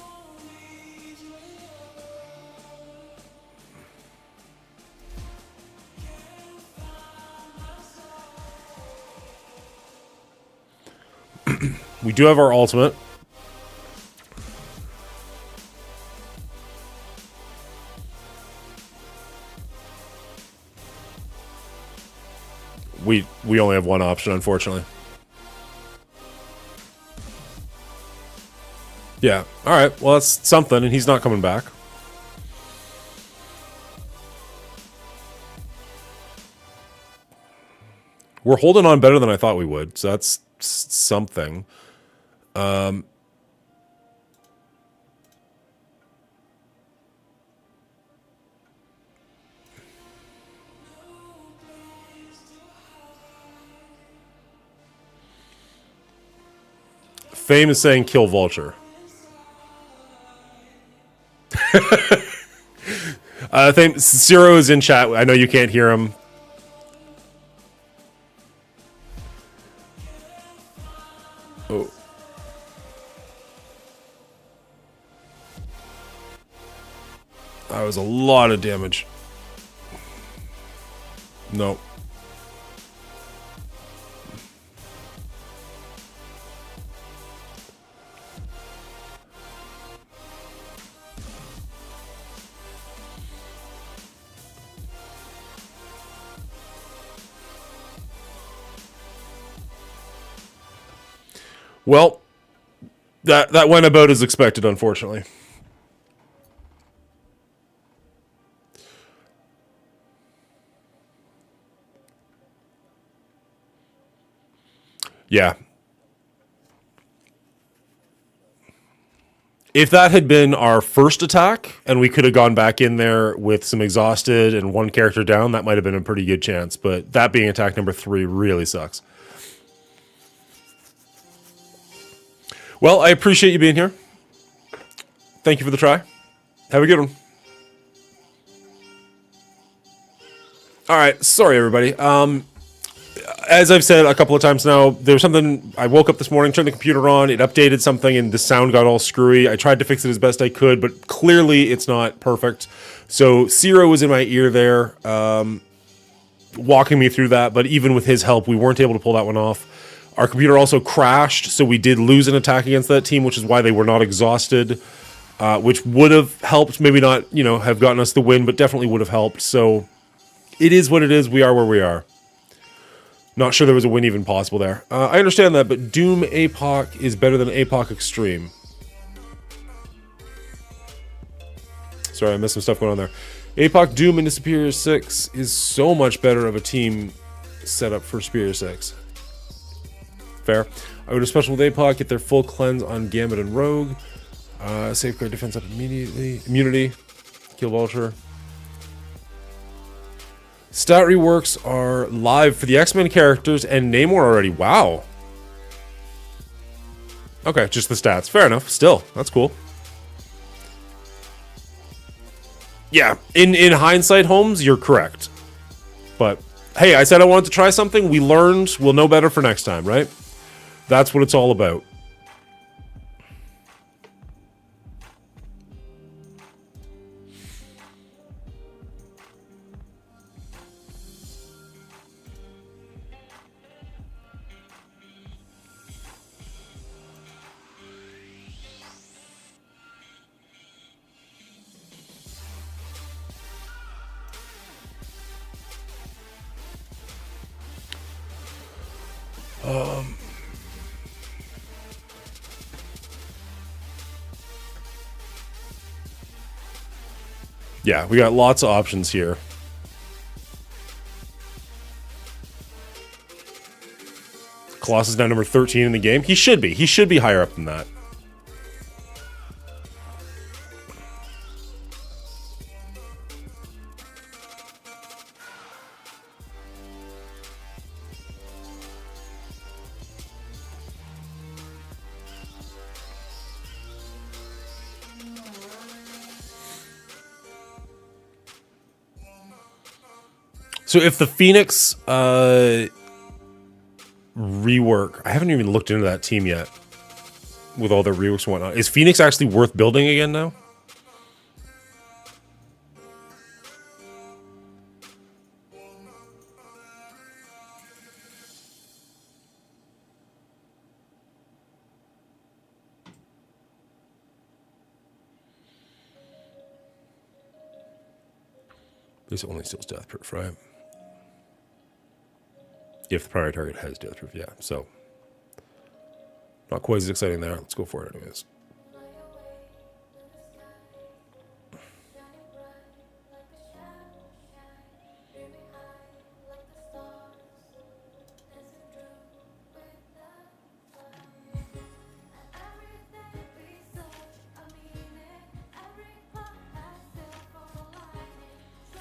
We do have our ultimate. We only have one option, unfortunately. Yeah. All right. Well, that's something, and he's not coming back. We're holding on better than I thought we would, so that's something. Fame is saying kill Vulture. Thank Zero is in chat. I know you can't hear him. Oh. That was a lot of damage. No. Well, that went about as expected, unfortunately. Yeah. If that had been our first attack and we could have gone back in there with some exhausted and one character down, that might have been a pretty good chance. But that being attack number 3 really sucks. Well, I appreciate you being here. Thank you for the try. Have a good one. All right. Sorry, everybody. As I've said a couple of times now, there's something. I woke up this morning, turned the computer on, it updated something, and the sound got all screwy. I tried to fix it as best I could, but clearly it's not perfect. So Zero was in my ear there, walking me through that. But even with his help, we weren't able to pull that one off. Our computer also crashed, so we did lose an attack against that team, which is why they were not exhausted, which would have helped. Maybe not, have gotten us the win, but definitely would have helped. So it is what it is. We are where we are. Not sure there was a win even possible there. I understand that, but Doom APOC is better than APOC Extreme. Sorry, I missed some stuff going on there. APOC Doom into Superior 6 is so much better of a team setup for Superior 6. Fair. I would have special with APOC, get their full cleanse on Gambit and Rogue. Safeguard defense up immediately. Immunity. Kill Vulture. Stat reworks are live for the X-Men characters and Namor already. Wow. Okay, just the stats. Fair enough. Still, that's cool. Yeah, in hindsight, Holmes, you're correct. But, hey, I said I wanted to try something. We learned. We'll know better for next time, right? That's what it's all about. Yeah, we got lots of options here. Colossus is now number 13 in the game. He should be. He should be higher up than that. So if the Phoenix rework, I haven't even looked into that team yet with all their reworks and whatnot. Is Phoenix actually worth building again now? This only steals death proof, right? If the primary target has death proof, yeah. So, not quite as exciting there. Let's go for it anyways.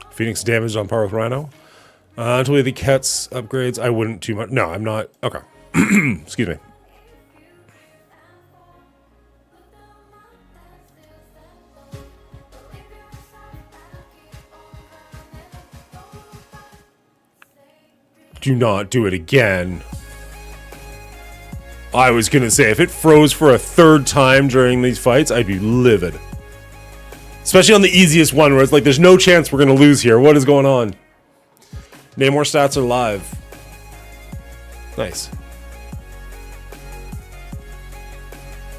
Phoenix damaged on par with Rhino. Until we have the Kets upgrades, I wouldn't too much. No, I'm not. Okay. Excuse me. do not do it again. I was gonna say, if it froze for a third time during these fights, I'd be livid. Especially on the easiest one, where it's like, there's no chance we're gonna lose here. What is going on? Namor stats are live. Nice.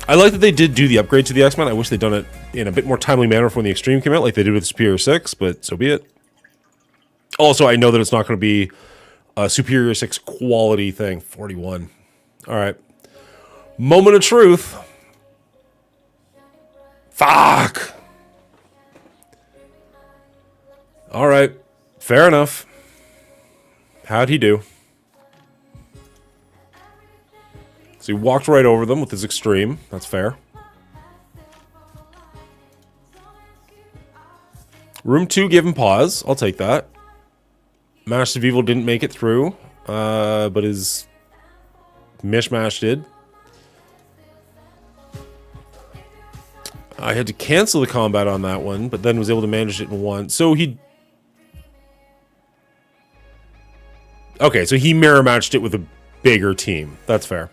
I like that they did do the upgrade to the X-Men. I wish they'd done it in a bit more timely manner when the Extreme came out, like they did with Superior 6, but so be it. Also, I know that it's not going to be a Superior 6 quality thing. 41. All right. Moment of truth. Fuck. All right. Fair enough. How'd he do? So he walked right over them with his Extreme. That's fair. Room 2 gave him pause. I'll take that. Master of Evil didn't make it through, but his Mishmash did. I had to cancel the combat on that one, but then was able to manage it in one. So he... Okay, so he mirror matched it with a bigger team. That's fair.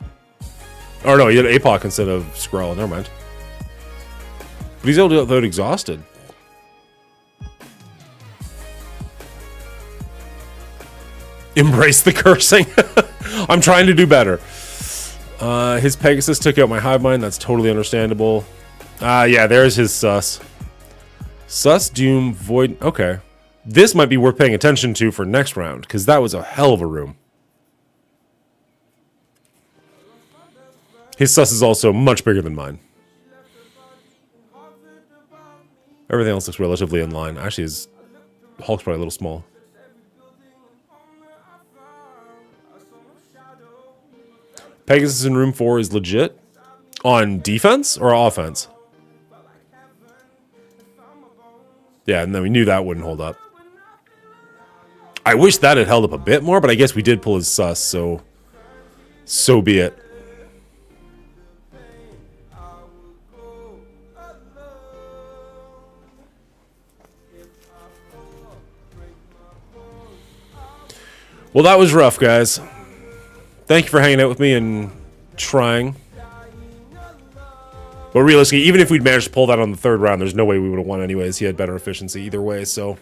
Or no, he had APOC instead of Skrull. Never mind. But he's able to do it without exhausted. Embrace the cursing. I'm trying to do better. His Pegasus took out my Hive Mind. That's totally understandable. Yeah, there's his Sus. Sus, Doom, Void. Okay. This might be worth paying attention to for next round, because that was a hell of a room. His Sus is also much bigger than mine. Everything else looks relatively in line. Actually, his Hulk's probably a little small. Pegasus in room 4 is legit. On defense or offense? Yeah, and then we knew that wouldn't hold up. I wish that had held up a bit more, but I guess we did pull his Sus, so... So be it. Well, that was rough, guys. Thank you for hanging out with me and trying. But realistically, even if we'd managed to pull that on the third round, there's no way we would have won anyways. He had better efficiency either way, so...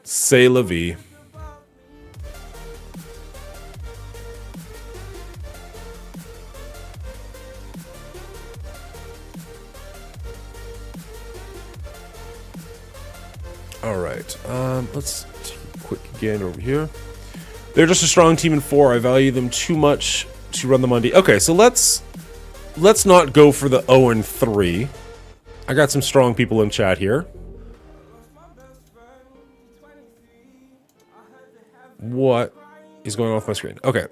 C'est la vie. Alright, let's take a quick gain over here. They're just a strong team in 4. I value them too much to run them on D. Okay, so let's not go for the 0 and 3. I got some strong people in chat here. What is going on with my screen? Okay.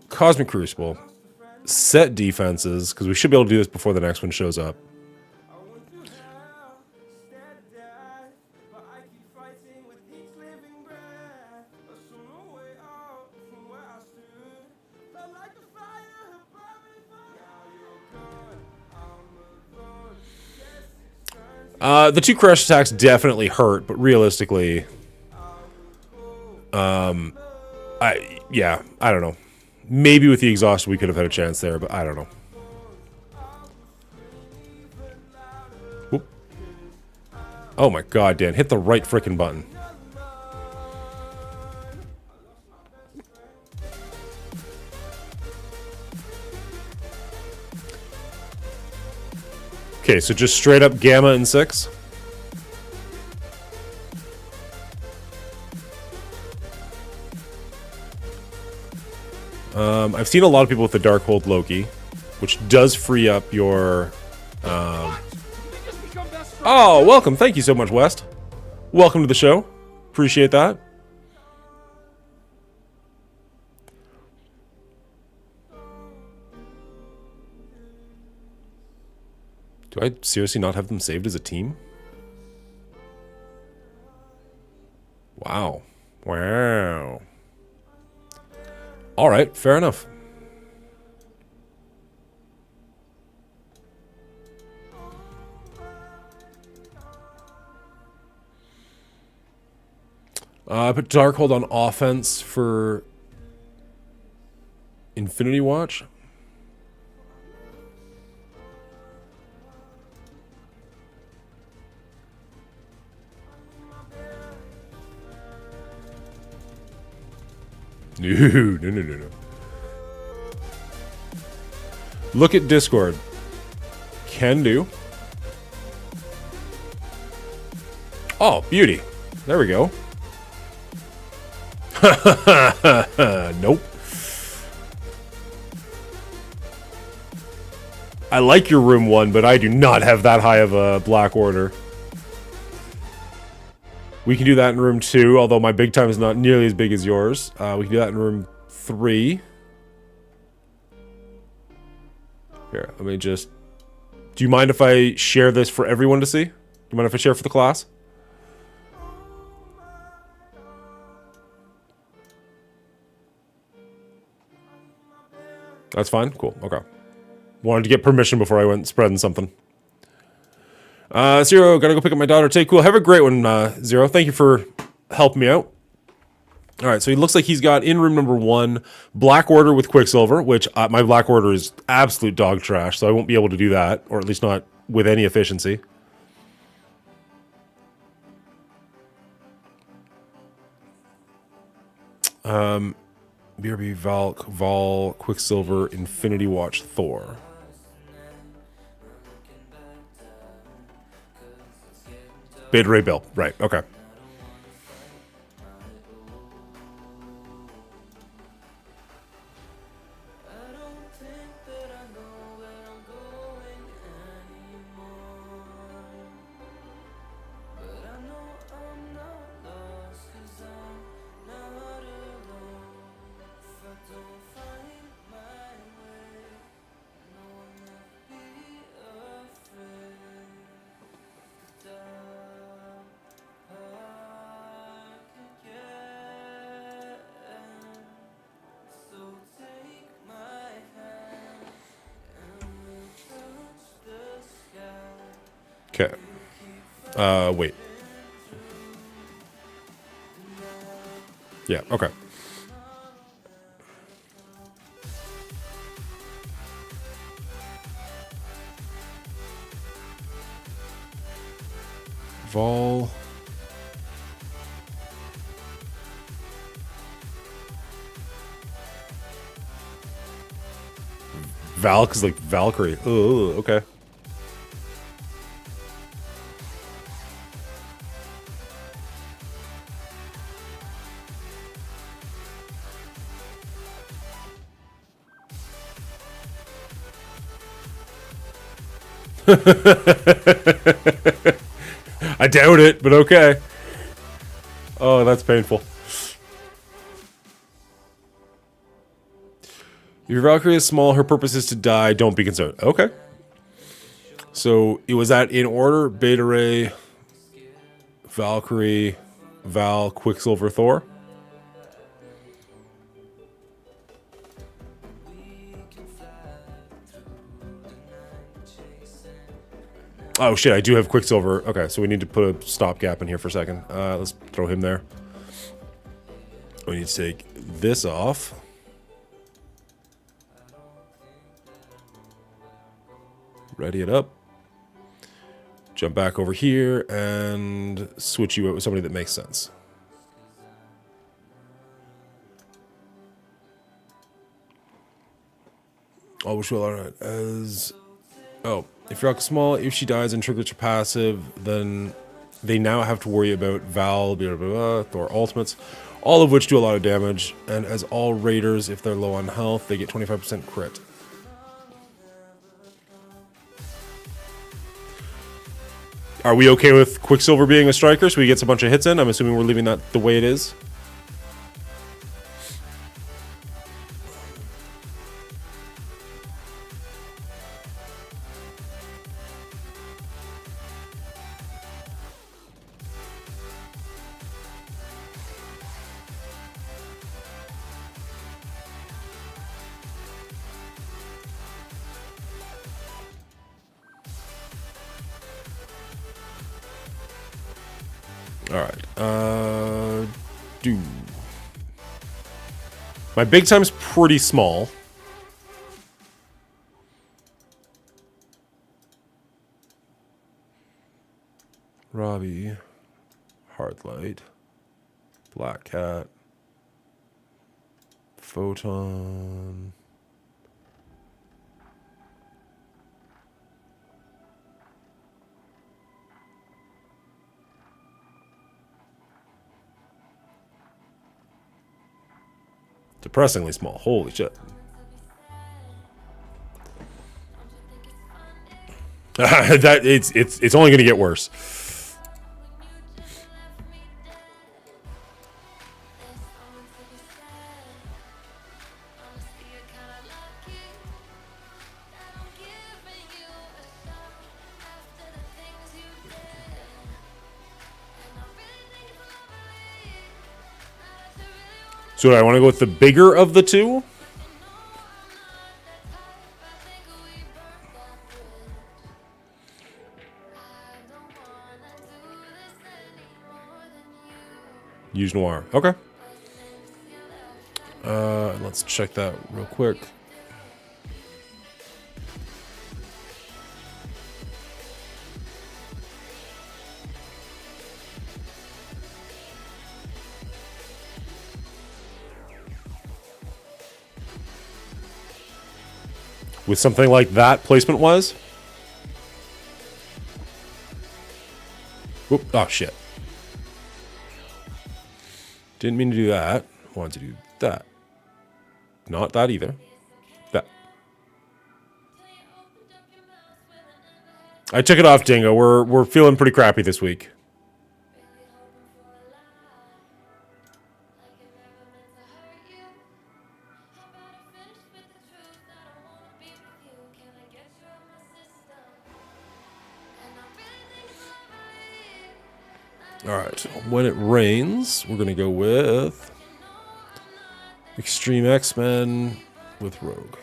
Cosmic Crucible. Set defenses, because we should be able to do this before the next one shows up. The 2 crush attacks definitely hurt, but realistically, I don't know. Maybe with the exhaust we could have had a chance there, but I don't know. Whoop. Oh my god, Dan, hit the right frickin' button. Okay, so just straight up Gamma and 6. I've seen a lot of people with the Darkhold Loki, which does free up your... Oh, welcome. Thank you so much, West. Welcome to the show. Appreciate that. Do I seriously not have them saved as a team? Wow. Wow. Alright, fair enough. I put Darkhold on offense for Infinity Watch. No. Look at Discord. Can do. Oh, beauty. There we go. Nope. I like your room 1, but I do not have that high of a black order. We can do that in room 2, although my big time is not nearly as big as yours. We can do that in room 3. Here, let me just... Do you mind if I share this for everyone to see? Do you mind if I share for the class? That's fine? Cool, okay. Wanted to get permission before I went spreading something. Zero, gotta go pick up my daughter. Take cool. Have a great one, Zero. Thank you for helping me out. Alright, so he looks like he's got in room number 1, Black Order with Quicksilver, which my Black Order is absolute dog trash, so I won't be able to do that, or at least not with any efficiency. BRB, Valk, Vol, Quicksilver, Infinity Watch, Thor. Beta Ray Bill, right, okay. Okay. Wait. Yeah, okay. Vol. Valk is like Valkyrie. Oh, okay. I doubt it, but okay. Oh, that's painful. If your Valkyrie is small, her purpose is to die, don't be concerned. Okay. So, it was that in order? Beta Ray, Valkyrie, Val, Quicksilver, Thor? Oh shit, I do have Quicksilver. Okay, so we need to put a stopgap in here for a second. Let's throw him there. We need to take this off. Ready it up. Jump back over here and switch you out with somebody that makes sense. Oh, which will alright as... Oh, if you're small, if she dies and triggers her passive, then they now have to worry about Val, blah, blah, blah, Thor ultimates, all of which do a lot of damage. And as all raiders, if they're low on health, they get 25% crit. Are we okay with Quicksilver being a striker so he gets a bunch of hits in? I'm assuming we're leaving that the way it is. Alright, My big time's pretty small. Robbie, Hardlight, Black Cat, Photon. Depressingly small. Holy shit. That it's only going to get worse. So do I want to go with the bigger of the two? Use Noir. Okay. Let's check that real quick. With something like that placement-wise? Whoop. Oh, shit. Didn't mean to do that. Wanted to do that. Not that either. That. I took it off, Dingo. We're feeling pretty crappy this week. All right. When it rains, we're going to go with Extreme X-Men with Rogue.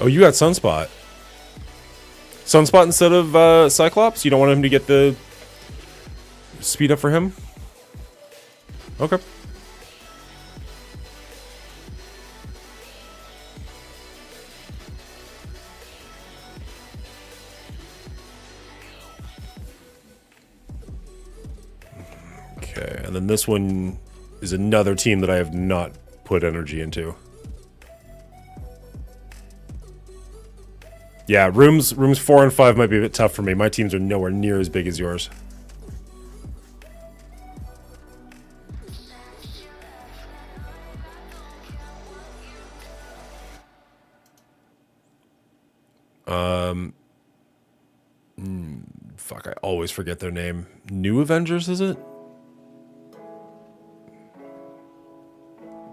Oh, you got Sunspot. Sunspot instead of Cyclops? You don't want him to get the speed up for him? Okay. Okay, and then this one is another team that I have not put energy into. Yeah, rooms 4 and 5 might be a bit tough for me. My teams are nowhere near as big as yours. Fuck, I always forget their name. New Avengers, is it?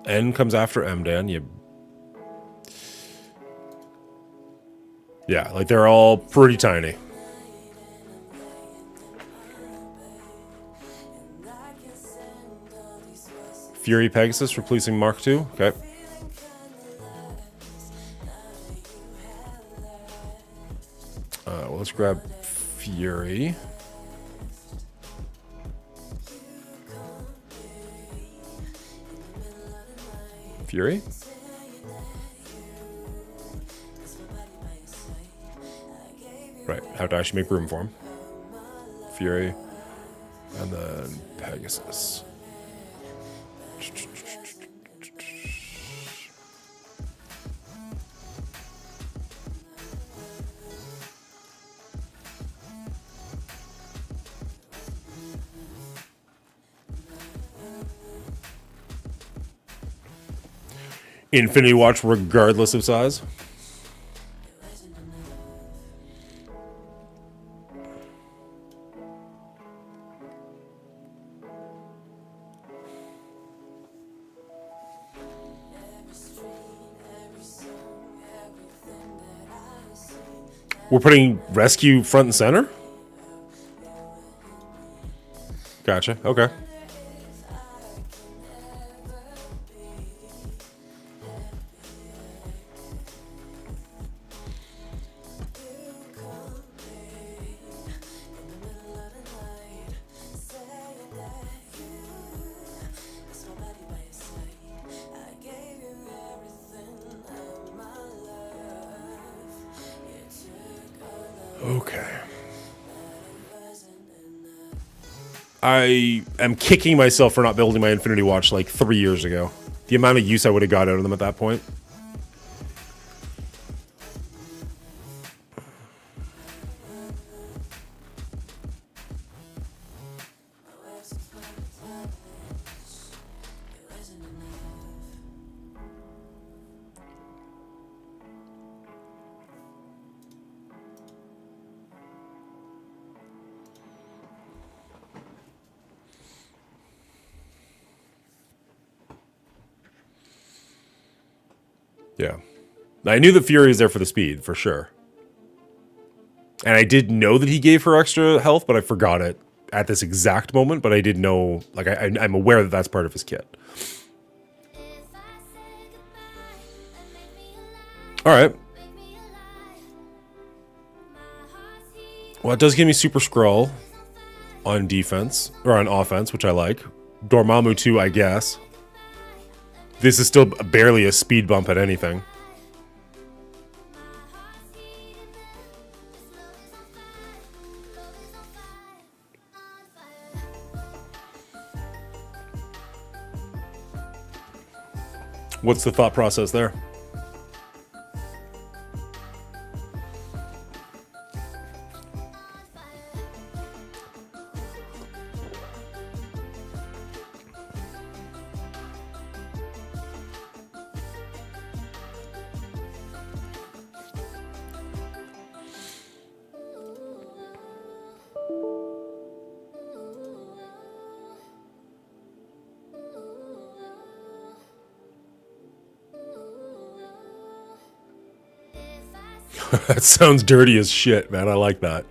N comes after MDan. Yeah, like they're all pretty tiny. Fury Pegasus replacing Mark II. Okay. Well, let's grab Fury. Fury? Right, have to actually make room for him. Fury. And then Pegasus. Infinity Watch regardless of size. We're putting rescue front and center? Gotcha. Okay. Okay. I am kicking myself for not building my Infinity Watch like 3 years ago. The amount of use I would have got out of them at that point. Yeah. I knew the Fury is there for the speed, for sure. And I did know that he gave her extra health, but I forgot it at this exact moment. But I did know, like, I'm aware that that's part of his kit. All right. Well, it does give me Super Skrull on defense, or on offense, which I like. Dormammu too, I guess. This is still barely a speed bump at anything. What's the thought process there? That sounds dirty as shit, man. I like that.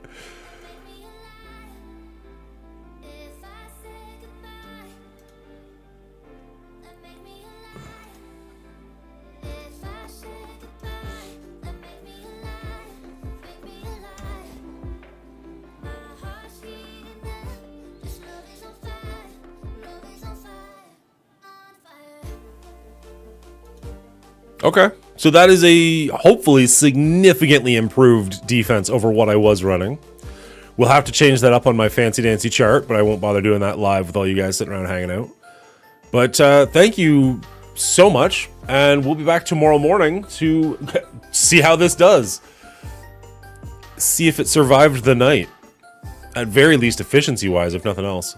Okay. So that is a hopefully significantly improved defense over what I was running. We'll have to change that up on my fancy dancy chart, but I won't bother doing that live with all you guys sitting around hanging out. But thank you so much, and we'll be back tomorrow morning to see how this does. See if it survived the night. At very least efficiency-wise, if nothing else.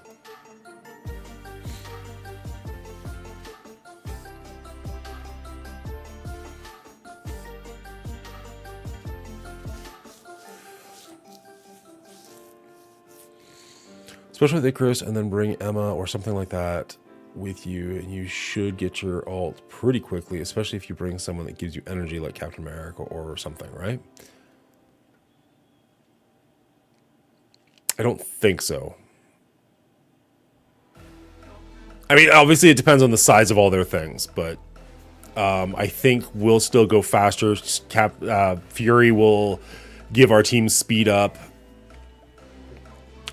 Especially with Icarus, and then bring Emma or something like that with you, and you should get your ult pretty quickly, especially if you bring someone that gives you energy like Captain America or something, right? I don't think so. I mean, obviously it depends on the size of all their things, but I think we'll still go faster. Fury will give our team speed up.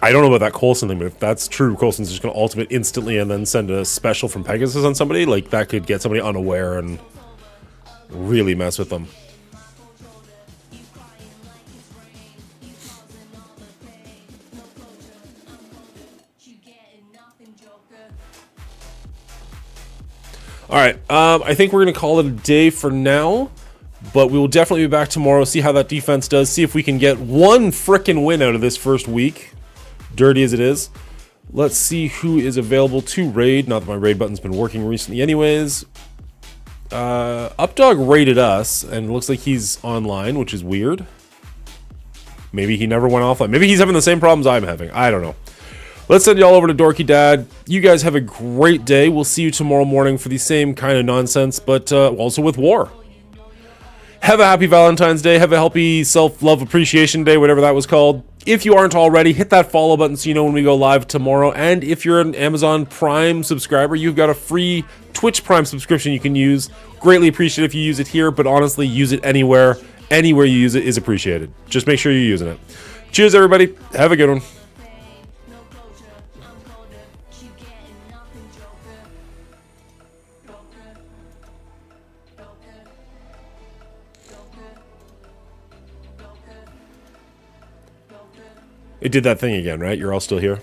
I don't know about that Coulson thing, but if that's true, Coulson's just going to ultimate instantly and then send a special from Pegasus on somebody. Like, that could get somebody unaware and really mess with them. Alright, I think we're going to call it a day for now. But we will definitely be back tomorrow, see how that defense does, see if we can get one frickin' win out of this first week. Dirty as it is. Let's see who is available to raid. Not that my raid button's been working recently anyways. Updog raided us, and it looks like he's online, which is weird. Maybe he never went offline. Maybe he's having the same problems I'm having. I don't know. Let's send y'all over to Dorky Dad. You guys have a great day. We'll see you tomorrow morning for the same kind of nonsense, but also with war. Have a happy Valentine's Day. Have a healthy self-love appreciation day, whatever that was called. If you aren't already, hit that follow button so you know when we go live tomorrow. And if you're an Amazon Prime subscriber, you've got a free Twitch Prime subscription you can use. Greatly appreciate if you use it here, but honestly, use it anywhere. Anywhere you use it is appreciated. Just make sure you're using it. Cheers, everybody. Have a good one. No closure, I'm colder. Keep getting nothing, Joker. Joker. Joker. Joker. Joker. Joker. It did that thing again, right? You're all still here?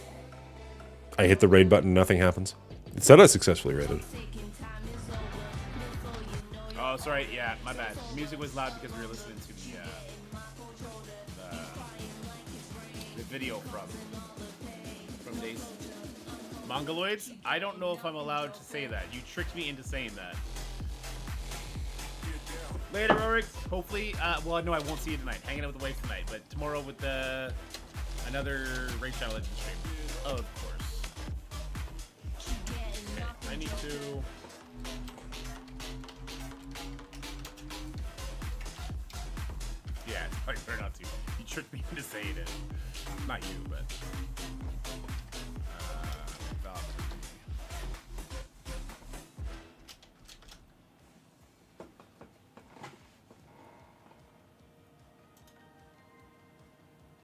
I hit the raid button, nothing happens. It said I successfully raided. Taking time is over before you know you're Oh, sorry. Yeah, my bad. The music was loud because we were listening to the video from Days. Mongoloids? I don't know if I'm allowed to say that. You tricked me into saying that. Later, Rorik. Hopefully, well, no, I won't see you tonight. Hanging out with the wife tonight, but tomorrow with another Raid Shadow Legends stream. Of course. Okay, I need to. Yeah, it's probably better not to. You tricked me into saying it. Not you, but.